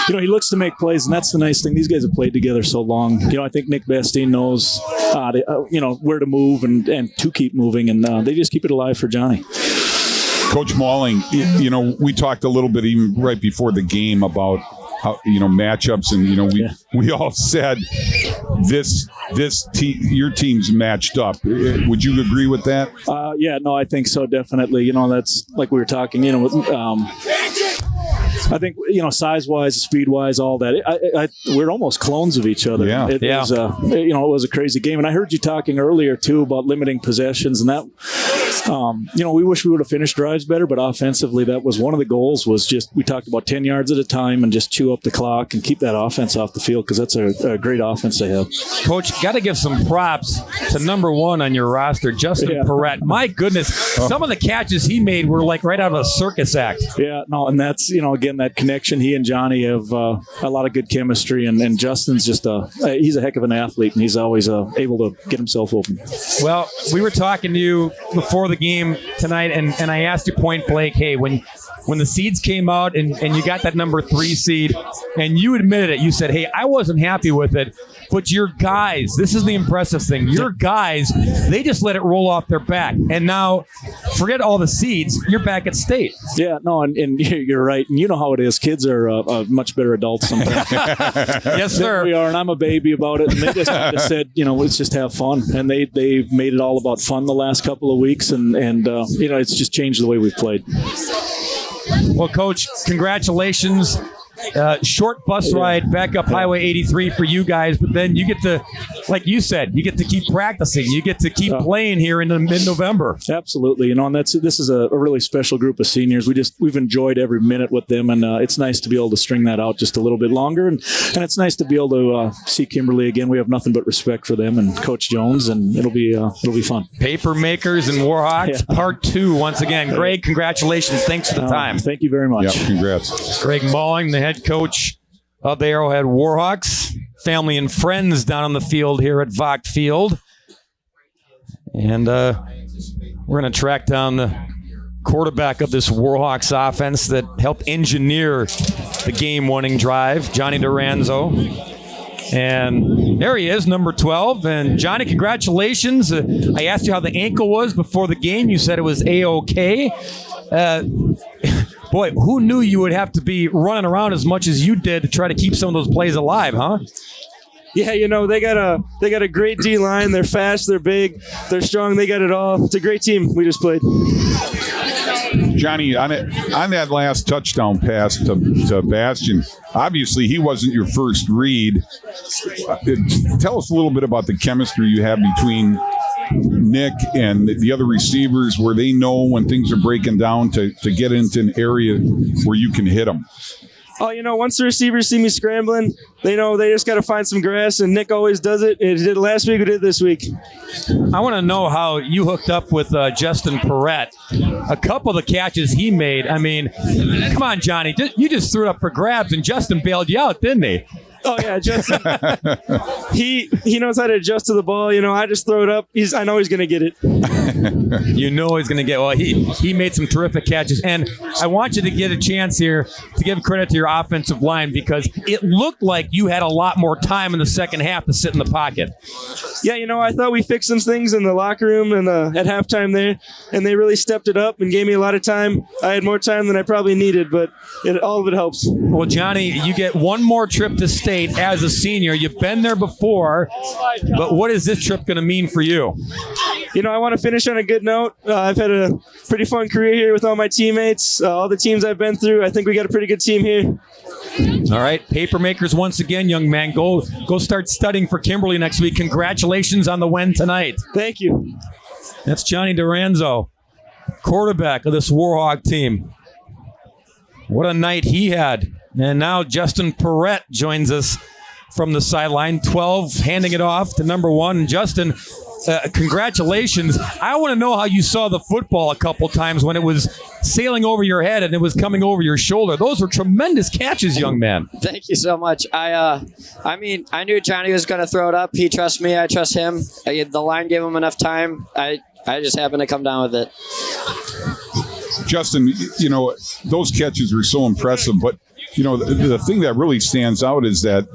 he looks to make plays, and that's the nice thing. These guys have played together so long. I think Nick Bastine knows, where to move and to keep moving, and they just keep it alive for Johnny. Coach Malling, we talked a little bit even right before the game about how, matchups, and we all said your team's matched up. Would you agree with that? Yeah, no, I think so, definitely. That's like we were talking. I think size-wise, speed-wise, all that. We're almost clones of each other. Yeah. It was a crazy game, and I heard you talking earlier too about limiting possessions, and that. We wish we would have finished drives better, but offensively, that was one of the goals. Was just we talked about 10 yards at a time and just chew up the clock and keep that offense off the field because that's a great offense they have. Coach, got to give some props to number 1 on your roster, Justin Perrette. My goodness, some of the catches he made were like right out of a circus act. Yeah, no, and that's again that connection. He and Johnny have a lot of good chemistry, and Justin's just he's a heck of an athlete, and he's always able to get himself open. Well, we were talking to you before the game tonight, and I asked you point blank, hey, when the seeds came out and you got that number 3 seed, and you admitted it, you said, hey, I wasn't happy with it, but your guys, this is the impressive thing, your guys, they just let it roll off their back, and now forget all the seeds, you're back at state. Yeah, no, and you're right, and you know how it is. Kids are much better adults sometimes. Yes, sir. We are, and I'm a baby about it, and they just said, let's just have fun, and they made it all about fun the last couple of weeks, and it's just changed the way we've played. Well, Coach, congratulations. Short bus ride back up Highway 83 for you guys, but then you get to, like you said, you get to keep practicing. You get to keep playing here in mid-November. Absolutely, and this is a really special group of seniors. We've enjoyed every minute with them, and it's nice to be able to string that out just a little bit longer, and it's nice to be able to see Kimberly again. We have nothing but respect for them and Coach Jones, and it'll be fun. Paper Makers and Warhawks, Part 2 once again. Greg, congratulations. Thanks for the time. Thank you very much. Yeah, congrats. Greg Malling, the head coach of the Arrowhead Warhawks. Family and friends down on the field here at Vogt Field. And we're going to track down the quarterback of this Warhawks offense that helped engineer the game-winning drive, Johnny Duranzo. And there he is, number 12. And Johnny, congratulations. I asked you how the ankle was before the game. You said it was A-OK. Boy, who knew you would have to be running around as much as you did to try to keep some of those plays alive, huh? Yeah, they got a great D-line. They're fast, they're big, they're strong, they got it all. It's a great team we just played. Johnny, on that last touchdown pass to Bastian, obviously he wasn't your first read. Tell us a little bit about the chemistry you have between Nick and the other receivers, where they know when things are breaking down to get into an area where you can hit them. Oh, once the receivers see me scrambling, they know they just got to find some grass, and Nick always does it. He did it last week, we did it this week. I want to know how you hooked up with Justin Perrette. A couple of the catches he made, I mean, come on, Johnny. You just threw it up for grabs, and Justin bailed you out, didn't he? Oh, yeah, Justin. he knows how to adjust to the ball. I just throw it up. I know he's going to get it. You know he's going to get. Well, he made some terrific catches. And I want you to get a chance here to give credit to your offensive line, because it looked like you had a lot more time in the second half to sit in the pocket. Yeah, I thought we fixed some things in the locker room and at halftime there, and they really stepped it up and gave me a lot of time. I had more time than I probably needed, but all of it helps. Well, Johnny, you get one more trip to state as a senior. You've been there before, but what is this trip going to mean for you? I want to finish on a good note. I've had a pretty fun career here with all my teammates, all the teams I've been through. I think we got a pretty good team here. All right, paper makers once again, young man. Go start studying for Kimberly next week. Congratulations on the win tonight. Thank you. That's Johnny Duranzo, quarterback of this Warhawk team. What a night he had. And now Justin Perrette joins us from the sideline. 12, handing it off to number 1. Justin, congratulations. I want to know how you saw the football a couple times when it was sailing over your head and it was coming over your shoulder. Those were tremendous catches, young man. Thank you so much. I knew Johnny was going to throw it up. He trusts me. I trust him. The line gave him enough time. I just happened to come down with it. Justin, those catches were so impressive, but the thing that really stands out is that,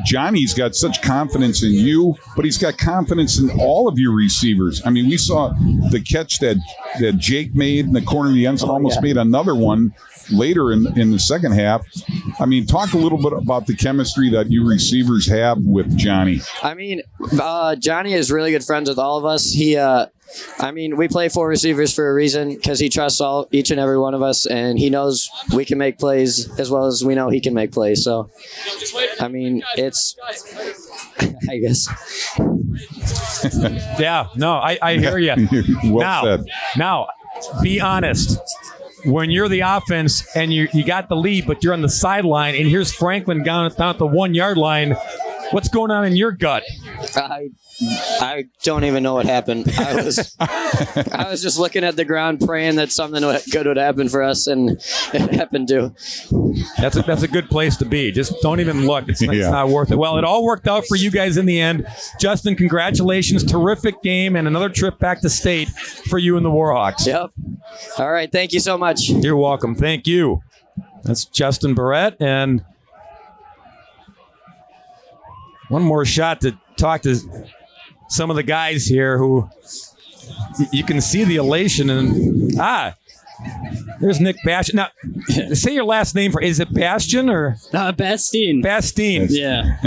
Johnny's got such confidence in you, but he's got confidence in all of your receivers. I mean, we saw the catch that Jake made in the corner of the end zone, almost made another one later in the second half. I mean, talk a little bit about the chemistry that you receivers have with Johnny. I mean, Johnny is really good friends with all of us. We play 4 receivers for a reason, because he trusts each and every one of us, and he knows we can make plays as well as we know he can make plays. So, it's, I guess. Yeah, no, I hear you. Well said. Now, be honest. When you're the offense and you got the lead, but you're on the sideline, and here's Franklin down at the 1-yard line, what's going on in your gut? I don't even know what happened. I was just looking at the ground, praying that something good would happen for us, and it happened to. That's a good place to be. Just don't even look. It's not worth it. Well, it all worked out for you guys in the end. Justin, congratulations. Terrific game, and another trip back to state for you and the Warhawks. Yep. All right. Thank you so much. You're welcome. Thank you. That's Justin Perrette, and one more shot to talk to some of the guys here who you can see the elation. And there's Nick Bastian. Now, say your last name. Is it Bastian or Bastien? Bastien. Yeah.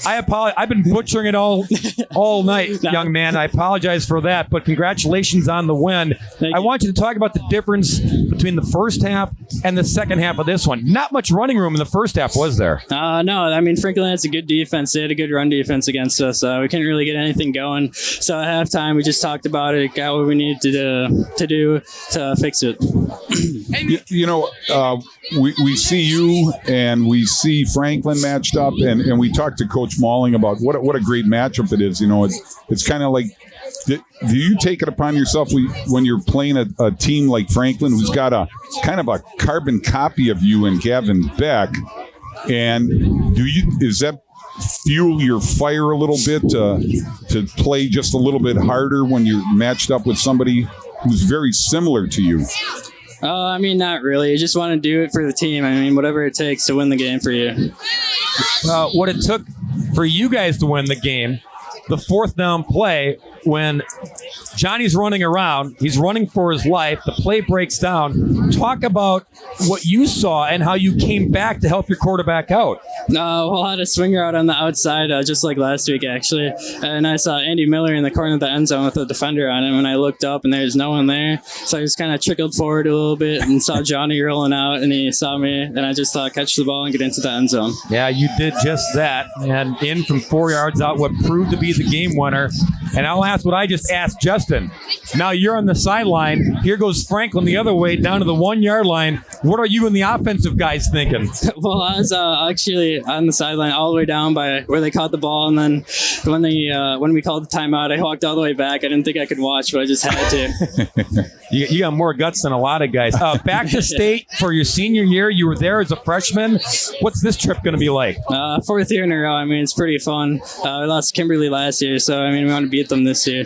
I apologize. I've been butchering it all night, young man. I apologize for that. But congratulations on the win. I want you to talk about the difference between the first half and the second half of this one. Not much running room in the first half, was there? No. Franklin has a good defense. They had a good run defense against us. We couldn't really get anything going. So at halftime, we just talked about it, got what we needed to do to fix it. We see you and we see Franklin matched up, and we talked to Coach Malling about what a great matchup it is. It's kind of like, do you take it upon yourself when you're playing a team like Franklin, who's got a kind of a carbon copy of you and Gavin Beck, And is that fuel your fire a little bit to play just a little bit harder when you're matched up with somebody who's very similar to you? I mean, not really. You just want to do it for the team. I mean, whatever it takes to win the game for you. What it took for you guys to win the game, the fourth down play, when Johnny's running around, he's running for his life, the play breaks down. Talk about what you saw and how you came back to help your quarterback out. Well, I had a swinger out on the outside, just like last week, actually. And I saw Andy Miller in the corner of the end zone with a defender on him, and I looked up, and there's no one there. So I just kind of trickled forward a little bit and saw Johnny rolling out, and he saw me, and I just thought, catch the ball and get into the end zone. Yeah, you did just that, and in from 4 yards out, what proved to be the game winner. And I'll ask what I just asked Justin. Now you're on the sideline. Here goes Franklin the other way down to the 1 yard line. What are you and the offensive guys thinking? Well, I was actually on the sideline all the way down by where they caught the ball, and then when we called the timeout, I walked all the way back. I didn't think I could watch, but I just had to. You got more guts than a lot of guys. Back to state for your senior year. You were there as a freshman. What's this trip going to be like? Fourth year in a row. I mean, it's pretty fun. We lost Kimberly last year, so I mean, we want to beat them this year.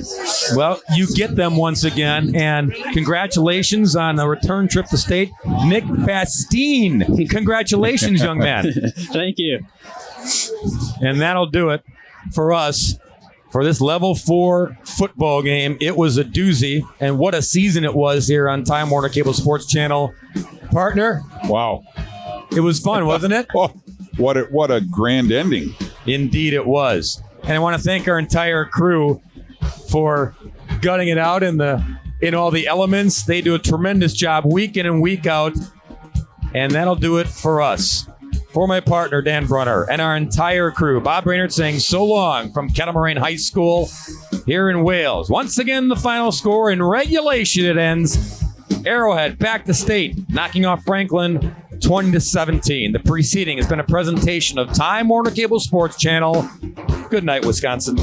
Well, you get them once again, and congratulations on a return trip to state. Nick Bastine. Congratulations, young man. Thank you. And that'll do it for us for this Level 4 football game. It was a doozy, and what a season it was here on Time Warner Cable Sports Channel. Partner. Wow. It was fun, wasn't it? Oh, what a grand ending. Indeed it was. And I want to thank our entire crew for gutting it out in all the elements. They do a tremendous job week in and week out. And that'll do it for us. For my partner, Dan Brunner, and our entire crew, Bob Brainerd saying so long from Kettle Moraine High School here in Wales. Once again, the final score in regulation, it ends. Arrowhead back to state, knocking off Franklin 20-17. The preceding has been a presentation of Time Warner Cable Sports Channel. Good night, Wisconsin.